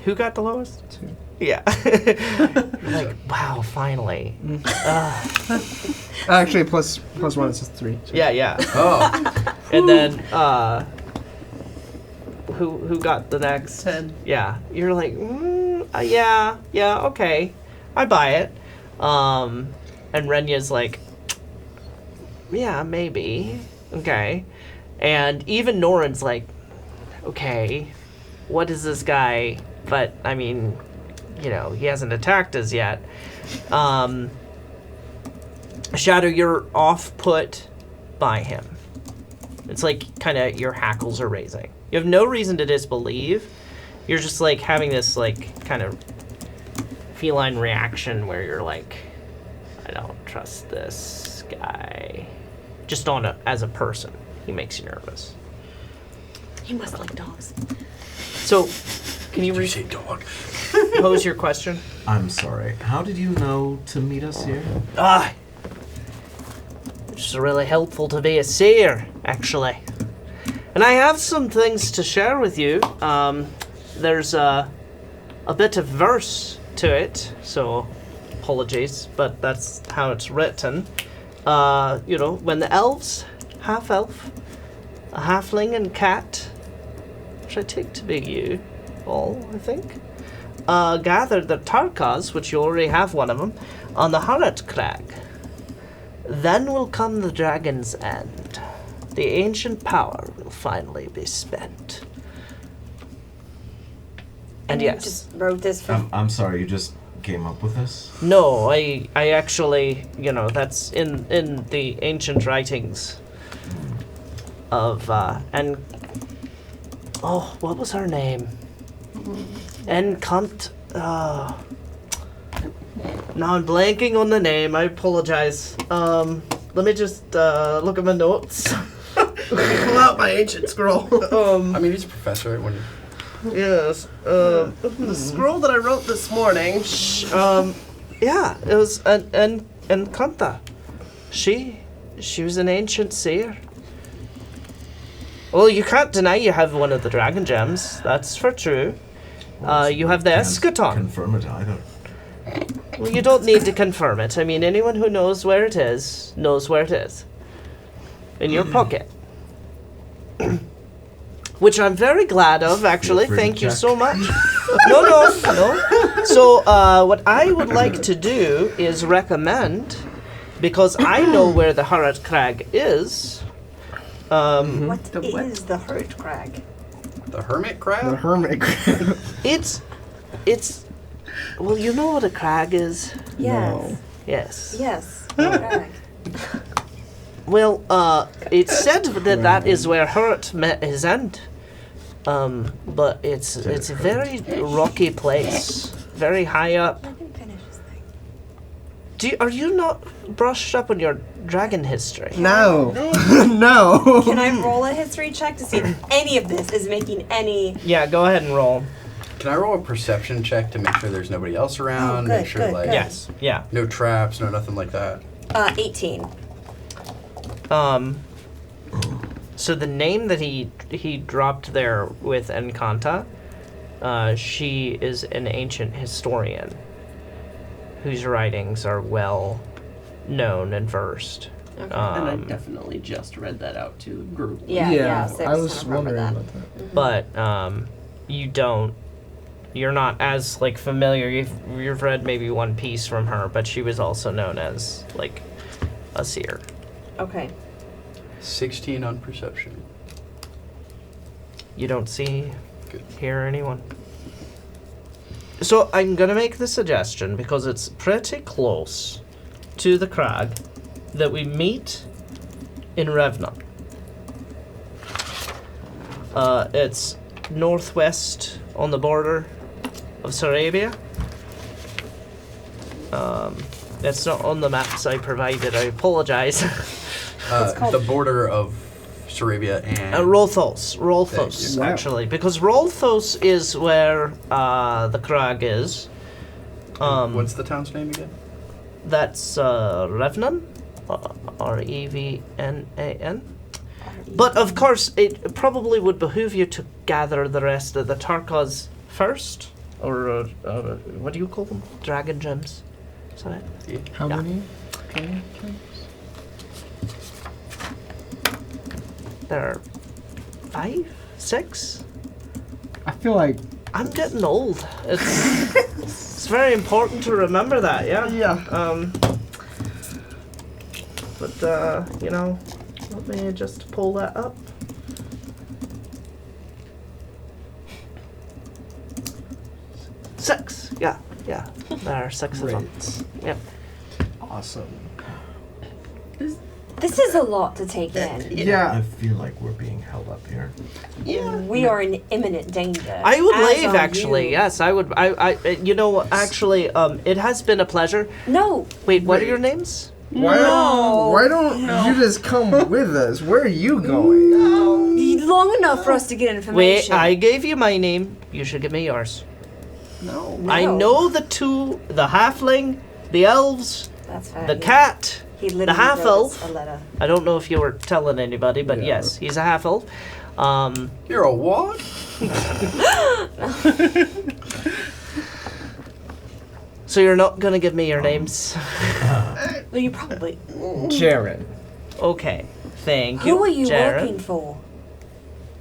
Who got the lowest? 2. Yeah. You're like, wow, finally. Actually, plus 1 is 3. Yeah. Oh, And then, who got the next? 10. Yeah. You're like, yeah, okay. I buy it. And Renya's like, yeah, maybe. Okay. And even Norren's like, okay, what is this guy? But, I mean, you know, he hasn't attacked us yet. Shadow, you're off-put by him. It's like kind of your hackles are raising. You have no reason to disbelieve. You're just like having this like kind of feline reaction where you're like, I don't trust this guy. Just as a person, he makes you nervous. You must like dogs. So, can you say dog? pose your question? I'm sorry. How did you know to meet us here? It's really helpful to be a seer, actually. And I have some things to share with you. There's a bit of verse to it, so apologies, but that's how it's written. You know, when the elves, half-elf, a halfling and cat, which I take to be you, Opal, I think, gathered the Tarkas, which you already have one of them, on the Harrat Crag. Then will come the Dragon's End. The ancient power will finally be spent. And you yes. just wrote this for. I'm sorry, you just came up with this? No, I actually, that's in the ancient writings of, and, oh, what was her name? Encant, now I'm blanking on the name, I apologize. Let me just, look at my notes. Pull out my ancient scroll. I mean, he's a professor, right? When you... Yes, The scroll that I wrote this morning. yeah, it was Encanta. She was an ancient seer. Well, you can't deny you have one of the dragon gems. That's for true. You have the Can't eschaton. Confirm it either. Well, you don't need to confirm it. I mean, anyone who knows where it is knows where it is. In your pocket. Which I'm very glad of, actually. Feel free to Thank you check. so much. No. So, what I would like to do is recommend, because I know where the Harrat Crag is. What is the Hurt Crag? The hermit crab? The hermit crab. It's. Well, you know what a crag is? Yes. Yes. Yes. Crag. Well, it's said that is where Hurt met his end. But it's a very rocky place, very high up. Let him finish his thing. Are you not brushed up on your dragon history? No. No. Can I roll a history check to see if any of this is making any? Yeah, go ahead and roll. Can I roll a perception check to make sure there's nobody else around? good, make sure, good, like, good. Yes. Yeah. no traps, no nothing like that. 18. So the name that he dropped there with Encanta, she is an ancient historian whose writings are well known and versed. And I definitely just read that out to a group. Yeah. So I was remember wondering that. about that. But you're not as like familiar. You've read maybe one piece from her, but she was also known as like a seer. Okay. 16 on perception. You don't see, Good. hear anyone. So I'm gonna make the suggestion because it's pretty close to the crag that we meet in Revna. It's northwest on the border of Sarrabia. It's not on the maps I provided. I apologize. called- The border of Sarabia and... Rolthos, Thank you. actually, because Rolthos is where the crag is. What's the town's name again? That's Revnan, Revnan. But of course, it probably would behoove you to gather the rest of the Tarkas first, or what do you call them? Dragon gems. Is that it? How Yeah. many? There are 5, 6. I feel like I'm getting old. It's very important to remember that. Yeah. Yeah. But let me just pull that up. Six. Yeah. There are 6 of them. great. Yep. Awesome. This is a lot to take in. I Yeah. feel like we're being held up here. Yeah. We are in imminent danger. I would as leave are actually. you. Yes, I would. Actually, it has been a pleasure. No. Wait, what are your names? Why don't you just come with us? Where are you going? Long enough for us to get Wait, information. I gave you my name. You should give me yours. No. I know the halfling, the elves, That's fair. the cat. He the literally half wrote elf. us a letter. I don't know if you were telling anybody, but Yeah. yes, he's a half elf. You're a what? So you're not gonna give me your names? Well, you probably. Jaren. Okay, thank you. Who are you Jaren. working for?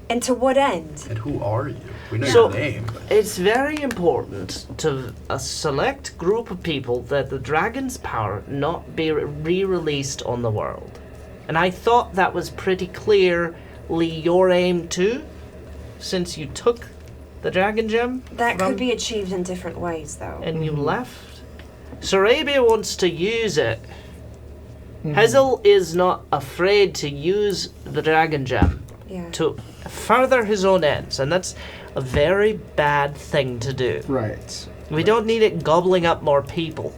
And to what end? And who are you? We know So- your name. But It's very important to a select group of people that the dragon's power not be re-released on the world. And I thought that was pretty clearly your aim too, since you took the dragon gem. That from- could be achieved in different ways, though. And you left. Sarabia wants to use it. Hazel is not afraid to use the dragon gem Yeah. to further his own ends, and that's a very bad thing to do. Right. We don't need it gobbling up more people.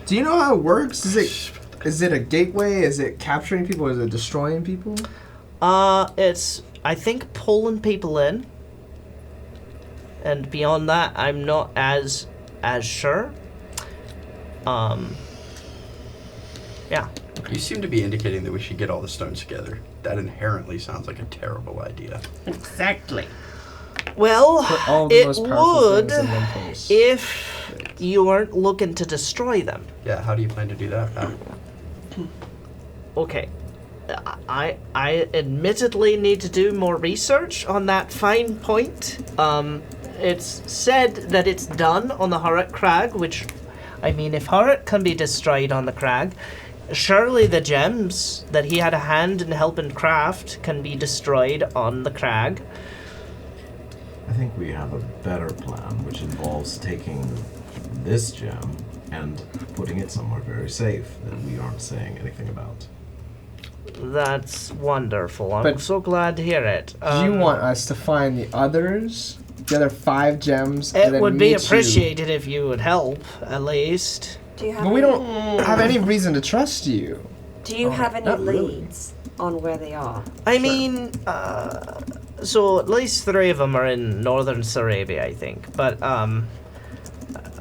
Do you know how it works? Is it a gateway? Is it capturing people? Is it destroying people? It's, I think, pulling people in. And beyond that, I'm not as sure. Yeah. you seem to be indicating that we should get all the stones together. That inherently sounds like a terrible idea. Exactly. Well, Put all the it most powerful would things in one place. if you weren't looking to destroy them. Yeah, how do you plan to do that? Okay. I admittedly need to do more research on that fine point. It's said that it's done on the Horrot Crag, which, I mean, if Horrot can be destroyed on the crag, surely the gems that he had a hand in helping craft can be destroyed on the crag. I think we have a better plan, which involves taking this gem and putting it somewhere very safe that we aren't saying anything about. That's wonderful. I'm But- so glad to hear it. Do you want us to find the others? The other 5 gems? and It then would be meet you? appreciated if you would help, at least. Do you have But we any, don't have any reason to trust you. Do you have any not really. leads on where they are? I mean, so at least 3 of them are in northern Sarabia, I think. But,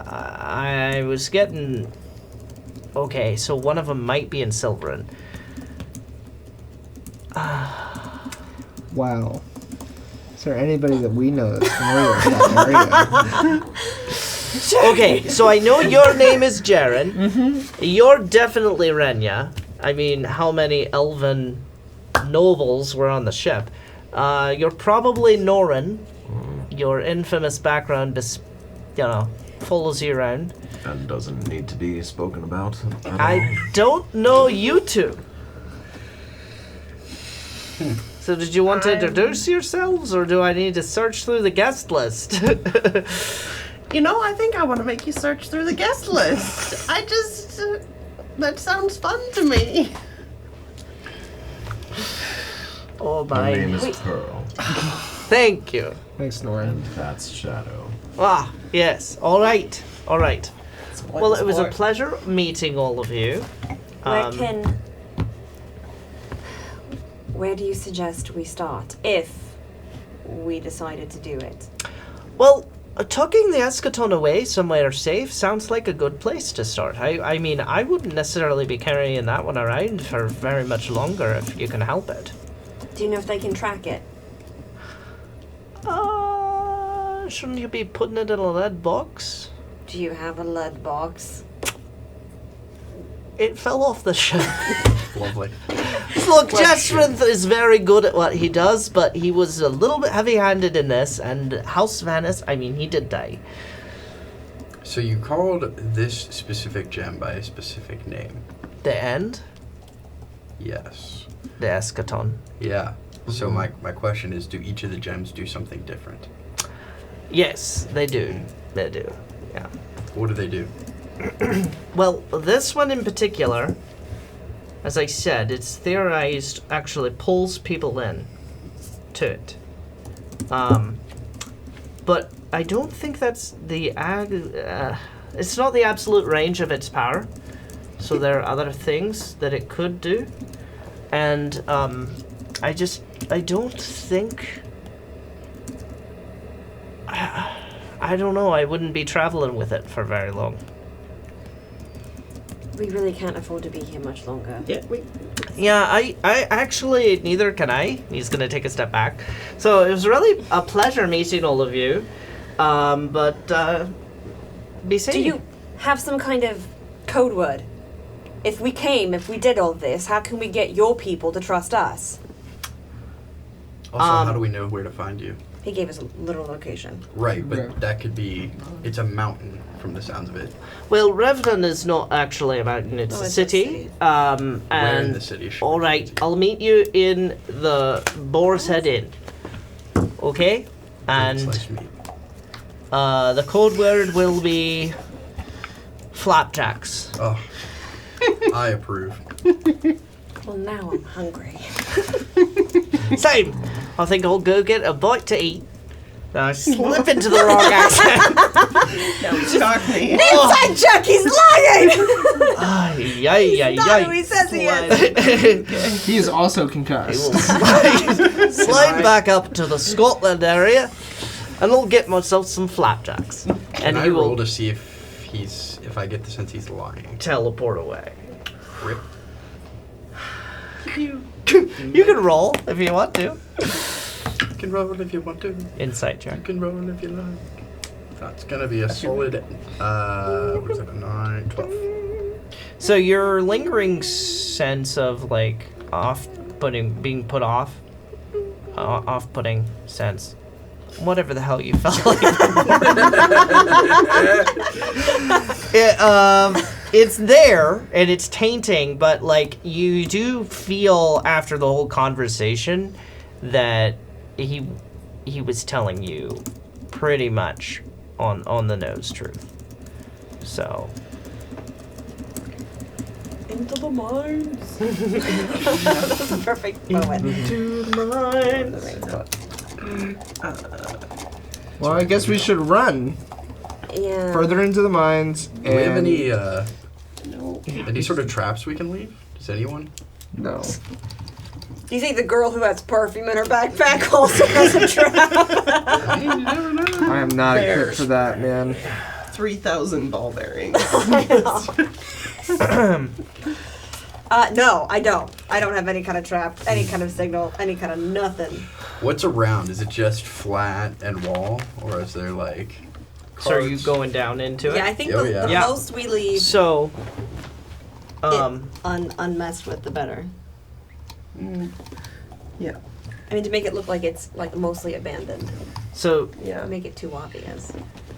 I was getting... Okay, so one of them might be in Silverin. Wow. Is there anybody that we know that's familiar with that area? Okay, so I know your name is Jaren. You're definitely Renya. I mean, how many elven nobles were on the ship? You're probably Norren. Your infamous background just, follows you around. And doesn't need to be spoken about at I don't know you two. So did you want to introduce yourselves, or do I need to search through the guest list? You know, I think I want to make you search through the guest list. I just... that sounds fun to me. Oh all. my. Her name is Pearl, Thank you. Thanks, Norren. and that's Shadow. Ah, yes. All right. All right. Well, it was a pleasure meeting all of you. Where do you suggest we start if we decided to do it? Well, tucking the eschaton away somewhere safe sounds like a good place to start. I mean, I wouldn't necessarily be carrying that one around for very much longer if you can help it. Do you know if they can track it? Shouldn't you be putting it in a lead box? Do you have a lead box? It fell off the shelf. Lovely. Look, Jesrinth is very good at what he does, but he was a little bit heavy-handed in this, and House Vanis, I mean, he did die. So you called this specific gem by a specific name? The end? Yes. The eschaton. Yeah. So my question is, do each of the gems do something different? Yes, they do. They do, yeah. What do they do? Well, this one in particular, as I said, it's theorized actually pulls people in to it. But I don't think that's the it's not the absolute range of its power. So there are other things that it could do. And I don't think I don't know, I wouldn't be traveling with it for very long. We really can't afford to be here much longer. Yeah, I actually, neither can I. He's going to take a step back. So it was really a pleasure meeting all of you. But be safe. Do you have some kind of code word? If we did all this, how can we get your people to trust us? Also, how do we know where to find you? He gave us a literal location. Right, but Yeah. that could be. It's a mountain from the sounds of it. Well, Revenant is not actually a mountain, it's Oh, a it's a city. city. Where in And the city? should all we right, find I'll meet you in the Boar's Head Inn. Okay? you? And Sliced meat. the code word will be flapjacks. Oh, I approve. Well, now I'm hungry. Same. I think I'll go get a bite to eat. I slip into the wrong accent. Shock me. Inside joke, he's lying! Ay, ay, ay, Not who he says he is. He is also He will concussed. slide back up to the Scotland area, and I'll get myself some flapjacks. Can And I he roll will to see if I get the sense he's lying? teleport away. Rip. You can roll if you want to. You can roll if you want to. Insight You check. can roll if you like. That's gonna be a solid. What is it? 9, 12. So your lingering sense of like being put off, off-putting sense, whatever the hell you felt like. It's there and it's tainting, but like you do feel after the whole conversation that he was telling you pretty much on the nose truth. So Into the mines. That was a perfect moment. to the mines. Well, I guess we should run Yeah. further into the mines. Do we have and- any sort of traps we can leave? Does anyone? No. Do you think the girl who has perfume in her backpack also has a trap? You never know. I am not There. equipped for that, man. 3,000 ball bearings. No, I don't. I don't have any kind of trap, any kind of signal, any kind of nothing. What's around? Is it just flat and wall, or is there like? So are you carts? going down into it? Yeah, I think Oh, the yeah. Yeah. most we leave So, it unmessed with, the better. Yeah. I mean, to make it look like it's like mostly abandoned. so Yeah. Make it too obvious.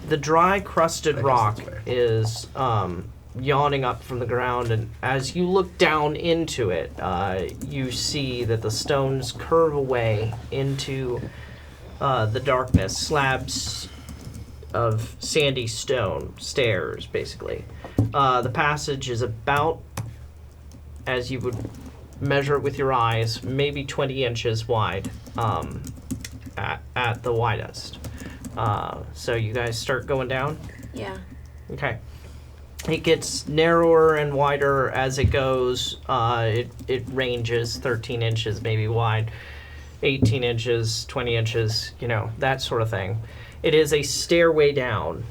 the dry crusted I guess rock that's fair. is yawning up from the ground, and as you look down into it, you see that the stones curve away into the darkness, slabs of sandy stone, stairs, basically. The passage is about, as you would measure it with your eyes, maybe 20 inches wide at the widest. So you guys start going down? Yeah. Okay. It gets narrower and wider as it goes. It ranges 13 inches maybe wide, 18 inches, 20 inches, that sort of thing. It is a stairway down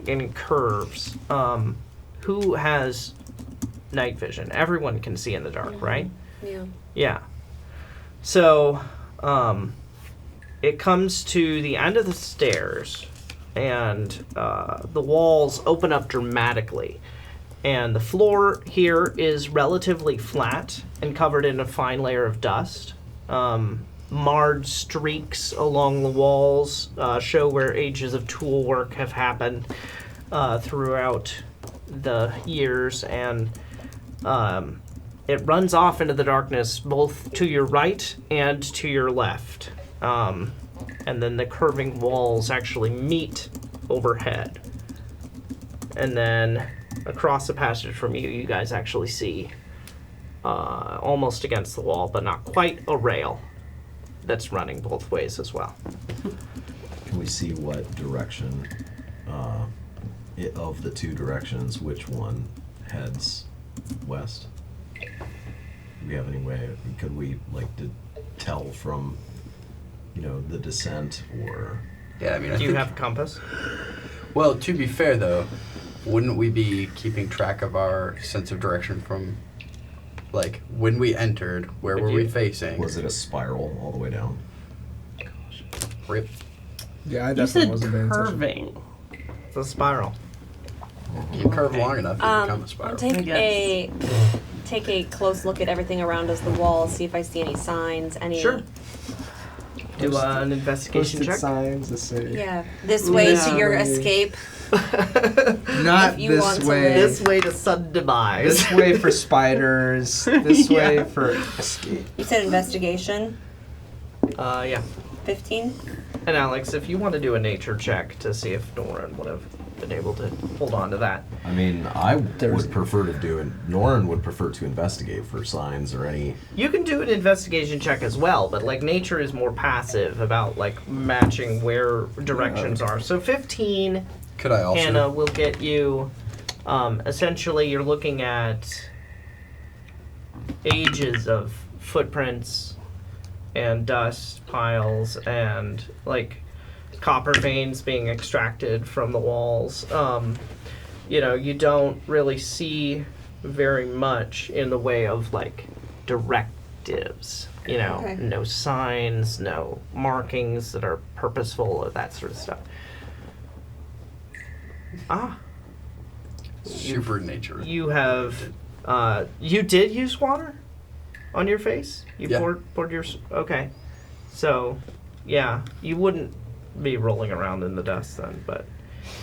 in curves. Who has night vision? Everyone can see in the dark, right? Yeah. Yeah. So, it comes to the end of the stairs, and the walls open up dramatically. And the floor here is relatively flat and covered in a fine layer of dust. Marred streaks along the walls show where ages of tool work have happened throughout the years, and it runs off into the darkness both to your right and to your left. And then the curving walls actually meet overhead. And then across the passage from you, you guys actually see almost against the wall, but not quite, a rail that's running both ways as well. Can we see what direction, of the two directions, which one heads west? Do we have any way? Could we tell from, the descent, or? Yeah, I mean, I Do you think, have a compass? Well, to be fair though, wouldn't we be keeping track of our sense of direction from, when we entered? Where were we facing? Was it a spiral all the way down? Rip. Yeah, I You definitely said wasn't paying attention. curving. It's a spiral. You curve long enough, you become a spiral. I'll take I take a close look at everything around us, the walls, see if I see any signs, any. Sure. Do an investigation Posted check. signs that say, Yeah, this way Yeah. to your escape. not If you this want to way. live. This way to sudden demise. This way for spiders. This Yeah. way for escape. You said investigation. Yeah. 15. And Alex, if you want to do a nature check to see if Norren would have been able to hold on to that. I mean, I There's- would prefer to do it. Norren would prefer to investigate for signs or any. You can do an investigation check as well, but like nature is more passive about like matching where directions are. So 15, Could I also? Hannah, will get you. Essentially, you're looking at ages of footprints and dust piles and like copper veins being extracted from the walls. You don't really see very much in the way of like directives. Okay. No signs, no markings that are purposeful or that sort of stuff. Super nature. You have, you did use water on your face? You Yeah. poured your, okay. So, yeah, you wouldn't be rolling around in the dust then, but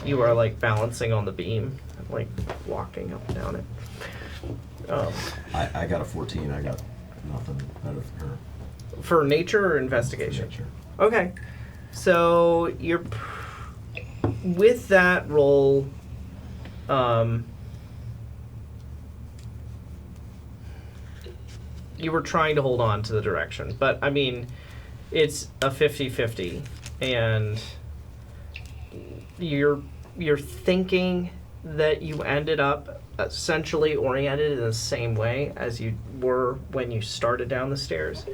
you are like balancing on the beam, like walking up and down it. I got a 14. I got nothing better than her. For nature or investigation? Nature. Okay. So, with that roll, you were trying to hold on to the direction, but I mean, it's a 50-50, and you're thinking that you ended up essentially oriented in the same way as you were when you started down the stairs,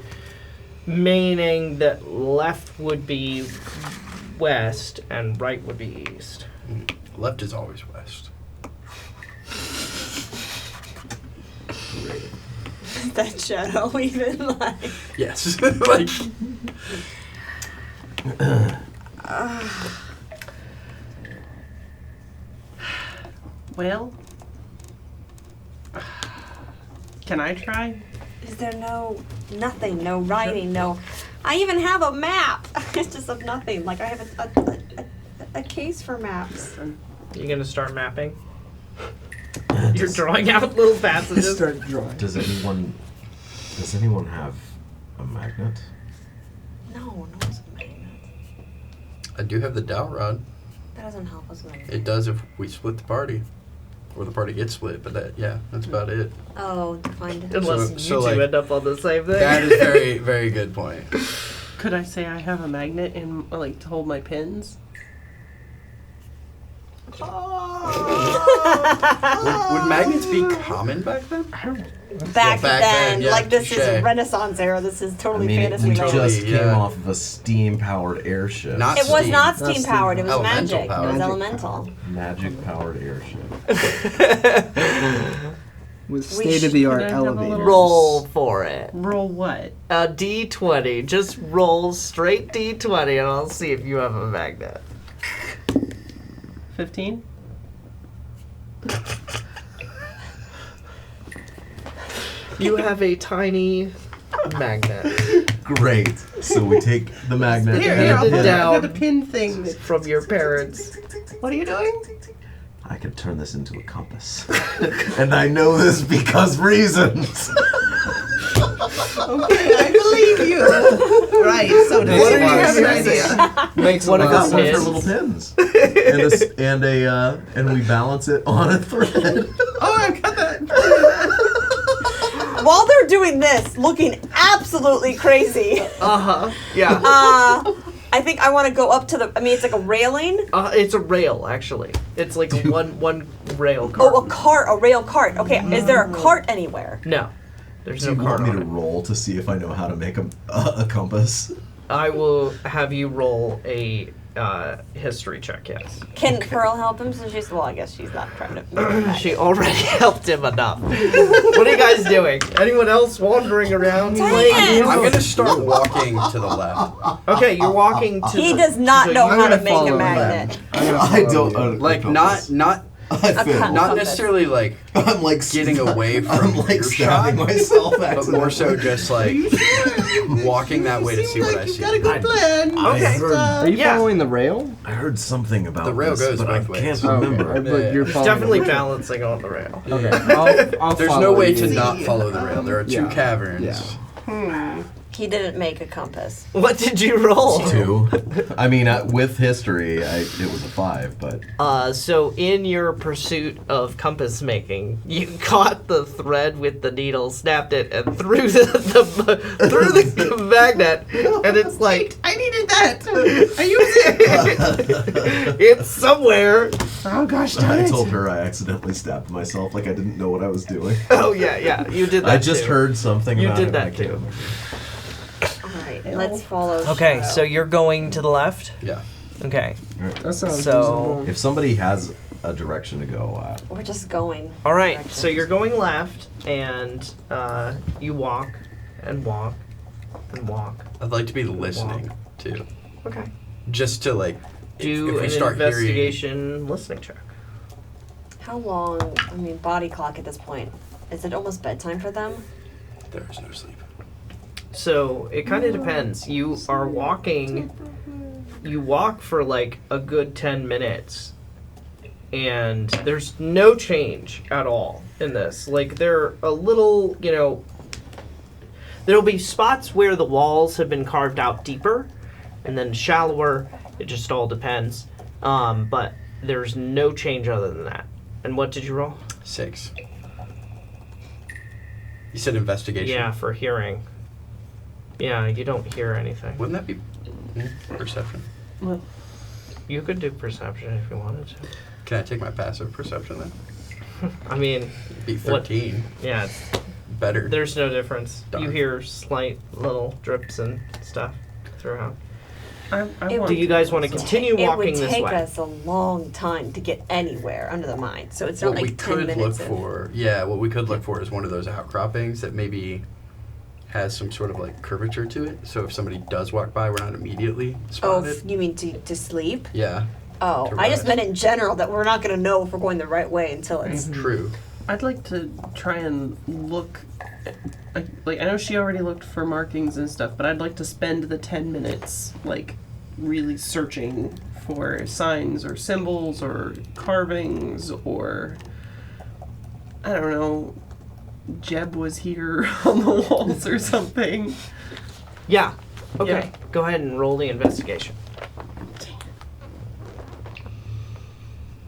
meaning that left would be west and right would be east. Left is always west. That shadow even like. Yes. Like. Well, can I try? Is there nothing, no writing, no. I even have a map. It's just of nothing. Like I have a case for maps. You gonna start mapping? You're drawing out little passages. Start drawing. Does anyone have a magnet? No, no one's a magnet. I do have the dowel rod. That doesn't help us with anything. It does if we split the party. Or the party gets split, but that's about it. Oh, find it. Unless So, you two like, end up on the same thing. That is very, very good point. Could I say I have a magnet in, like, to hold my pins? Would magnets be common back then? Back back then, then, yeah, like this touche. is Renaissance era. This is I totally mean, fantasy. we land. just Totally, came yeah. off of a steam-powered airship. Not It was steam. not Not steam powered. It was Elemental magic. powered. It was Magic elemental. Magic-powered airship. With state-of-the-art Can I have a little- elevators. Roll for it. Roll what? A D20. Just roll straight D20 and I'll see if you have a magnet. 15? You have a tiny magnet Great. So we take the magnet Here, and here, a I'll it put pin. down. the pin thing. from your parents. What are you doing? I could turn this into a compass. And I know this because reasons. Okay, I believe you. Right, so does What anyone are you have an saying? idea? Makes a What lot I got of one pins? for little pins. And we balance it on a thread. Oh, I've got that. While they're doing this, looking absolutely crazy, Yeah. I think I want to go up to the. I mean, it's like a railing. It's a rail, actually. It's like a one rail Oh, cart. a rail cart. Okay, is there a cart anywhere? No. There's Do no you cart want me on to it. roll to see if I know how to make a compass? I will have you roll a history check, yes. Can Pearl help him since she's? Well, I guess she's not trying to. She already helped him enough. What are you guys doing? Anyone else wandering around? Dang it. I'm gonna start walking to the left. Okay, you're walking to He the- does not so know you- how to gonna make a follow magnet. I don't. Like not I failed. Not necessarily like I'm like getting away from I'm like earshot, stabbing myself but more so accidentally. just like walking that way to see what I see. Got a good plan. Okay. Are you Yeah. following the rail? I heard something about The rail this, goes but I both ways. can't Oh, remember. okay. But you're It's following definitely the rail. balancing on the rail. Okay. I'll There's follow no way you. to not follow the rail. There are two Yeah. caverns. Yeah. He didn't make a compass. What did you roll? 2. I mean, with history, it was a 5, but So in your pursuit of compass making, you caught the thread with the needle, snapped it, and threw threw the magnet, and it's like I needed that. I use it. it's somewhere. Oh gosh, darn I it. told her I accidentally stabbed myself, like I didn't know what I was doing. Oh yeah, you did that. I just too. heard something You about did it. that I can't too. remember. Alright, let's follow. Okay, Shadow. so you're going to the left. Yeah. Okay. That sounds So- reasonable. If somebody has a direction to go, We're just going. All right. directions. So you're going left, and you walk and walk and walk. I'd like to be listening too, Okay. just to like Do if we an start hearing. investigation listening check. How long? I mean, body clock at this point. Is it almost bedtime for them? There is no sleep. So it kind of depends. You are walking. You walk for like a good 10 minutes, and there's no change at all in this. Like they're a little, there'll be spots where the walls have been carved out deeper, and then shallower. It just all depends. But there's no change other than that. And what did you roll? 6. You said investigation. Yeah, for hearing. Yeah, you don't hear anything. Wouldn't that be perception? Well, You could do perception if you wanted to. Can I take my passive perception then? I mean, It'd be What- 13. yeah, it's, Better. there's no difference. You Darn. hear slight little drips and stuff throughout. I It want Do you guys want to continue It walking would this take way? us a long time to get anywhere under the mine, so it's not What we like 10 could minutes. look for, what we could look for is one of those outcroppings that maybe has some sort of like curvature to it. So if somebody does walk by, we're not immediately Oh, spotted. you mean to sleep? Yeah, Oh, To I just rest. meant in general that we're not going to know if we're going the right way until it's. true. I'd like to try and look. Like I know she already looked for markings and stuff, but I'd like to spend the 10 minutes like really searching for signs or symbols or carvings or I don't know. Jeb was here on the walls or something. Yeah. Okay. Yeah. Go ahead and roll the investigation.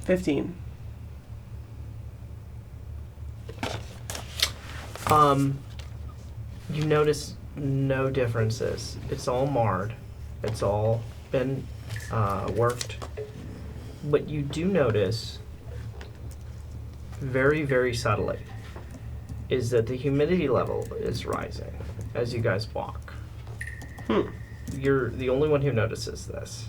15. You notice no differences. It's all marred. It's all been worked. What you do notice, very, very subtly, is that the humidity level is rising as you guys walk. You're the only one who notices this.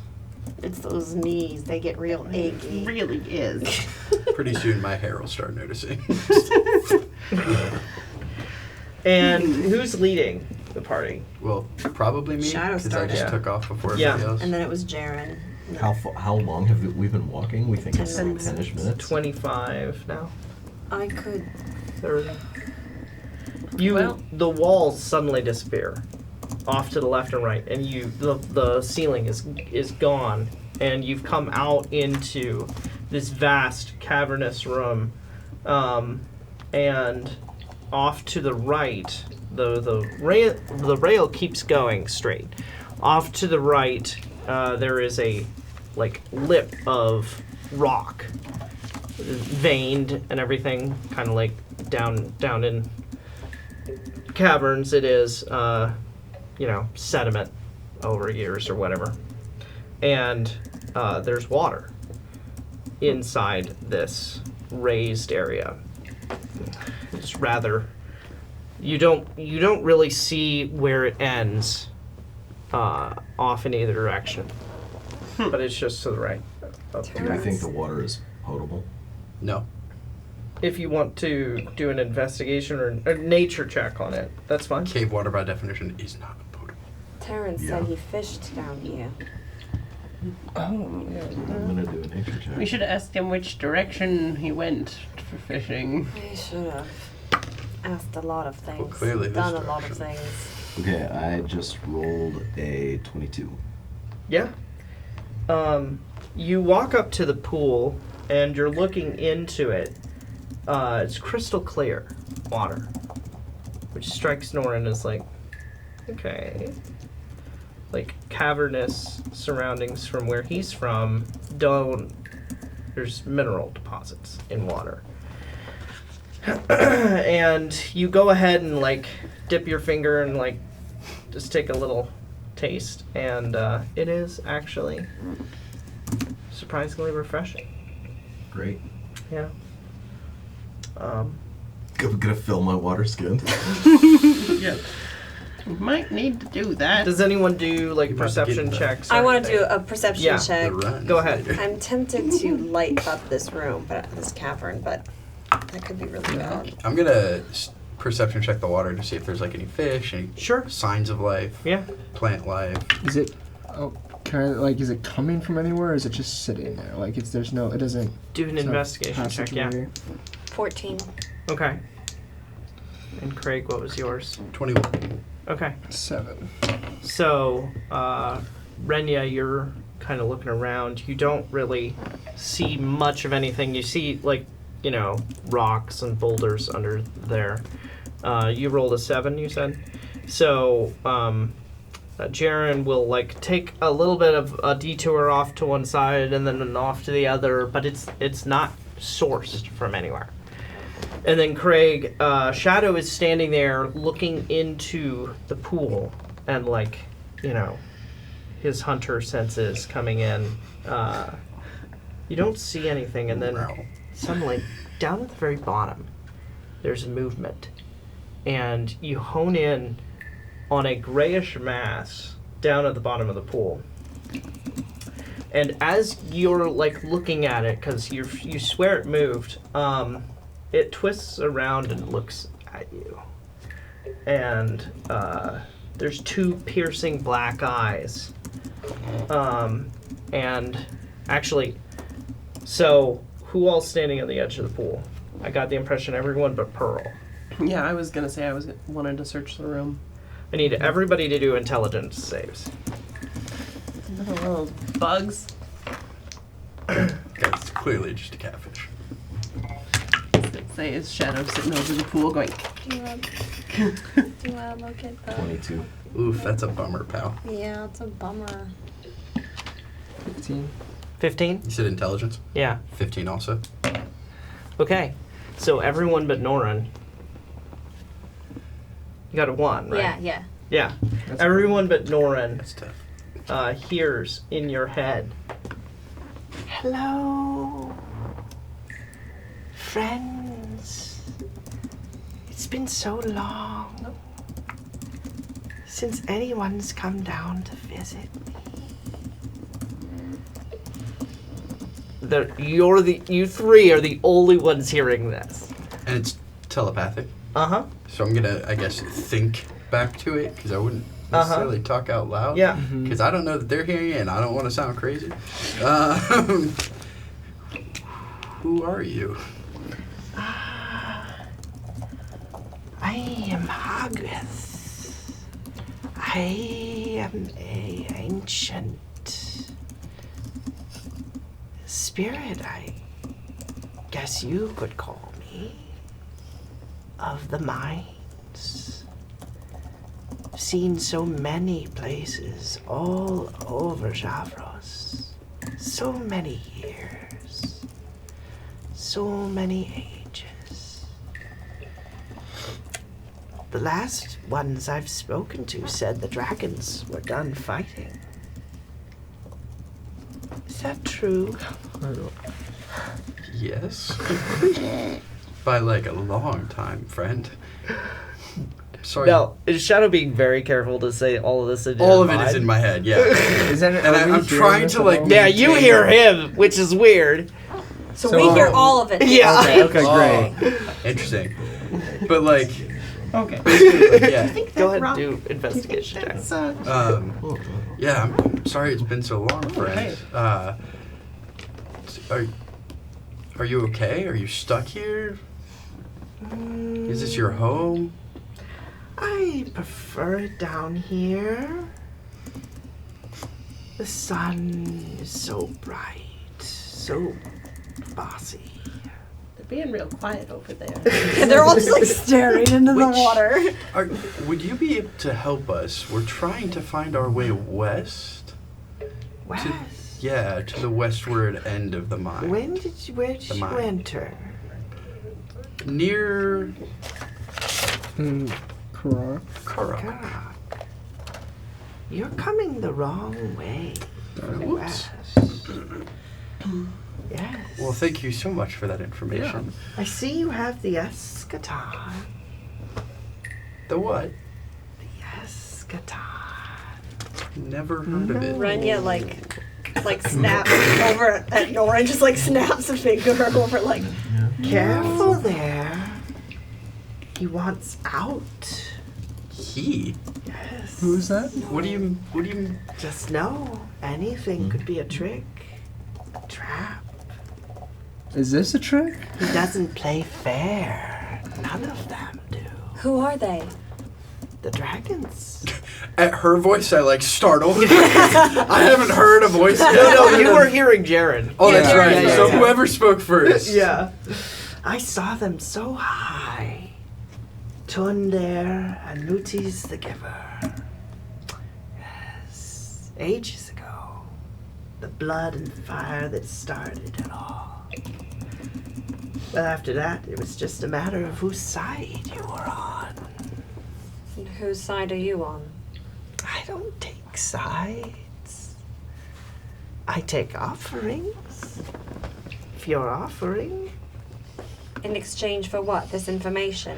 It's those knees, they get real achy. It really is. Pretty soon my hair will start noticing. And who's leading the party? Well, probably me, Shadow because I started. just Yeah. took off before Yeah. everybody else. And then it was Jaren. How long have we been walking? We think 10 it's like minutes. 10ish minutes. 25 now. I could. 30. Well- The walls suddenly disappear off to the left and right, and the ceiling is gone, and you've come out into this vast cavernous room, and off to the right, the rail keeps going straight. Off to the right, there is a lip of rock, veined and everything, kind of like down in caverns. It is sediment over years or whatever, and there's water inside this raised area. It's rather, you don't really see where it ends off in either direction, but it's just to the right of Do we think the water is potable? No. If you want to do an investigation or a nature check on it, that's fine. Cave water by definition is not potable. Terrence Yeah. said he fished down here. Oh, yeah. I'm gonna do a nature check. We should have asked him which direction he went for fishing. I should have asked a lot of things. Well, clearly this done a lot of direction. things. Okay, I just rolled a 22. Yeah. You walk up to the pool and you're looking into it. It's crystal clear water, which strikes Norren as like, okay. Like cavernous surroundings from where he's from there's mineral deposits in water. And you go ahead and like dip your finger and like just take a little taste, and it is actually surprisingly refreshing. Great. Yeah. I'm gonna fill my water skin. Yeah. We might need to do that. Does anyone do like You might perception get that. checks? or I want to anything? do a perception Yeah. check. The run Go is ahead. later. I'm tempted to light up this room, this cavern, but that could be really bad. I'm gonna perception check the water to see if there's like any fish, any Sure. signs of life, Yeah. plant life. Is it? Oh, is it coming from anywhere, or is it just sitting there? Like it doesn't. Do an it's not investigation check. Yeah. passageway. 14. Okay. And Craig, what was yours? 21. Okay. 7. So, Renya, you're kind of looking around. You don't really see much of anything. You see, like, rocks and boulders under there. You rolled a 7, you said? So, Jaren will, like, take a little bit of a detour off to one side and then off to the other, but it's not sourced from anywhere. And then Craig, Shadow is standing there looking into the pool and like, his hunter senses coming in. You don't see anything, and then suddenly, down at the very bottom, there's a movement. And you hone in on a grayish mass down at the bottom of the pool. And as you're like looking at it, because you swear it moved, it twists around and looks at you. And there's 2 piercing black eyes. And actually, so who all's standing at the edge of the pool? I got the impression everyone but Pearl. Yeah, I was gonna say wanted to search the room. I need everybody to do intelligence saves. Little bugs. That's clearly just a catfish. Say is Shadow sitting over the pool going. Do you wanna look at the... 22. Oof, that's a bummer, pal. Yeah, it's a bummer. 15. 15? You said intelligence? Yeah. 15 also. Okay. So everyone but Norren. You got a 1, right? Yeah, yeah. Yeah. Everyone but Norren That's tough. hears in your head, "Hello, friends. It's been so long since anyone's come down to visit me." You 3 are the only ones hearing this. And it's telepathic. Uh-huh. So I'm gonna, I guess, think back to it, because I wouldn't necessarily talk out loud. Yeah. Because I don't know that they're hearing it, and I don't want to sound crazy. Who are you? I am Howgith. I am a ancient spirit, I guess you could call me, of the mines. I've seen so many places all over Javros. So many years. So many ages. The last ones I've spoken to said the dragons were done fighting. Is that true? Yes. By like a long time, friend. Sorry. Now, is Shadow being very careful to say all of this in All your of it is mind? in my head, yeah. And I'm trying to, like, Yeah, you hear him, which is weird. So we hear all of it. Yeah. Okay, great. Interesting. But like, Okay. Yeah. Go ahead and rock- do investigation check. That's, Yeah, I'm sorry it's been so long, friends. Are you okay? Are you stuck here? Is this your home? I prefer it down here. The sun is so bright, so bossy. they're being real quiet over there. And they're all just like staring into the water. Would you be able to help us? We're trying to find our way west. West. To the westward end of the mine. Where did you mine. enter? Near Karak. Karak. God. You're coming the wrong way. Whoops. West. Yes. Well, thank you so much for that information. I see you have the eschaton. The what? The eschaton. Never heard of it. Renya like snaps over at Norren, just like snaps a finger over like. Careful there. He wants out. He? Yes. Who's that? What do you? Just know anything could be a trick, a trap. Is this a trick? He doesn't play fair. None of them do. Who are they? The dragons. At her voice, I like startled. I haven't heard a voice yet. No, you were hearing Jaren. Oh, that's Yeah, right. yeah, So yeah. whoever spoke first. Yeah. I saw them so high. Tunder and Nutis the Giver. Yes, ages ago. The blood and fire that started it all. But after that, it was just a matter of whose side you were on. And whose side are you on? I don't take sides. I take offerings. If you're offering, In exchange for what? This information?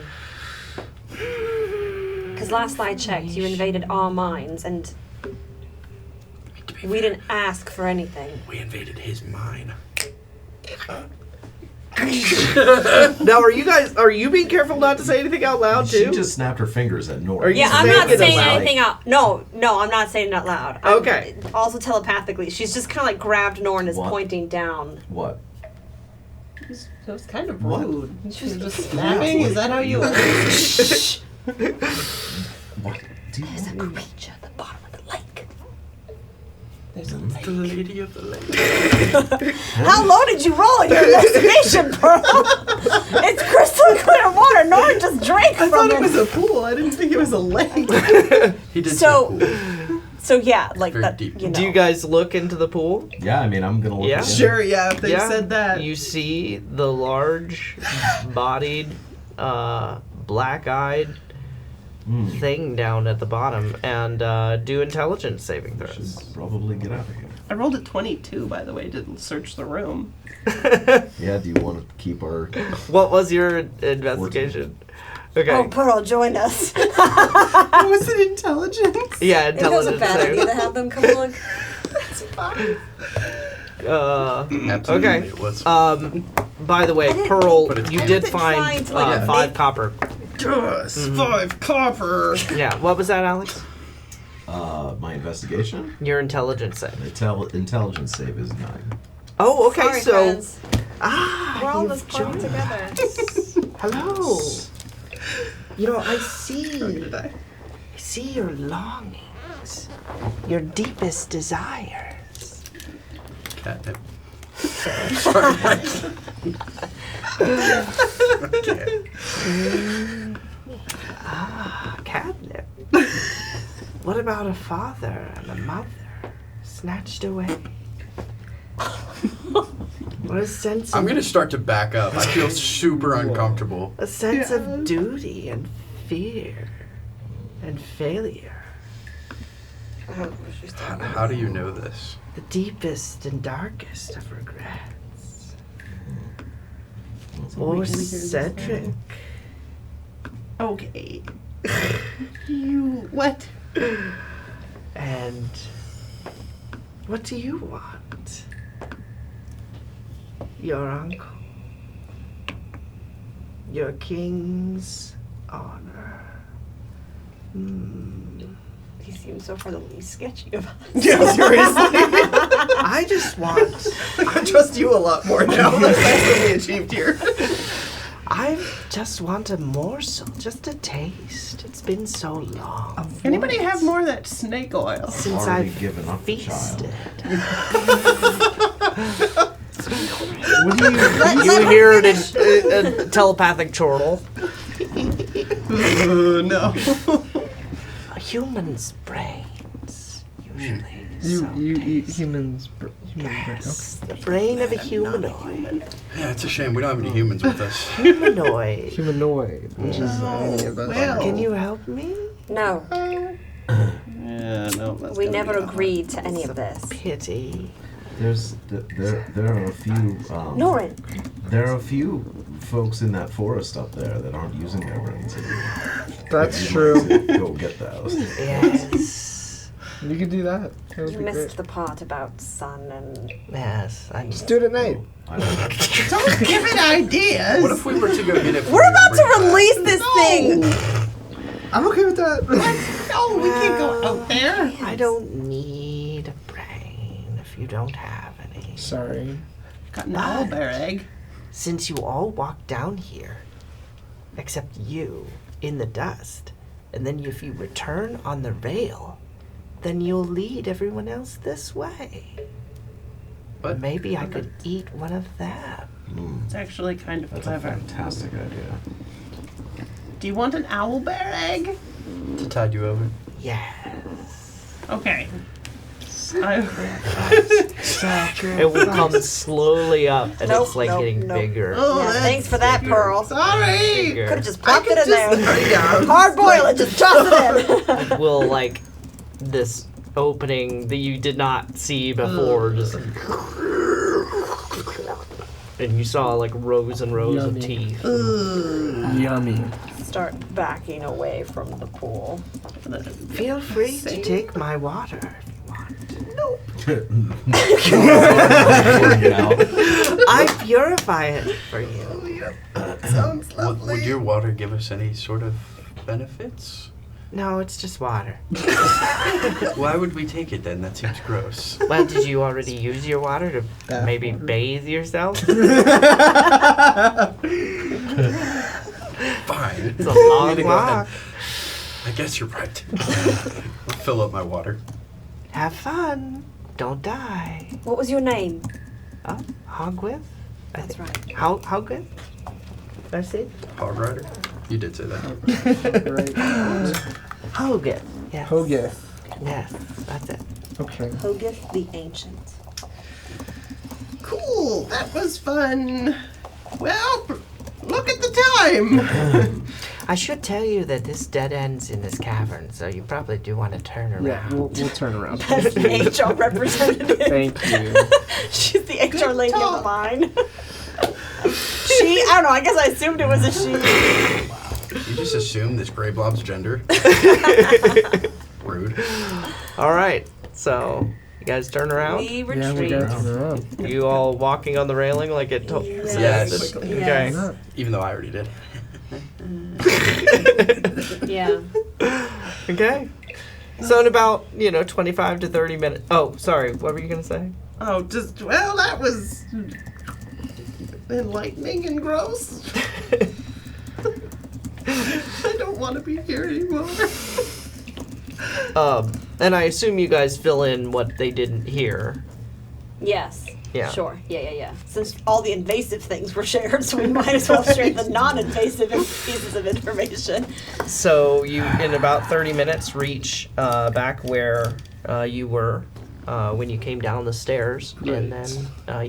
Because last I checked, you invaded our mines and we didn't ask for anything. We invaded his mine. Now, are you being careful not to say anything out loud She too? just snapped her fingers at Norren. Are you Yeah, I'm saying not it saying aloud? anything out. No, I'm not saying it out loud. Okay. Also telepathically, she's just kind of like grabbed Norren and is What? pointing down. What? That was kind of What? rude. She was just snapping. Is that how you are? What? There's a creature at the bottom of the lake. There's a The lake. lady of the lake. How low did you roll in your investigation, bro? It's crystal clear water. Norren just drank I from thought it. it was a pool. I didn't think it was a lake. He did So- say cool. So yeah, like Very that. deep. You know. Do you guys look into the pool? Yeah, I mean, I'm gonna look. Yeah. at it. Sure, yeah, if they Yeah. said that. You see the large-bodied, black-eyed Mm. thing down at the bottom, and do intelligence saving Should throws. probably get out of here. I rolled a 22, by the way, didn't search the room. Yeah, do you want to keep our... What was your investigation? Okay. Oh, Pearl, join us. What was it, intelligence? Yeah, Maybe that was a intelligence bad idea to saving. have them come look. That's fine. Absolutely, Okay. it was. By the way, I didn't- Pearl, But it's you I did wasn't find trying to, like, 5 make- copper. Yes, 5 copper. Yeah, what was that, Alex? my investigation? Your intelligence save. Intelligence save is 9. Oh, okay, Sorry, so friends. We're all in you've this party joined together. us. Hello. You know, I Oh, see did I? your longings, your deepest desires. Catnip. Catnip. What about a father and a mother snatched away? What a sense I'm of gonna start to back up. I feel super uncomfortable. a sense of duty and fear and failure. How do you know this? The deepest and darkest of regrets. Or Cedric. Okay. You. What? And what do you want? Your uncle? Your king's honor. He seems so far the least sketchy of us. Yeah, seriously. I just want. I trust you a lot more now. That's what we achieved here. I just want a morsel, just a taste. It's been so long Anybody have more of that snake oil? since already I've given up the child. feasted. What do you? You hear it in a telepathic chortle. No. A human's brains, usually. You so eat tasty. humans. Yes, the brain of a humanoid. Yeah, it's a shame we don't have any humans with us. Humanoid. Humanoid, which is any of us. well. Can you help me? No, Yeah, no. That's we gonna never be hard. agreed to any of this. Pity. There are a few. Norren, There are a few folks in that forest up there that aren't using their brains anymore. That's If you'd true. like to go get those. Yes. You could do that. That would you be missed great. the part about sun and Yes. I Just do it at night. I don't know. Don't give it ideas. What if we were to go get it? we're about to release this thing. I'm okay with that. No, we can't go out there. I don't need a brain if you don't have any. Sorry. Got an owlbear egg. Since you all walked down here, except you, in the dust, and then if you return on the rail, then you'll lead everyone else this way. What? Maybe I could eat one of them. It's actually kind of That's a clever. fantastic idea. Do you want an owlbear egg? To tide you over. Yes. Okay. It will come slowly up, and Nope, it's like nope, getting nope. bigger. Oh, Yeah, that's thanks for that, bigger. Pearl. Sorry. Bigger. Could have just I plopped could it in just there. yeah. Hard boil it, just toss it in. Will like this opening that you did not see before just and you saw like rows and rows Yummy. of teeth. Yummy. Start backing away from the pool. Feel free to take my water if you want. I purify it for you. Sounds Would lovely. your water give us any sort of benefits? No, it's just water. Why would we take it then? That seems gross. Well, did you already use your water to maybe bathe yourself? Fine. It's a long I'm gonna go ahead. walk. I guess you're right. I'll fill up my water. Have fun. Don't die. What was your name? Oh, Howgith? That's right. Howgith? Did I say it? Hog rider? You did say that. Right. Howgith. Yes. Howgith. Yes, that's it. Okay. Howgith the Ancient. Cool. That was fun. Well, look at the time. I should tell you that this dead ends in this cavern, so you probably do want to turn around. Yeah, we'll turn around. That's the HR representative. Thank you. She's the HR Good lady on the talk. line. She, I don't know, I guess I assumed it was a she. You just assume this gray blob's gender. Rude. All right, so you guys turn around. We Yeah, we retreat. gotta turn around. You all walking on the railing like it told. Yes. Okay. Yes. Even though I already did. Yeah. Okay. So in about 25 to 30 minutes. Oh, sorry. What were you gonna say? Oh, well, that was enlightening and gross. I don't want to be here anymore. And I assume you guys fill in what they didn't hear. Yes. Yeah. Sure. Yeah. Since all the invasive things were shared, so we might as well share the non-invasive pieces of information. So you, in about 30 minutes, reach back where you were when you came down the stairs, and then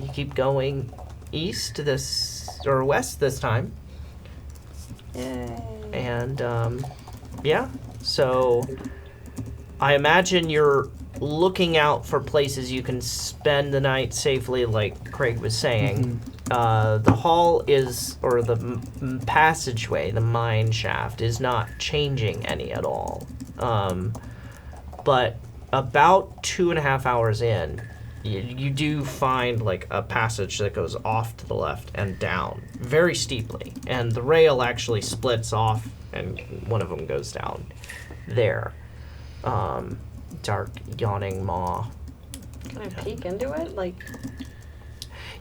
you keep going east or west this time. Yay. And yeah, so I imagine you're looking out for places you can spend the night safely, like Craig was saying. The hall is, or the passageway, the mine shaft, is not changing any at all. But about 2.5 hours in, you do find like a passage that goes off to the left and down very steeply, and the rail actually splits off, and one of them goes down there. Dark yawning maw. Can I peek into it? Like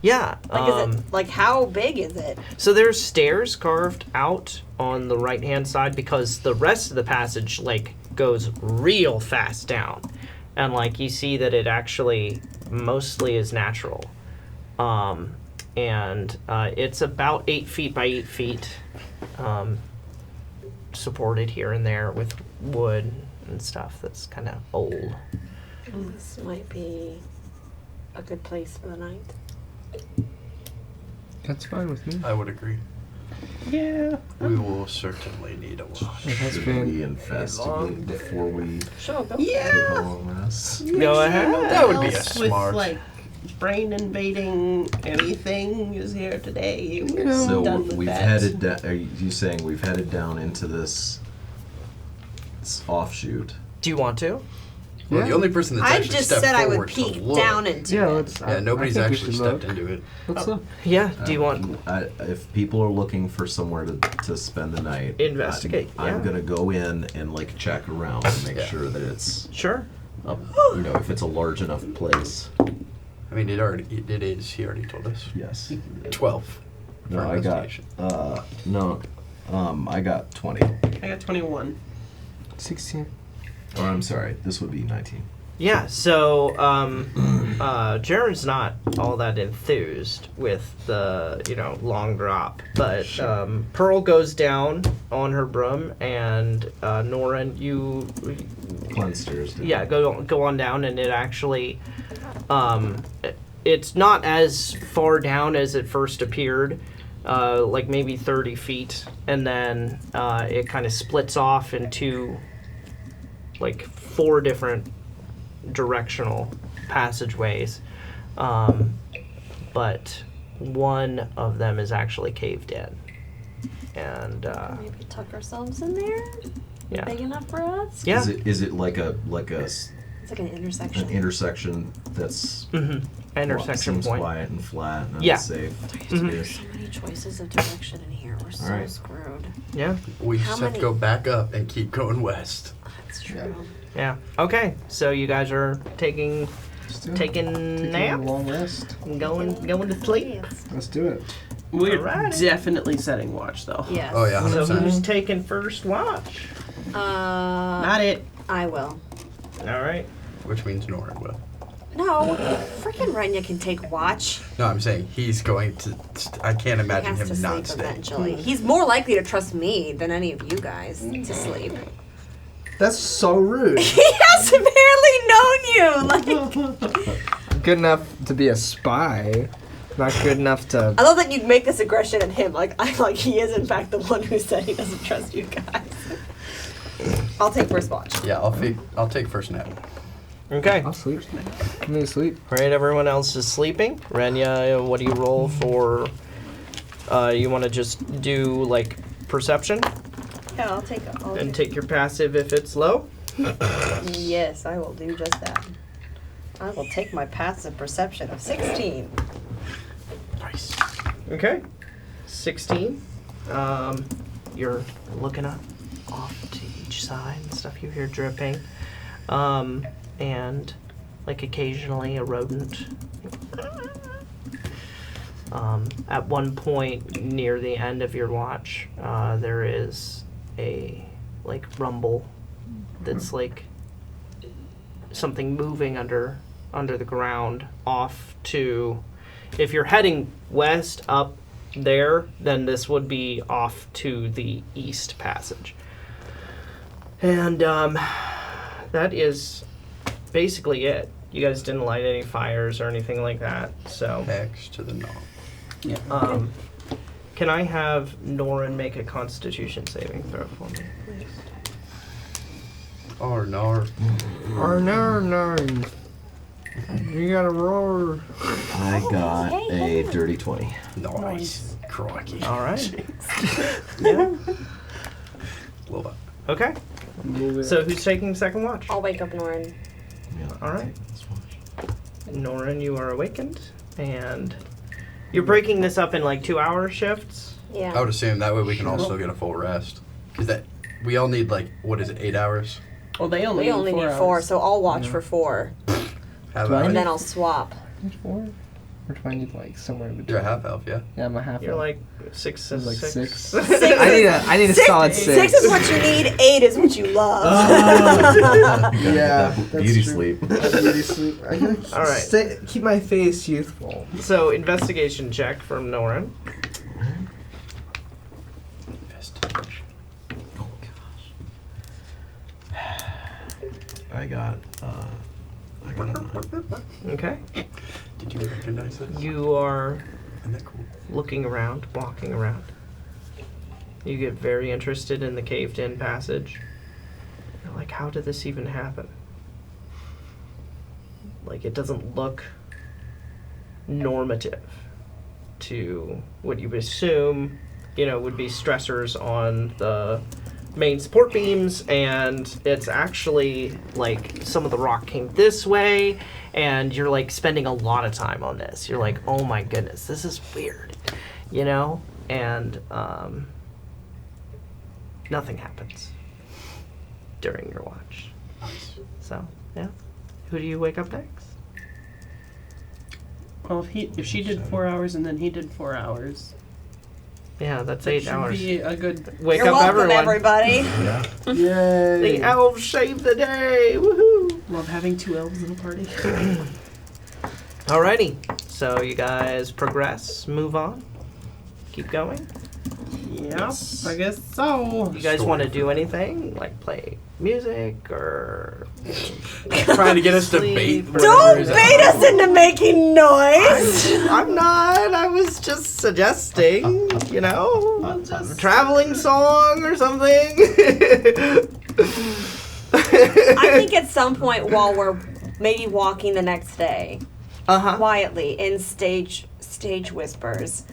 Yeah. is it like how big is it? So there's stairs carved out on the right hand side because the rest of the passage like goes real fast down, and like you see that it actually mostly is natural, and it's about 8 feet by 8 feet, supported here and there with wood and stuff that's kind of old. This might be a good place for the night. That's fine with me. I would agree. Yeah. We will certainly need a watch. It has Should been we investigate before we Sure, go. take a long rest? Go ahead. That would be a Else with, smart. like, brain invading anything is here today. We're So done with we've that. headed down. Are you saying we've headed down into this offshoot? Do you want to? Well, Yeah. the only person that's I actually just stepped said I would forward to peek look. down into Yeah, it. let's. Yeah, nobody's I think we actually should stepped look. into it. Let's look. Yeah. Do you want? If people are looking for somewhere to spend the night, Investigate, I'm yeah. gonna go in and like check around and make Yeah. sure that it's Sure. up, if it's a large enough place. I mean, it is. He already told us. Yes. 12. No, for I got investigation. I got 20. I got 21. 16. Or I'm sorry, this would be 19. Yeah, so Jaren's not all that enthused with the, long drop, but Pearl goes down on her broom, and Norren, you Cleansters. go on down, and it actually it's not as far down as it first appeared, like maybe 30 feet, and then it kind of splits off into like 4 different directional passageways, but one of them is actually caved in, and Maybe tuck ourselves in there? yeah, Big enough for us? yeah, Is it like a It's like an intersection. an intersection that's intersection seems point. quiet and flat and Yeah. unsafe? Mhm. There's so many choices of direction in here. We're so Alright. screwed. Yeah, We How just have to many- go back up and keep going west. That's true. yeah. Okay, so you guys are taking Taking nap, a long rest. going to sleep. Let's do it. We're Alrighty. definitely setting watch, though. Yes. Oh, yeah. So 100%. who's taking first watch? Not it. I will. All right. Which means Norren will. No, freaking Renya can take watch. No, I'm saying he's going to. I can't He imagine has him to not sleep staying. eventually. He's more likely to trust me than any of you guys to sleep. That's so rude. He has barely known you. Like, Good enough to be a spy, not good enough to. I love that you'd make this aggression at him. Like he is in fact the one who said he doesn't trust you guys. I'll take first watch. Yeah, I'll take first nap. Okay. I'll sleep. I'm gonna sleep. All right, everyone else is sleeping. Renya, what do you roll for? You want to just do like perception Yeah, I'll take and take your passive if it's low. Yes, I will do just that. I will take my passive perception of 16. Nice. Okay. 16. You're looking up off to each side and stuff. You hear dripping. And like occasionally a rodent. At one point near the end of your watch, there is a like rumble that's like something moving under the ground off to, if you're heading west up there, then this would be off to the east passage. And that is basically it. You guys didn't light any fires or anything like that, so Hex to the knob. Yeah. can I have Norren make a Constitution saving throw for me? Or no. Or no. You gotta roar. I got a dirty 20. Nice. Crikey. All right. Yeah. Love it. Okay. Move it. So who's taking second watch? I'll wake up Norren. Yeah, All right. Let's watch. Norren, you are awakened, and you're breaking this up in like 2-hour shifts. Yeah. I would assume that way we can also get a full rest. Because that we all need like, what is it, 8 hours? Well, they only We only need 4, so I'll watch for 4. Half Do I hour? And then I'll swap. Need 4? Or do I need like somewhere in between? You're a half elf, yeah? Yeah, I'm a half. You're elf. like 6 I'm like 6. 6. 6 I need a solid 6. 6 is what you need, 8 is what you love. Yeah, That that's beauty true. sleep. Beauty sleep. I gotta All right. keep my face youthful. So, investigation check from Norren. I got a 9. Okay. Did you recognize this? You are Isn't that cool? looking around, walking around. You get very interested in the caved-in passage. You're like, how did this even happen? Like, it doesn't look normative to what you would assume, would be stressors on the main support beams, and it's actually like some of the rock came this way, and you're like spending a lot of time on this. You're like, oh my goodness, this is weird, and nothing happens during your watch. So, yeah. Who do you wake up next? Well, if she did 4 hours and then he did 4 hours, Yeah, that's that 8 should hours. be a good. Wake You're up, welcome, everyone. everybody. Yeah. Yay! The elves save the day. Woohoo! Love having 2 elves in a party. Alrighty. So you guys progress, move on, keep going. Yep, I guess so. You guys want to do anything? Like play music or Trying to get us to sleep bait. or- Don't bait us into making noise. I'm not. I was just suggesting, a traveling song or something. I think at some point while we're maybe walking the next day, Uh-huh. quietly in stage whispers,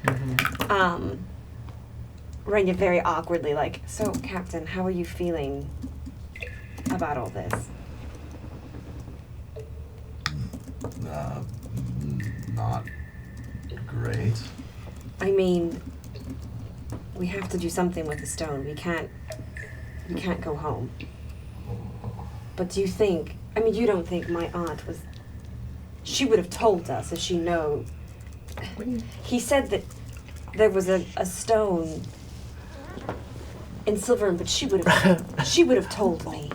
Renya very awkwardly like, so Captain, how are you feeling about all this? Not great. I mean, we have to do something with the stone. We can't go home. But do you think, you don't think my aunt she would have told us if she know. He said that there was a stone in Silverton, but she would have told me.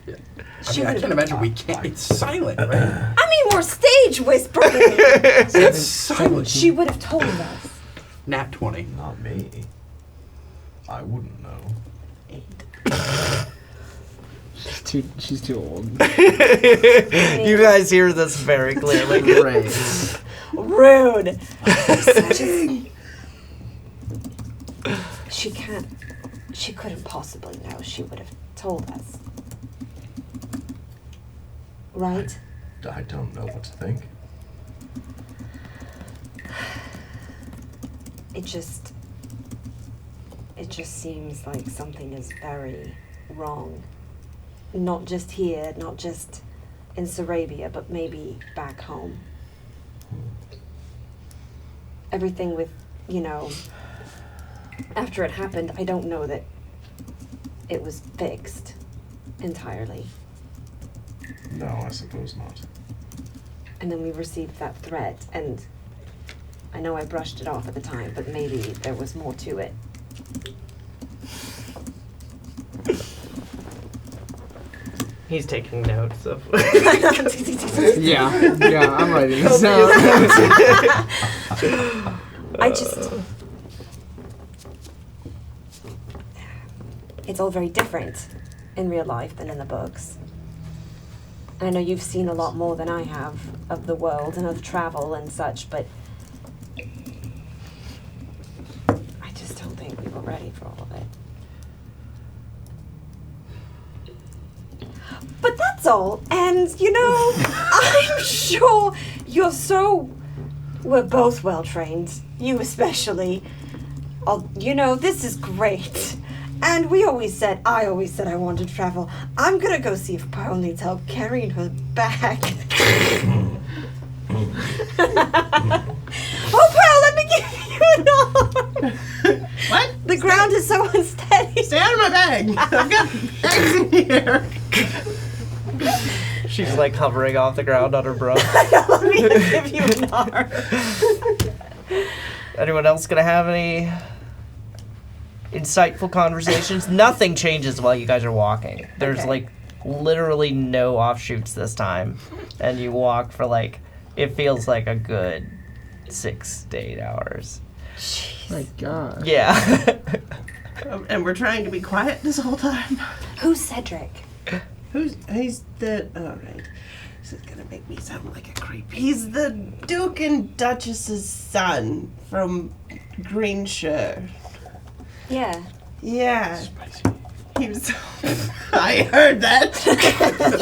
Yeah. She I would've- can't imagine we can't. It's silent, right? I mean, we're stage whispering. It's silent. She would have told us. Nat 20. Not me. I wouldn't know. She's too old. You guys hear this very clearly. Great. Rude. She couldn't possibly know. She would have told us. Right? I don't know what to think. It just seems like something is very wrong. Not just here, not just in Sarrabia, but maybe back home. Everything with, after it happened, I don't know that it was fixed entirely. No, I suppose not. And then we received that threat, and I know I brushed it off at the time, but maybe there was more to it. He's taking notes of. Yeah, I'm writing this down. It's all very different in real life than in the books. I know you've seen a lot more than I have of the world and of travel and such, but I just don't think we were ready for all of it. But that's all. And, I'm sure we're both well trained. You especially. This is great. And I always said I wanted to travel. I'm gonna go see if Pearl needs help carrying her back. Opal, let me give you an arm. What? The ground is so unsteady. Stay out of my bag. I've got eggs in here. She's like hovering off the ground on her bro. Let me give you an arm. Anyone else gonna have any insightful conversations? Nothing changes while you guys are walking. There's Okay. like literally no offshoots this time. And you walk for like, it feels like a good 6 to 8 hours. My God. Yeah. And we're trying to be quiet this whole time. Who's Cedrick? He's the, alright. This is gonna make me sound like a creep. He's the Duke and Duchess's son from Greenshire. Yeah. Yeah. He was. I heard that.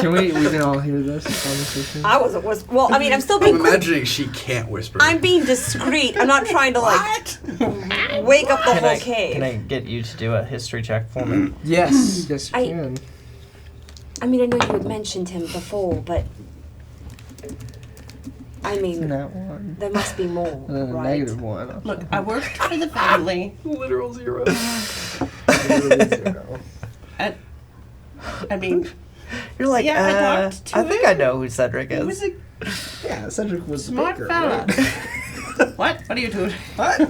We can all hear this conversation? I was well, I mean, I'm still I'm being imagining she can't whisper. I'm being discreet. I'm not trying to like wake up the whole cave. Can I get you to do a history check for me? Yes. Yes, you I- can. I mean, I know you had mentioned him before, but I mean, That one. there must be more, right? Negative one. Look, I worked for the family. Literal 0. I mean, You're like, Yeah, I talked to I think him. I know who Cedric he was is. a Yeah, Cedric was the smart baker, fella. right? What? What are you doing? What? I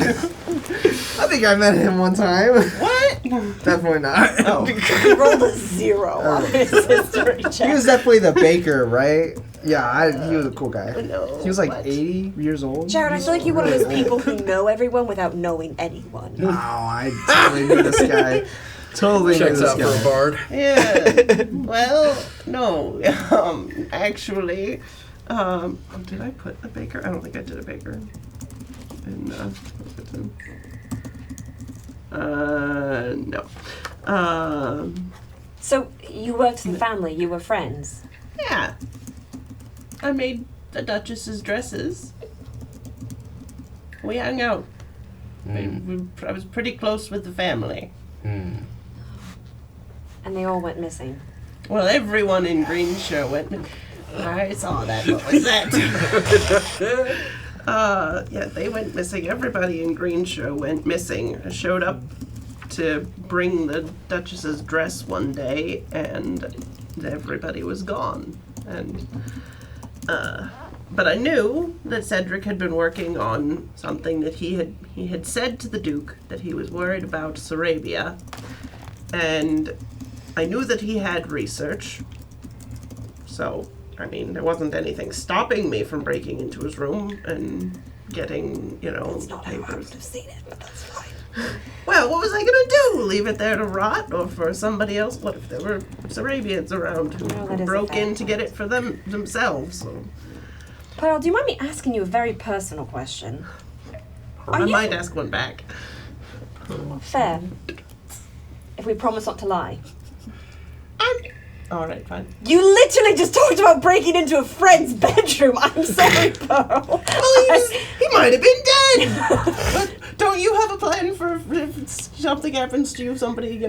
think I met him one time. What? Definitely not. Oh. He rolled a 0 on his history check. He was definitely the baker, right? Yeah, he was a cool guy. No. He was like what? 80 years old. Jared, I feel like you're one of those people who know everyone without knowing anyone. No, I totally knew this guy. Totally knew Checks this out guy. for a bard. Yeah. Well, no. Actually, did I put a baker? I don't think I did a baker. No. So you worked for the family. You were friends. Yeah. I made the Duchess's dresses. We hung out. I was pretty close with the family. And they all went missing. Well, everyone in Greenshire went. I saw that. What was that? Yeah, they went missing. Everybody in Greenshire went missing. I showed up to bring the Duchess's dress one day, and everybody was gone. And but I knew that Cedric had been working on something that he had said to the Duke that he was worried about Sarrabia, and I knew that he had research. So, I mean, there wasn't anything stopping me from breaking into his room and getting, That's not how I would papers. have seen it, but that's fine. Well, what was I gonna do? Leave it there to rot, or for somebody else? What if there were Sarrabians around who, No, that is a broke fair in to get it for themselves? So Pearl, do you mind me asking you a very personal question? I might ask one back. Fair. If we promise not to lie. All right, fine. You literally just talked about breaking into a friend's bedroom. I'm sorry, Pearl. Well, he might have been dead. But don't you have a plan for if something happens to you? Somebody,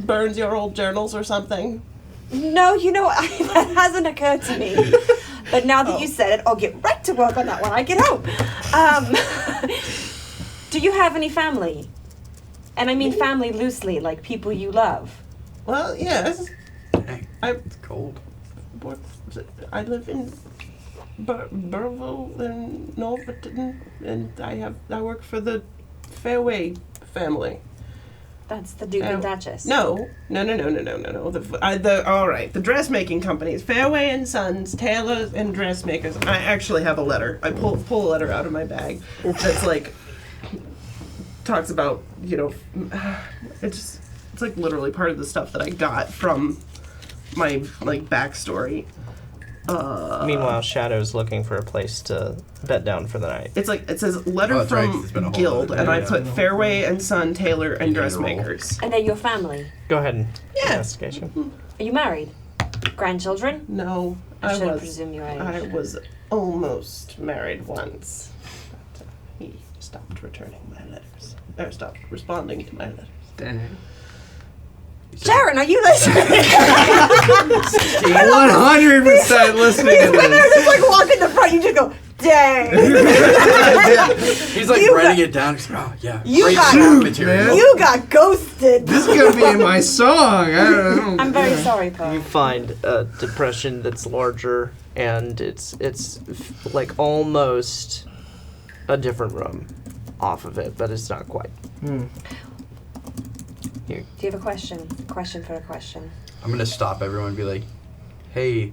burns your old journals or something. No, that hasn't occurred to me. But now that you said it, I'll get right to work on that when I get home. Do you have any family? And I mean family loosely, like people you love. Well, yes. Dang, I it's cold. I live in Burville and Norton, and I work for the Fairway family. That's the Duke and Duchess. No. All right, the dressmaking companies, Fairway and Sons, tailors and dressmakers. I actually have a letter. I pull a letter out of my bag that's like talks about it's like literally part of the stuff that I got from my backstory. Meanwhile, Shadow's looking for a place to bed down for the night. It's like it says letter Oh, that's right, 'cause from it's been a whole Guild, other and day, I yeah. put Fairway and Son, tailor, and You need to roll. dressmakers. And they're your family. Go ahead and Yeah. investigation. Are you married? Grandchildren? No, I I shouldn't was. presume your age. I was almost married once, but he stopped returning my letters. Or stopped responding to my letters. Dang. Jaren, are you listening? 100% listening to When they're this. just like walking the front, you just go, dang. He's like You writing got- it down. He's like, oh yeah, You great got- sound Shoot, material. man. You got ghosted. This is gonna be in my song. I don't know. I'm very sorry, Paul. You find a depression that's larger, and it's like almost a different room off of it, but it's not quite. Do you have a question? Question for a question. I'm gonna stop everyone and be like, hey,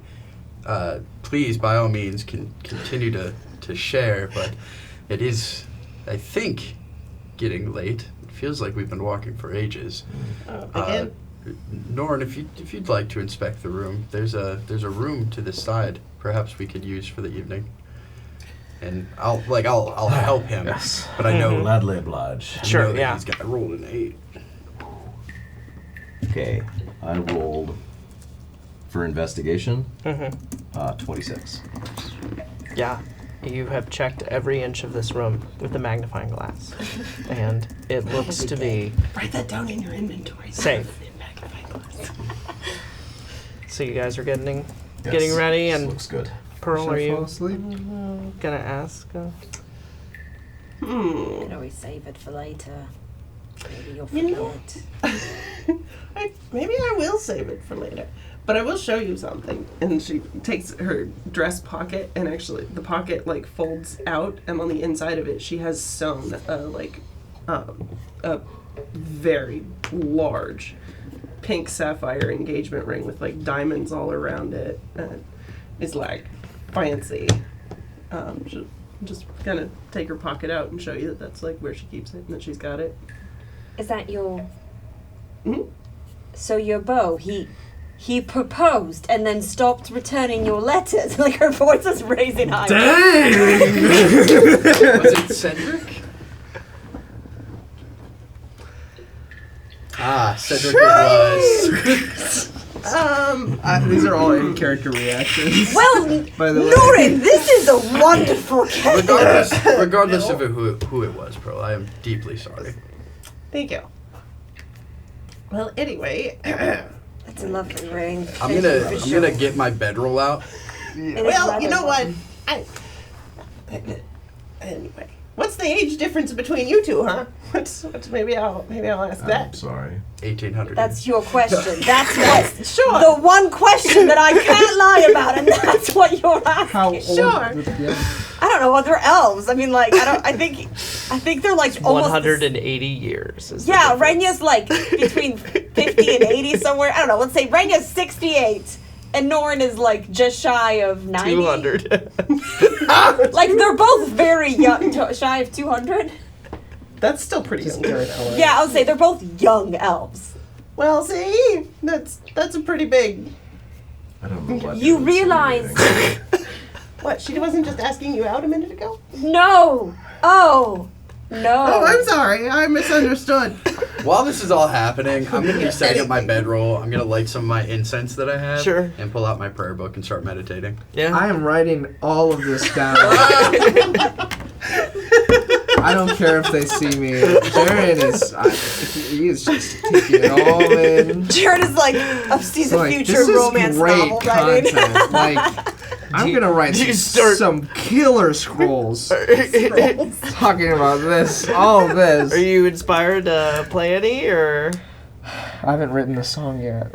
please, by all means, continue to share, but it is, I think, getting late. It feels like we've been walking for ages. Again? Norren, if you'd like to inspect the room, there's a room to this side. Perhaps we could use for the evening. And I'll help him, Yes. but I know Gladly oblige. I Sure, know that yeah. he's got rolled an 8. Okay, I rolled for investigation. Mm-hmm. 26. Yeah, you have checked every inch of this room with a magnifying glass, and it looks to be Write that down in your inventory. safe. So you guys are getting ready, This and looks good. Pearl, Should are I fall you asleep? gonna ask? You can always save it for later. Maybe you'll You know- forget. Maybe I will save it for later. But I will show you something. And she takes her dress pocket, and actually the pocket like folds out, and on the inside of it she has sewn a very large pink sapphire engagement ring with like diamonds all around it. It's like fancy. She'll just kind of take her pocket out and show you that that's like where she keeps it and that she's got it. Is that your... Mhm. So your beau, he proposed and then stopped returning your letters. Like her voice is raising high. Was it Cedrick? Cedrick it was. These are all in-character reactions. Well, By the way. Norren, this is a wonderful game. Regardless of who it was, Pearl, I am deeply sorry. Thank you. Well, anyway, That's a lovely ring. I'm gonna get my bedroll out. well, you know what? Anyway, what's the age difference between you two, huh? What's maybe I'll ask I'm that. sorry. 1800. That's your question. That's what Sure. the one question that I can't lie about, and that's what you're asking. How old? Sure. Yeah. I don't know. Well, they're elves. I mean, like, I think they're like almost. 180 years. Is the Yeah, difference. Renya's like between 50 and 80 somewhere. I don't know. Let's say Renya's 68, and Norren is like just shy of 90. 200. Like they're both very young, shy of 200. That's still pretty Just young. character. Yeah, I would say they're both young elves. Well, see, that's a pretty big. I don't know what You it is realize- anything. What? She wasn't just asking you out a minute ago? No. Oh. No. Oh, I'm sorry. I misunderstood. While this is all happening, I'm gonna be setting up my bedroll. I'm gonna light some of my incense that I have. Sure. And pull out my prayer book and start meditating. Yeah. I am writing all of this down. I don't care if they see me. Jaren he is just taking it all in. Jared is like sees a Like, future this is romance great novel writing. content. Like, I'm gonna write do you some, start- some killer scrolls talking about this, all of this. Are you inspired to play any, or? I haven't written the song yet,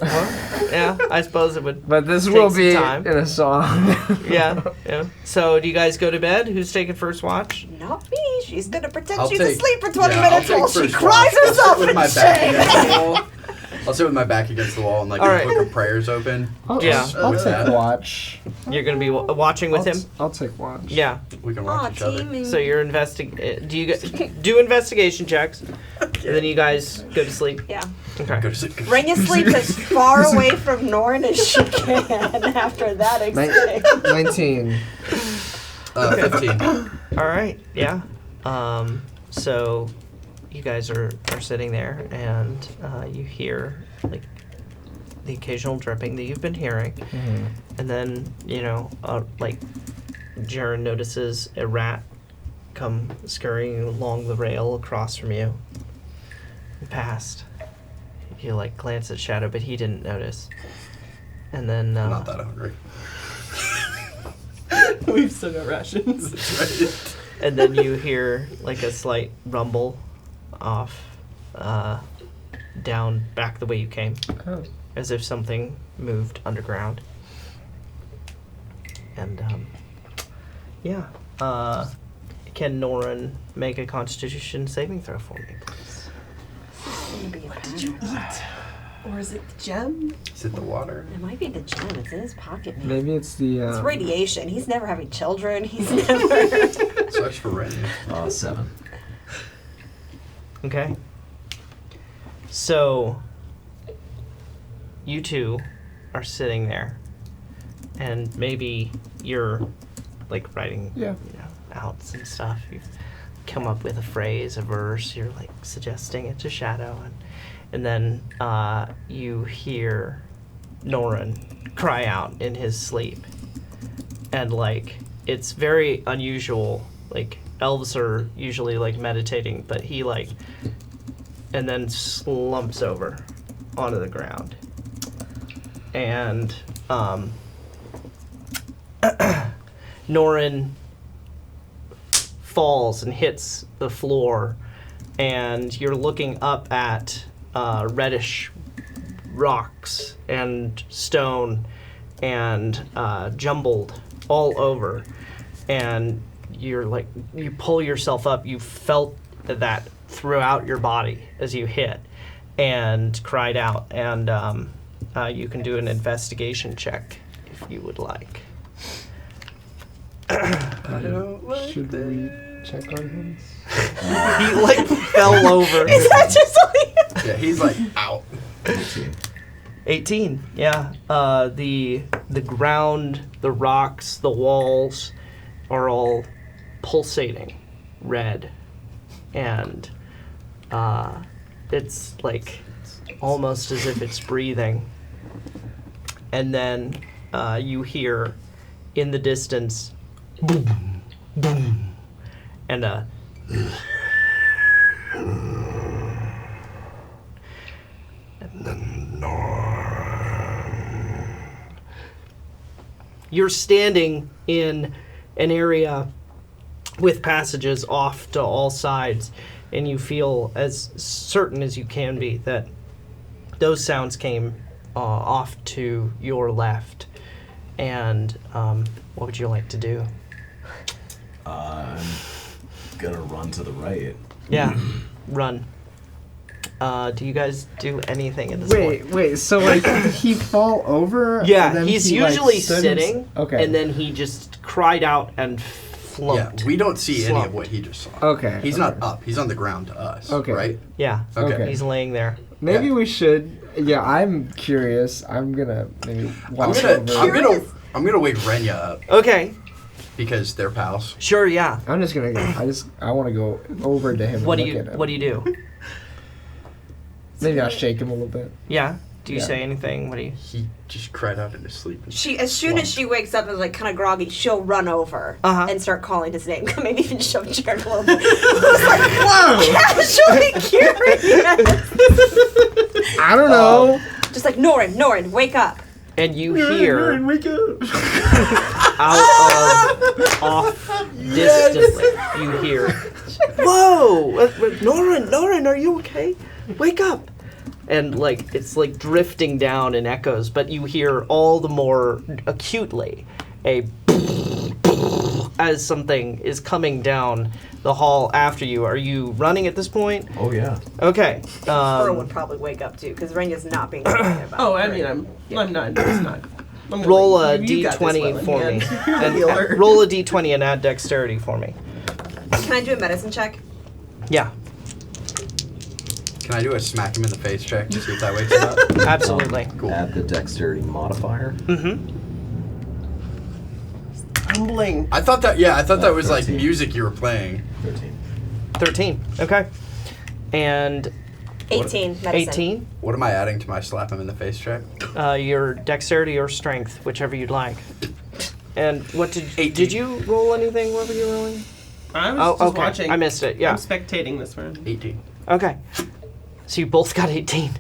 Yeah, I suppose it would. but this Take will some be time. in a song. Yeah, yeah. So, do you guys go to bed? Who's taking first watch? Not me. She's gonna pretend I'll she's take- asleep for 20 yeah, I'll minutes take while she first cries watch. herself With in my back shame. against the wall. I'll sit with my back against the wall and like All a right. book of prayers open. Yeah. I'll With take that. watch. You're gonna be watching with him. I'll take watch. Yeah. We can Aw, watch each other. teaming. So you're do investigation checks, and then you guys go to sleep. Yeah. Go Okay. to sleep. Renya sleeps as far away from Norren as she can after that exchange. 19. 15. All right. Yeah. So you guys are sitting there, and you hear like the occasional dripping that you've been hearing, and then like Jaren notices a rat come scurrying along the rail across from you. And past. you like glance at Shadow, but he didn't notice. And then I'm not that hungry. We've still got rations. That's right. and then you hear like a slight rumble off down back the way you came, Oh. as if something moved underground. And yeah, can Norren make a Constitution saving throw for me, please? What Did you eat? Or is it the gem? Is it the water? It might be the gem. It's in his pocket, man. Maybe it's the. It's radiation. He's never having children. He's never. Sucks for Renya. 7. Okay. So, you two are sitting there, and maybe you're like writing, Yeah. outs and stuff. You've come up with a phrase, a verse. You're like suggesting it to Shadow, and then you hear Norren cry out in his sleep, and like it's very unusual. Like elves are usually like meditating, but he like, and then slumps over onto the ground, and Norren falls and hits the floor, and you're looking up at reddish rocks and stone and jumbled all over, and you're like, you pull yourself up. You felt that throughout your body as you hit and cried out, and you can do an investigation check if you would like. Should we check on him? He like fell over. Is that just like... Yeah, he's like out. 18. 18, yeah. The ground, the rocks, the walls are all pulsating red, and it's like almost as if it's breathing. And then you hear in the distance boom, boom, and a you're standing in an area with passages off to all sides, and you feel as certain as you can be that those sounds came off to your left. And what would you like to do? I'm gonna run to the right. Yeah, run. Do you guys do anything at this point? Wait. So like, did he fall over? Yeah, and then he's he, like, usually stood sitting, Okay. and then he just cried out and Yeah, flunked. we don't see any of Slumped. what he just saw. Okay. He's not up. He's on the ground to us. Okay. Right? Yeah, Okay. he's laying there. Maybe Yeah. we should. Yeah, I'm curious. I'm gonna maybe walk I'm over. gonna wake Renya up Okay, because they're pals. sure, yeah. I'm just gonna. I want to go over to him. What do and you look at him. What do you do? Maybe I'll shake him a little bit. Yeah. Do you Yeah. say anything? What do you? He just cried out in his sleep. and As soon as she wakes up and like kind of groggy, she'll run over Uh-huh. and start calling his name. Maybe even shove Jaren a little bit. I was like, whoa! Casually curious. I don't know. Just like Norren, wake up. And you hear wake up. out of off distantly. You hear, "Whoa, Norren, are you okay? Wake up!" And like it's like drifting down in echoes, but you hear all the more acutely a as something is coming down the hall after you. Are you running at this point? Oh yeah. Okay. Earl would probably wake up too, because Renya's not being quiet about Oh, it. I mean, I'm not. It's not. I'm Roll gonna- a you got this d20 well in for me. hand. And Healer. roll a d20 and add dexterity for me. Can I do a medicine check? Yeah, Can I do a smack him in the face check to see if that wakes him up? absolutely. Cool. Add the dexterity modifier. Mm-hmm. Humbling. I thought that was like 13. music you were playing. 13. 13. Okay. And 18 medicine. 18. What am I adding to my slap him in the face check? Your dexterity or strength, whichever you'd like. And what did 18. did you roll anything? What were you rolling? I was Oh, just okay. watching. I missed it. Yeah. I'm spectating this one. 18. Okay. So you both got 18.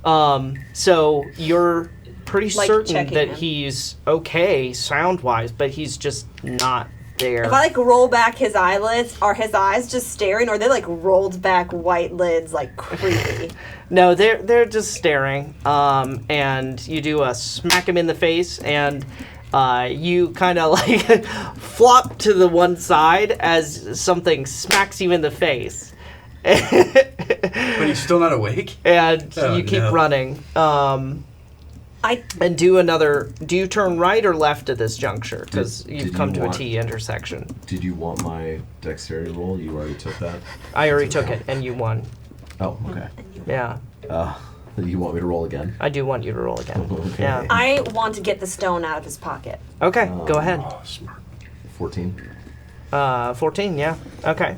So you're pretty Like, certain checking that him. he's okay sound-wise, but he's just not there. If I like roll back his eyelids, are his eyes just staring, or are they like rolled back white lids, like creepy? No, they're just staring. And you do a smack him in the face, and you kind of like flop to the one side as something smacks you in the face. But he's still not awake? And Oh, you keep no. running. And do another. Do you turn right or left at this juncture? Because Did you've you come to a want- T intersection. Did you want my dexterity roll? You already took that? I already took it, and you won. Oh, okay. Yeah, You want me to roll again? I do want you to roll again. Okay. Yeah. I want to get the stone out of his pocket. Okay, go ahead. Oh, smart. 14. 14, yeah. Okay.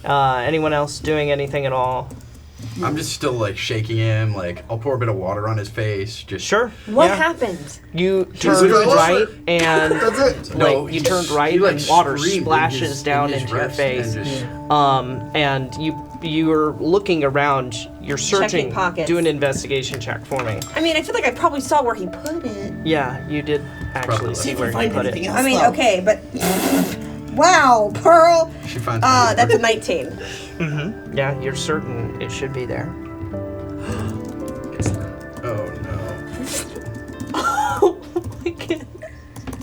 Anyone else doing anything at all? I'm just still like shaking him. Like I'll pour a bit of water on his face. Just Sure. What yeah. happened? You Just turned go right, for and That's it. No, you turned right, he, like, and water screamed in splashes his- down in his into your rest face. and just- And you're looking around. You're searching. Checking pockets. Do an investigation check for me. I mean, I feel like I probably saw where he put it. Yeah, you did actually Probably. see See if where we he find put anything it. else. I mean, though. okay, but wow, Pearl. She finds That's a 19. Mm-hmm. Yeah, you're certain it should be there. Oh no. Oh my god.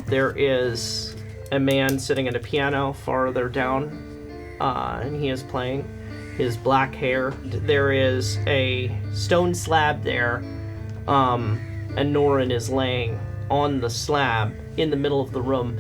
There is a man sitting at a piano farther down, and he is playing. His black hair. There is a stone slab there, and Norren is laying on the slab in the middle of the room.